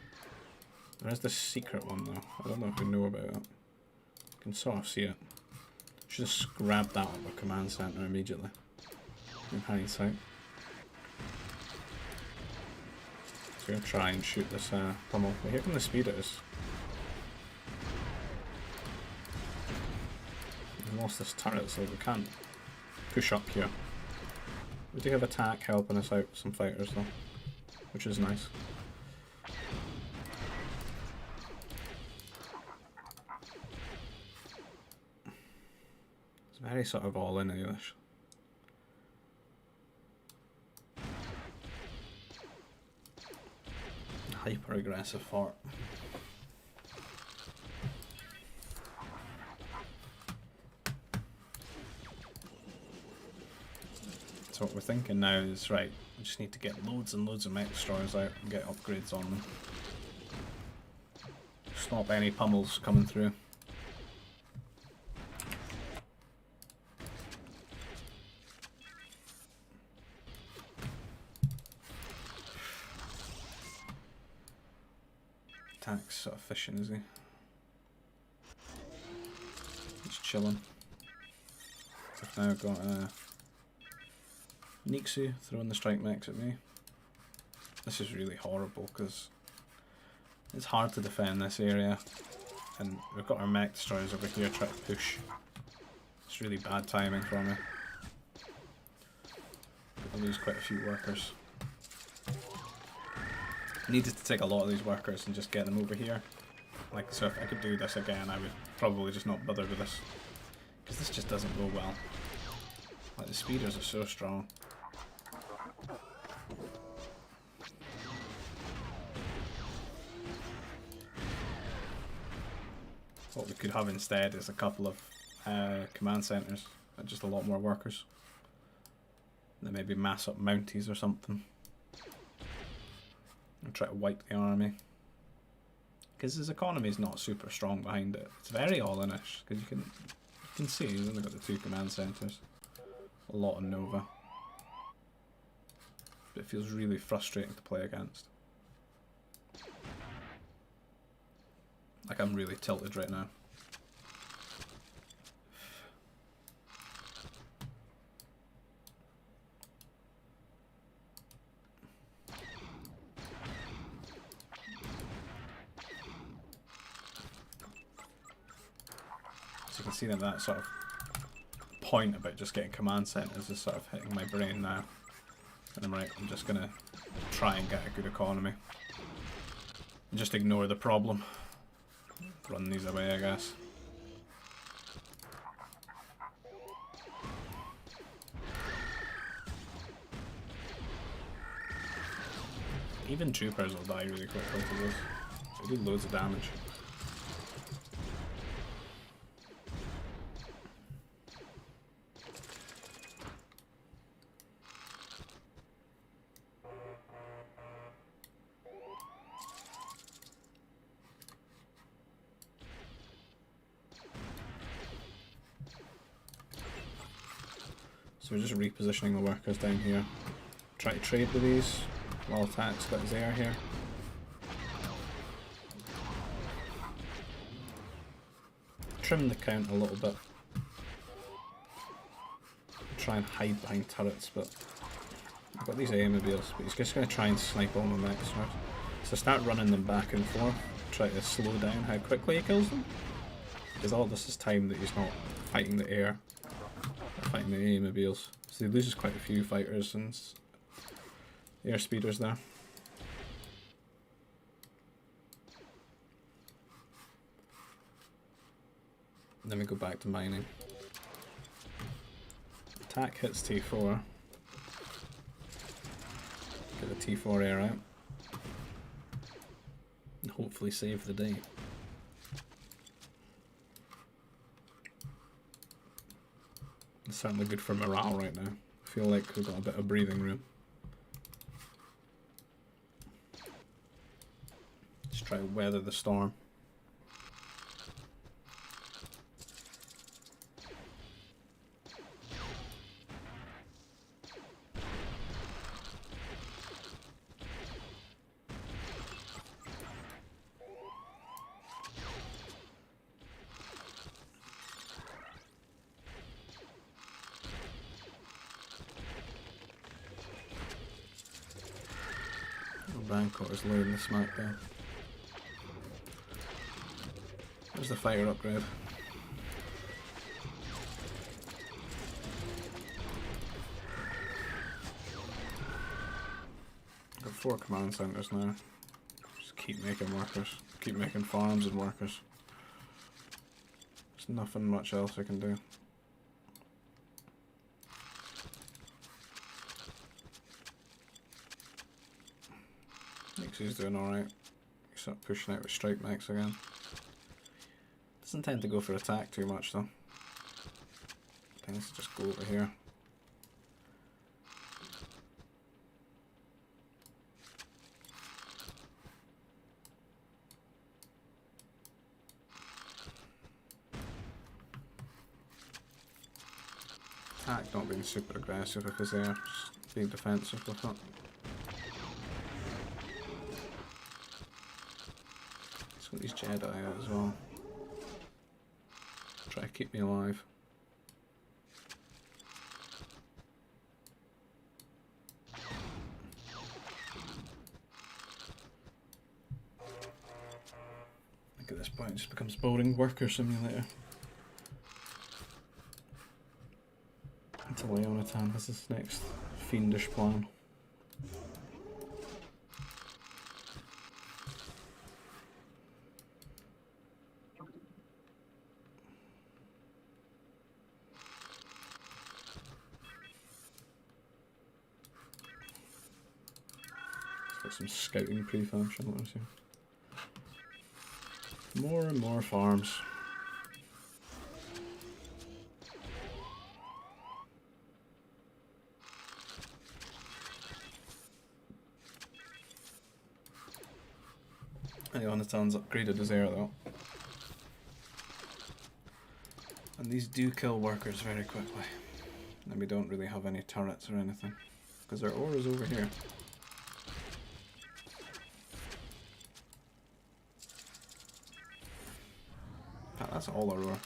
There is this secret one though. I don't know if we know about it. You can sort of see it. Should just grab that with a command center immediately. In hindsight. So we're going to try and shoot this pummel. But here come the speeders. We lost this turret so we can't push up here. We do have attack helping us out some fighters though, which is nice. It's very sort of all in English. Hyper aggressive fort. So what we're thinking now is, right, we just need to get loads and loads of mech destroyers out and get upgrades on them. Stop any pummels coming through. Attack's sort of fishing, is he? He's chilling. I've now got Nixu throwing the strike mechs at me. This is really horrible because it's hard to defend this area, and we've got our mech destroyers over here trying to push. It's really bad timing for me. I lose quite a few workers. I needed to take a lot of these workers and just get them over here. Like, so if I could do this again, I would probably just not bother with this. Because this just doesn't go well. Like, the speeders are so strong. What we could have instead is a couple of command centres and just a lot more workers. Then maybe mass up Mounties or something. And try to wipe the army. Because his economy is not super strong behind it. It's very all-in-ish, because you can see he's only got the 2 command centres. A lot of Nova. But it feels really frustrating to play against. Like, I'm really tilted right now. So you can see that sort of point about just getting command centres is sort of hitting my brain now. And I'm like, I'm just gonna try and get a good economy. And just ignore the problem. Run these away, I guess. Even troopers will die really quickly to this. They do loads of damage. So we're just repositioning the workers down here. Try to trade with these while attack's got his air here. Trim the count a little bit. Try and hide behind turrets, but I've got these aimobiles, but he's just going to try and snipe all my mechs first. So start running them back and forth. Try to slow down how quickly he kills them. Because all this is time that he's not fighting the air. Fighting the aimobiles. So he loses quite a few fighters and air speeders there. And then we go back to mining. Attack hits T4. Get the T4 air out. And hopefully save the day. It's certainly good for morale right now. I feel like we've got a bit of breathing room. Just try to weather the storm. Bangkok is loading the smackdown. There's the fighter upgrade. Got 4 command centers now. Just keep making workers. Keep making farms and workers. There's nothing much else I can do. He's doing alright. He's sort of pushing out with strike mechs again. Doesn't tend to go for attack too much though. Tends to just go over here. attack not being super aggressive with his air, just being defensive with it. Let's get these Jedi out as well. Try to keep me alive. At this point it just becomes boring worker simulator. Until Leonatan has his next fiendish plan. Let's get some scouting prefab, shall we see. More and more farms. Leonatan's upgraded his air though. And these do kill workers very quickly. And we don't really have any turrets or anything. Because our ore is over here. That's all our ore.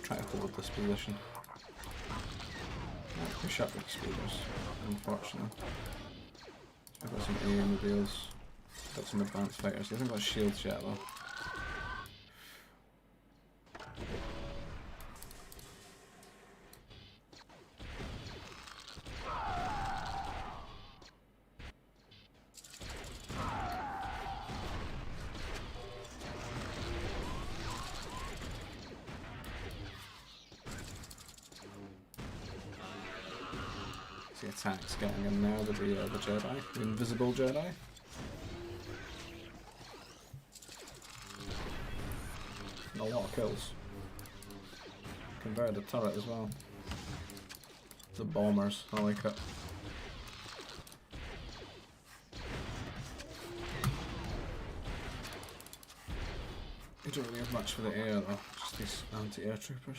Try to hold this position. Push up with speeders, unfortunately. I've got some aeromobiles, got some advanced fighters. I haven't got shields yet though. The attacks getting in now with the Jedi, the invisible Jedi. And a lot of kills. Converted a turret as well. The bombers, I like it. You don't really have much for the air though, just these anti-air troopers.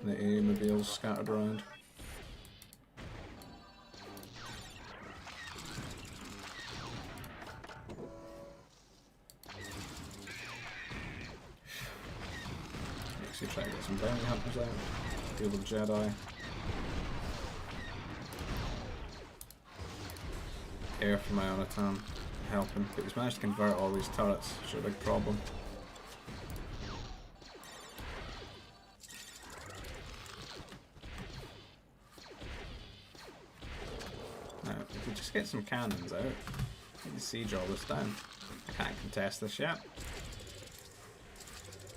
And the aeromobiles scattered around. Try to get some bounty hunters out, deal with Jedi. Air from Leonatan, helping, but he's managed to convert all these turrets, which is a big problem. Now, if we just get some cannons out, we can siege all this down. I can't contest this yet.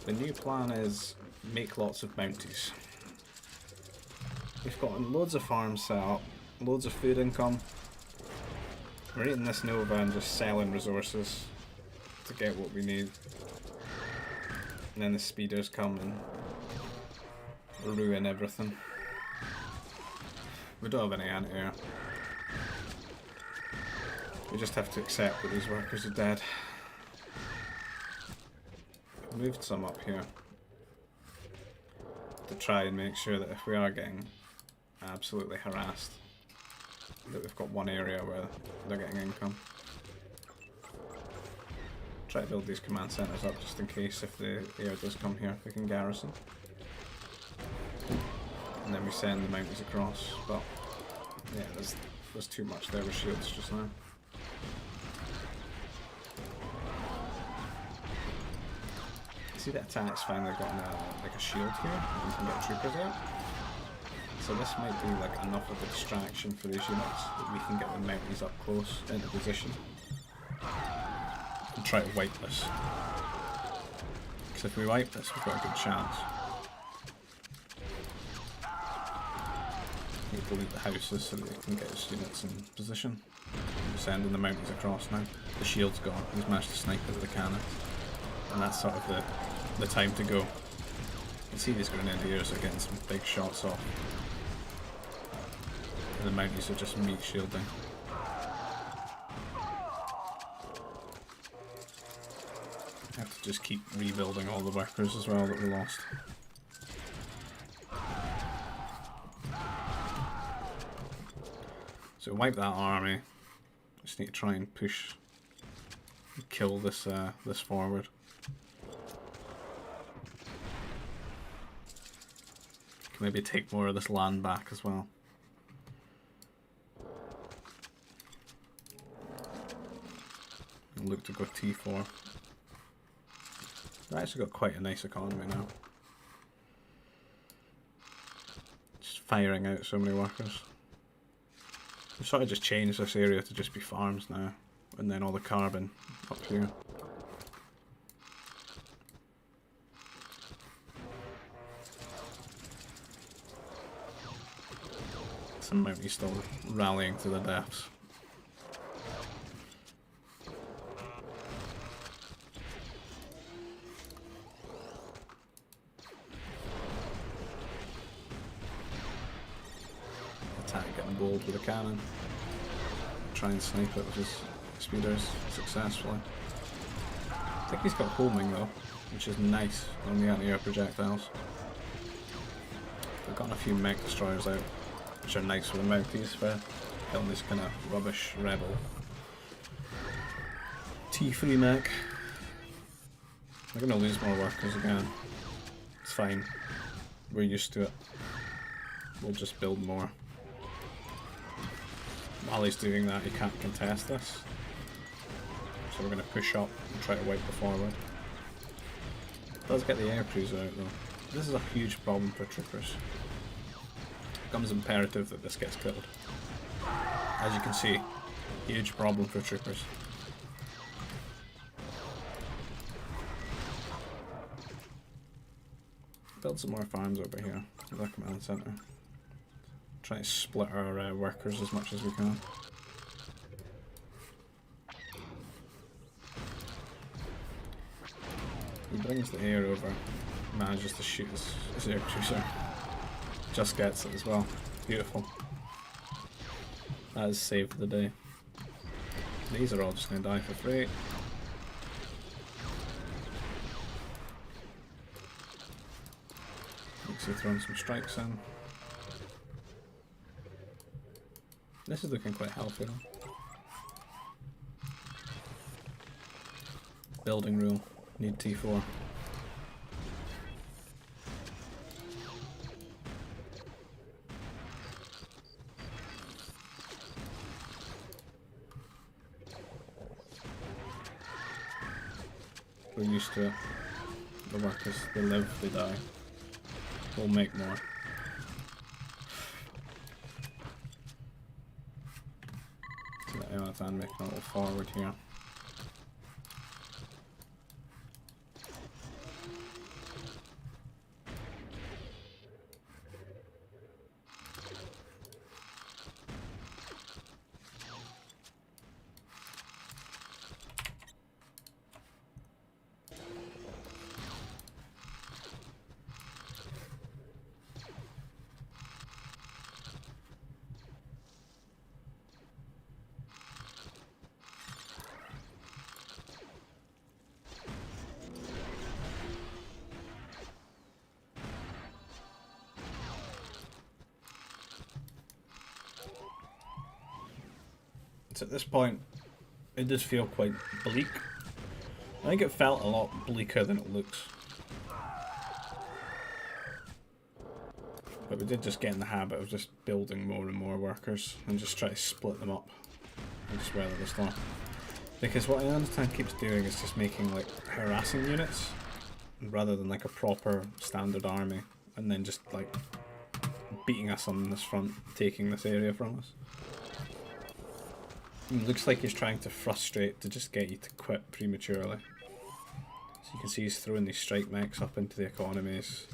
The new plan is make lots of bounties. We've got loads of farms set up, loads of food income. We're eating this Nova and just selling resources to get what we need. And then the speeders come and ruin everything. We don't have any anti-air. We just have to accept that these workers are dead. I've moved some up here to try and make sure that if we are getting absolutely harassed, that we've got one area where they're getting income. Try to build these command centres up just in case if the air does come here, we can garrison. And then we send the mounties across, but yeah, there's too much there with shields just now. See the attack's finally got like a shield here, and we can get troopers out. So this might be like enough of a distraction for these units that we can get the mounties up close into position and try to wipe this. Because if we wipe this, we've got a good chance. We delete the houses so that we can get his units in position. We're sending the mounties across now. The shield's gone. He's managed to snipe it with the cannon. And that's sort of the time to go. You can see these grenadiers are getting some big shots off. And the mounties are just meat shielding. I have to just keep rebuilding all the workers as well that we lost. So wipe that army. Just need to try and push, kill this this forward. Can maybe take more of this land back as well. And look to go T4. I've actually got quite a nice economy now. Just firing out so many workers. We've sort of just changed this area to just be farms now, and then all the carbon up here. Some might be still rallying to the deaths. Getting bold with a cannon. Try and snipe it with his speeders successfully. I think he's got homing though, which is nice on the anti-air projectiles. We've gotten a few mech destroyers out, which are nice for the mounties for killing this kind of rubbish rebel T3 mech. We're going to lose more workers again. It's fine. We're used to it. We'll just build more. While he's doing that, he can't contest this. So we're going to push up and try to wipe the forward. Does get the air cruiser out though. This is a huge problem for troopers. It becomes imperative that this gets killed. As you can see, huge problem for troopers. Build some more farms over here with our command center. Try to split our workers as much as we can. He brings the air over, manages to shoot his air cruiser. Just gets it as well. Beautiful. That has saved the day. These are all just going to die for free. Looks like throwing some strikes in. This is looking quite healthy though. Building rule. Need T4. We're used to it. The workers, they live, they die. We'll make more. I'm making a little forward here. At this point, it does feel quite bleak. I think it felt a lot bleaker than it looks. But we did just get in the habit of just building more and more workers and just try to split them up and just weather the storm. Because what I understand keeps doing is just making like harassing units rather than like a proper standard army, and then just like beating us on this front, taking this area from us. It looks like he's trying to frustrate to just get you to quit prematurely. So you can see he's throwing these strike mechs up into the economies.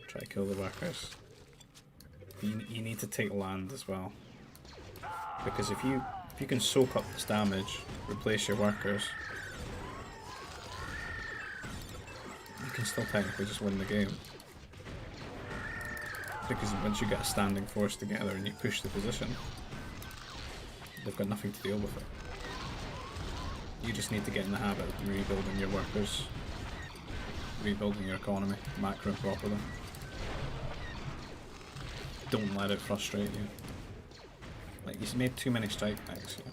Try to kill the workers. You need to take land as well. Because if you can soak up this damage, replace your workers, you can still technically just win the game. Because once you get a standing force together and you push the position, they've got nothing to deal with it. You just need to get in the habit of rebuilding your workers, rebuilding your economy, macro properly. Don't let it frustrate you. Like, you've made too many strike mechs here.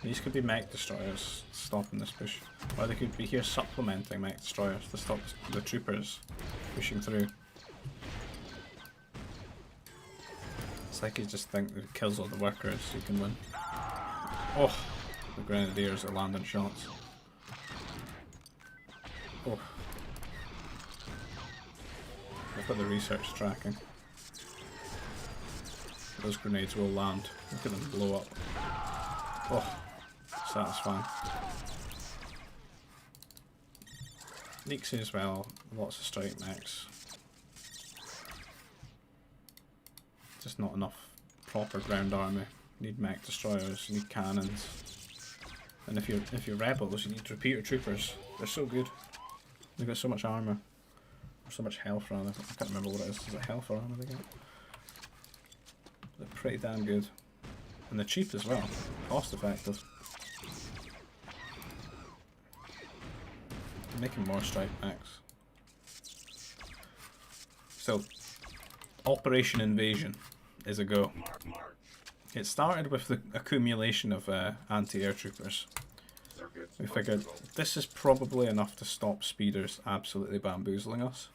These could be mech destroyers stopping this push. Or they could be here supplementing mech destroyers to stop the troopers pushing through. It's like you just think that it kills all the workers, you can win. Oh! The grenadiers are landing shots. Oh. I've got the research tracking. Those grenades will land. Look at them blow up. Oh, satisfying. Nixie as well, lots of strike mechs. Just not enough proper ground army. You need mech destroyers, you need cannons. And if you're rebels, you need repeater troopers. They're so good. They've got so much armor. Or so much health rather. I can't remember what it is. Is it health or armor they get? They're pretty damn good. And they're cheap as well. Cost effective. Making more strike mechs. So, Operation Invasion is a go. It started with the accumulation of anti-air troopers. We figured this is probably enough to stop speeders absolutely bamboozling us.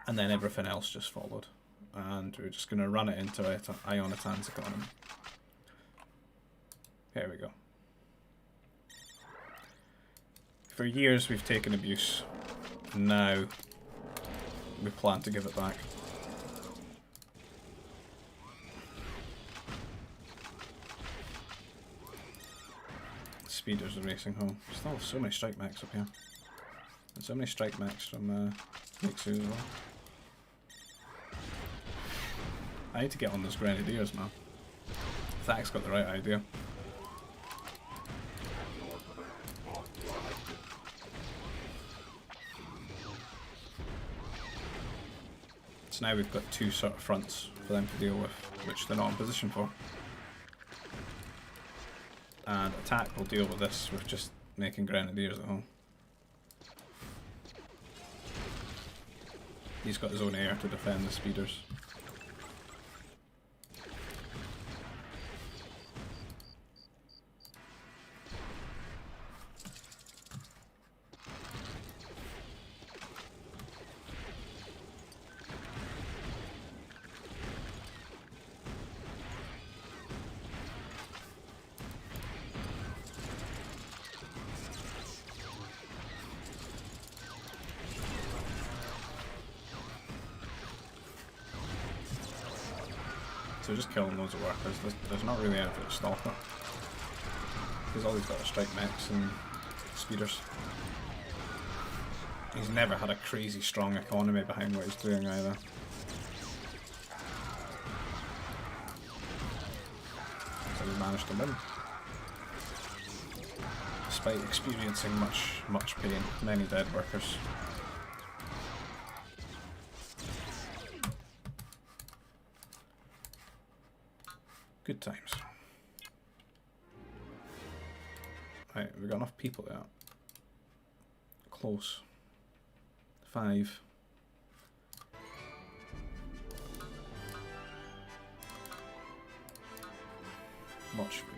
And then everything else just followed. And we're just going to run it into Ionitan's economy. Here we go. For years we've taken abuse. And now we plan to give it back. Speeders are racing home. Still so many strike mechs up here. And so many strike mechs from Nixu as well. I need to get on those grenadiers, man. Thak's got the right idea. So now we've got two sort of fronts for them to deal with, which they're not in position for. And attack will deal with this with just making grenadiers at home. He's got his own air to defend the speeders. So just killing loads of workers, there's not really anything to stop it. He's always got to strike mechs and speeders. He's never had a crazy strong economy behind what he's doing either. So he managed to win. Despite experiencing much pain, many dead workers. Good times. Right, we've got enough people there. Close. 5. Much food.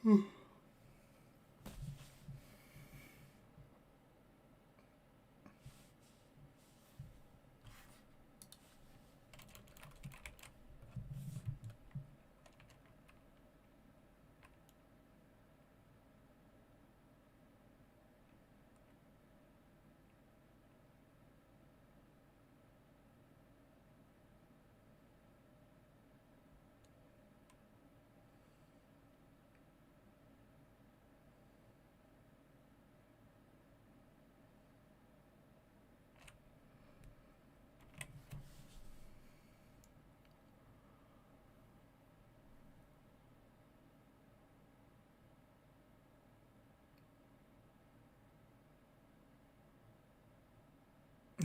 The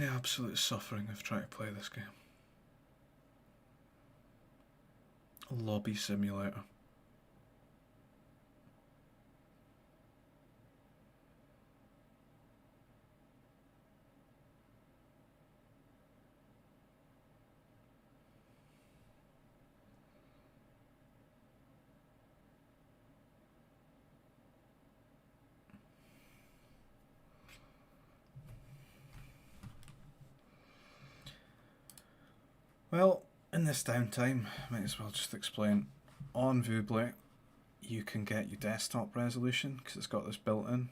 absolute suffering of trying to play this game. A lobby simulator. Well, in this downtime, might as well just explain. On Vubley, you can get your desktop resolution because it's got this built in,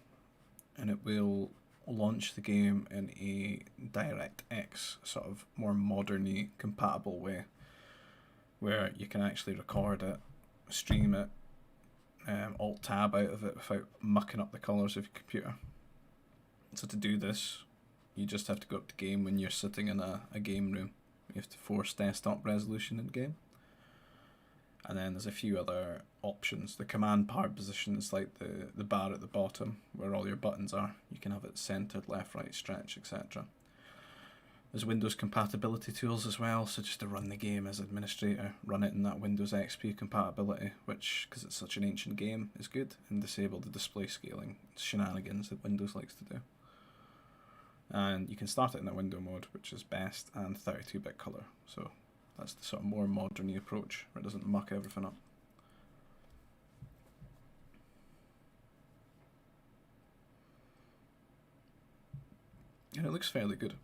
and it will launch the game in a DirectX sort of more modern-y compatible way, where you can actually record it, stream it, alt-tab out of it without mucking up the colours of your computer. So to do this, you just have to go up to game when you're sitting in a game room. You have to force desktop resolution in game. And then there's a few other options. The command bar position is like the bar at the bottom where all your buttons are. You can have it centered, left, right, stretch, etc. There's Windows compatibility tools as well, so just to run the game as administrator, run it in that Windows XP compatibility, which, because it's such an ancient game, is good, and disable the display scaling shenanigans that Windows likes to do. And you can start it in that window mode, which is best, and 32-bit color. So that's the sort of more modern-y approach, where it doesn't muck everything up. And it looks fairly good.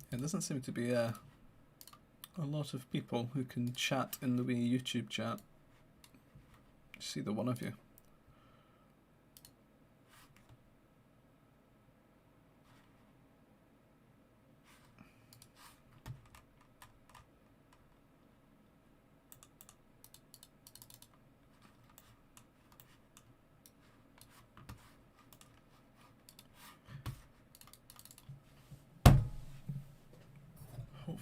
It doesn't seem to be a lot of people who can chat in the way YouTube chat. Just see the one of you.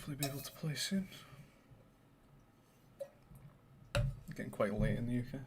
hopefully be able to play soon. Getting quite late in the UK.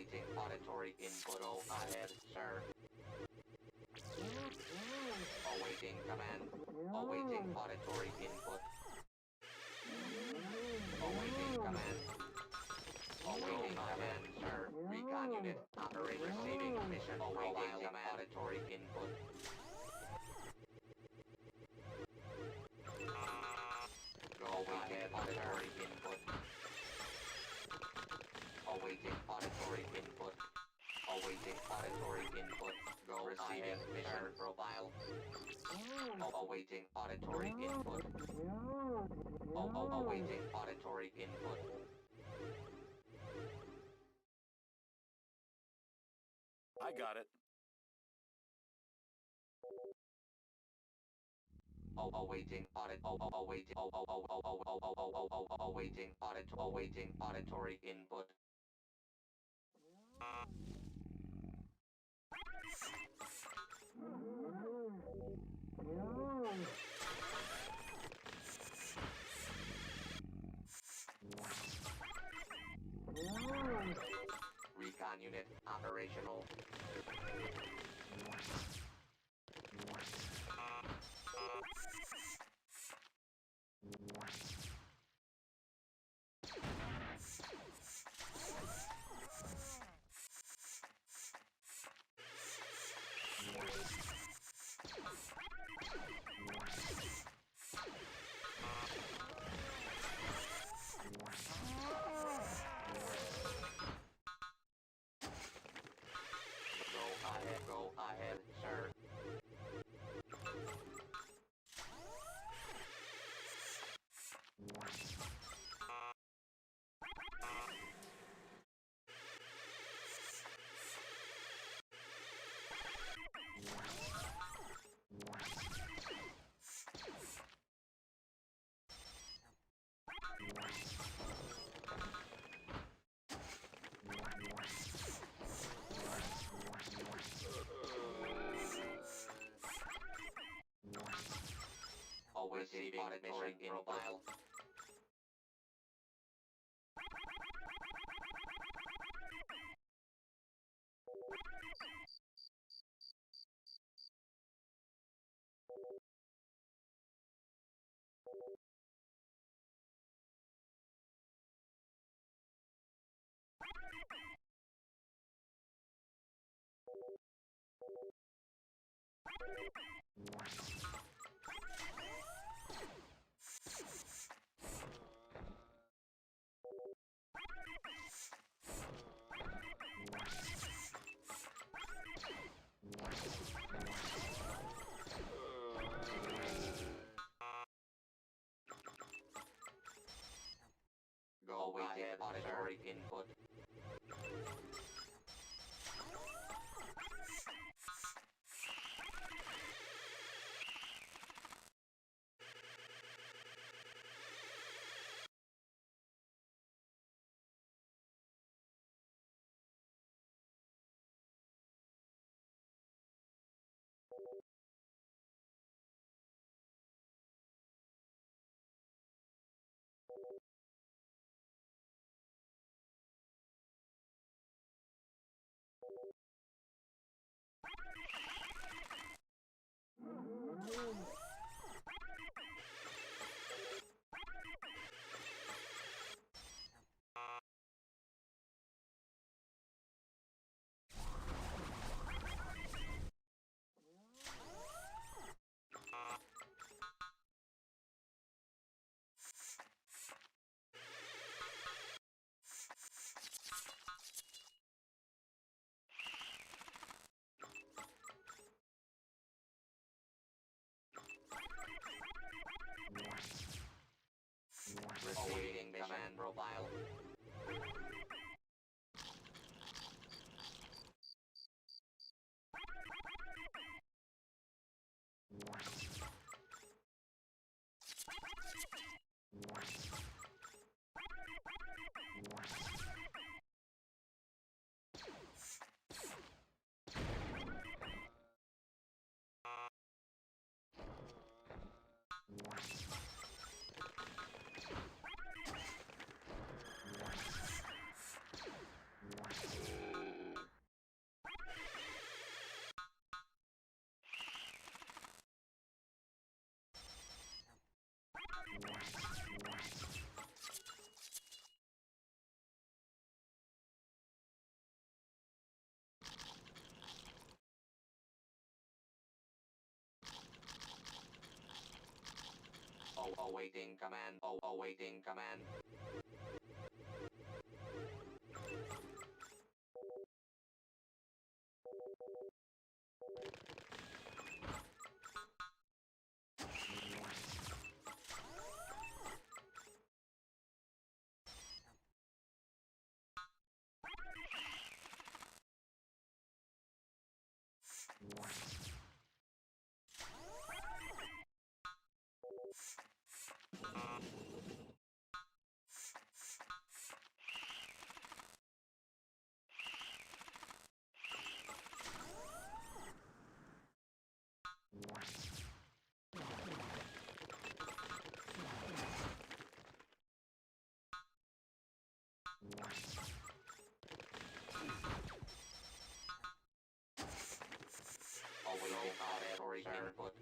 Awaiting auditory input. Go ahead, sir. Awaiting command. Awaiting auditory input. Awaiting command. Awaiting command, sir. Recon unit. Operate receiving mission. Awaiting command. Auditory input. Go ahead, auditory input. Awaiting auditory input. Awaiting auditory input. Go receiving mission profile. Awaiting auditory input. Awaiting auditory input. I got it. Awaiting audit. Awaiting auditory input. Recon unit operational. Go ahead, sir. Awaiting auditory profile. Go ahead, auditory input. Receiving command profile. Awaiting command. Awaiting command. Awaiting laboratory input.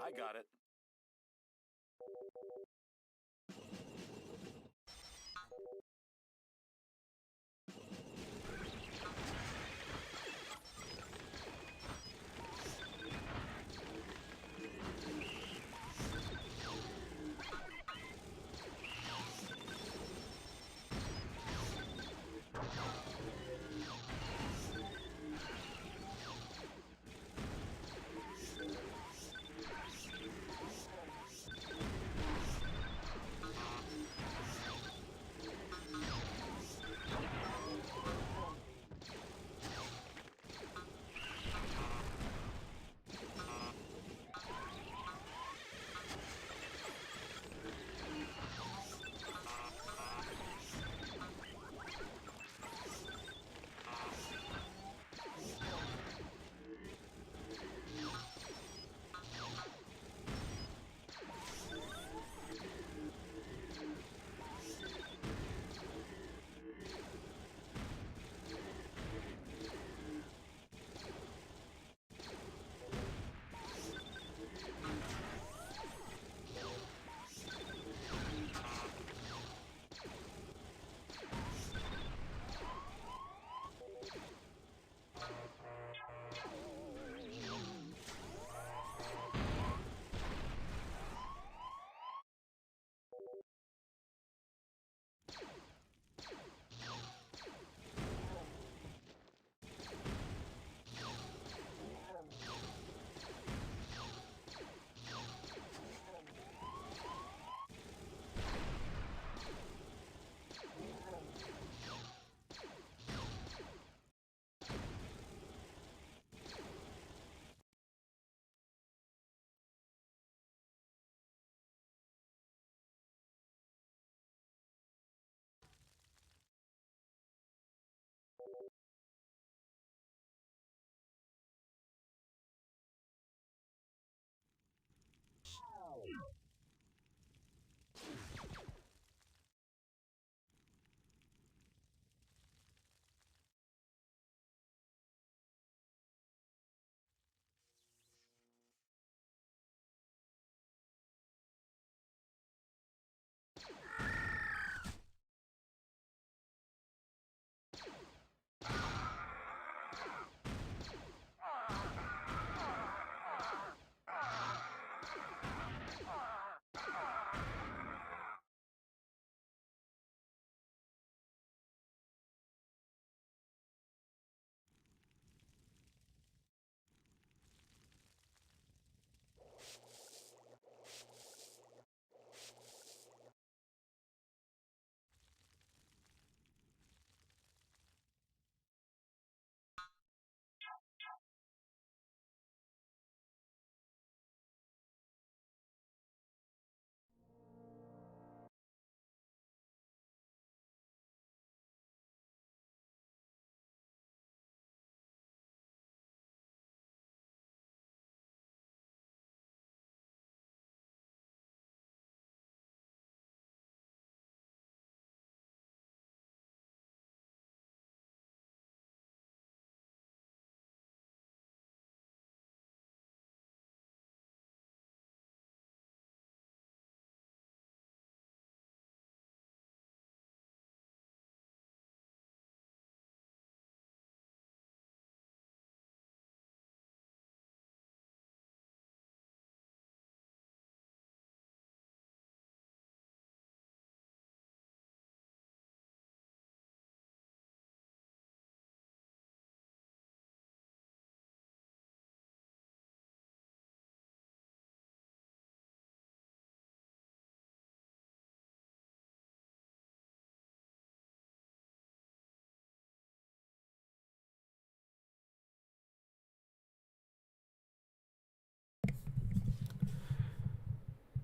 I got it.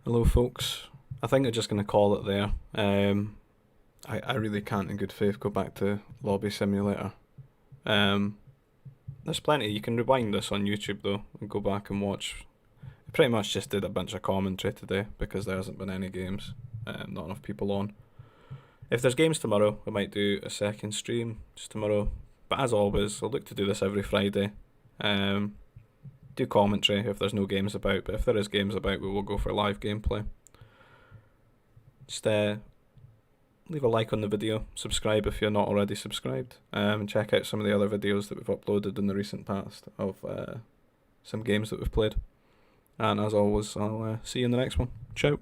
Hello folks, I think I'm just going to call it there. I really can't in good faith go back to Lobby Simulator. There's plenty, you can rewind this on YouTube though and go back and watch. I pretty much just did a bunch of commentary today because there hasn't been any games, not enough people on. If there's games tomorrow, I might do a second stream just tomorrow, but as always I'll look to do this every Friday. Do commentary if there's no games about, but if there is games about we will go for live gameplay. Just leave a like on the video, subscribe if you're not already subscribed, and check out some of the other videos that we've uploaded in the recent past of some games that we've played. And as always, I'll see you in the next one. Ciao.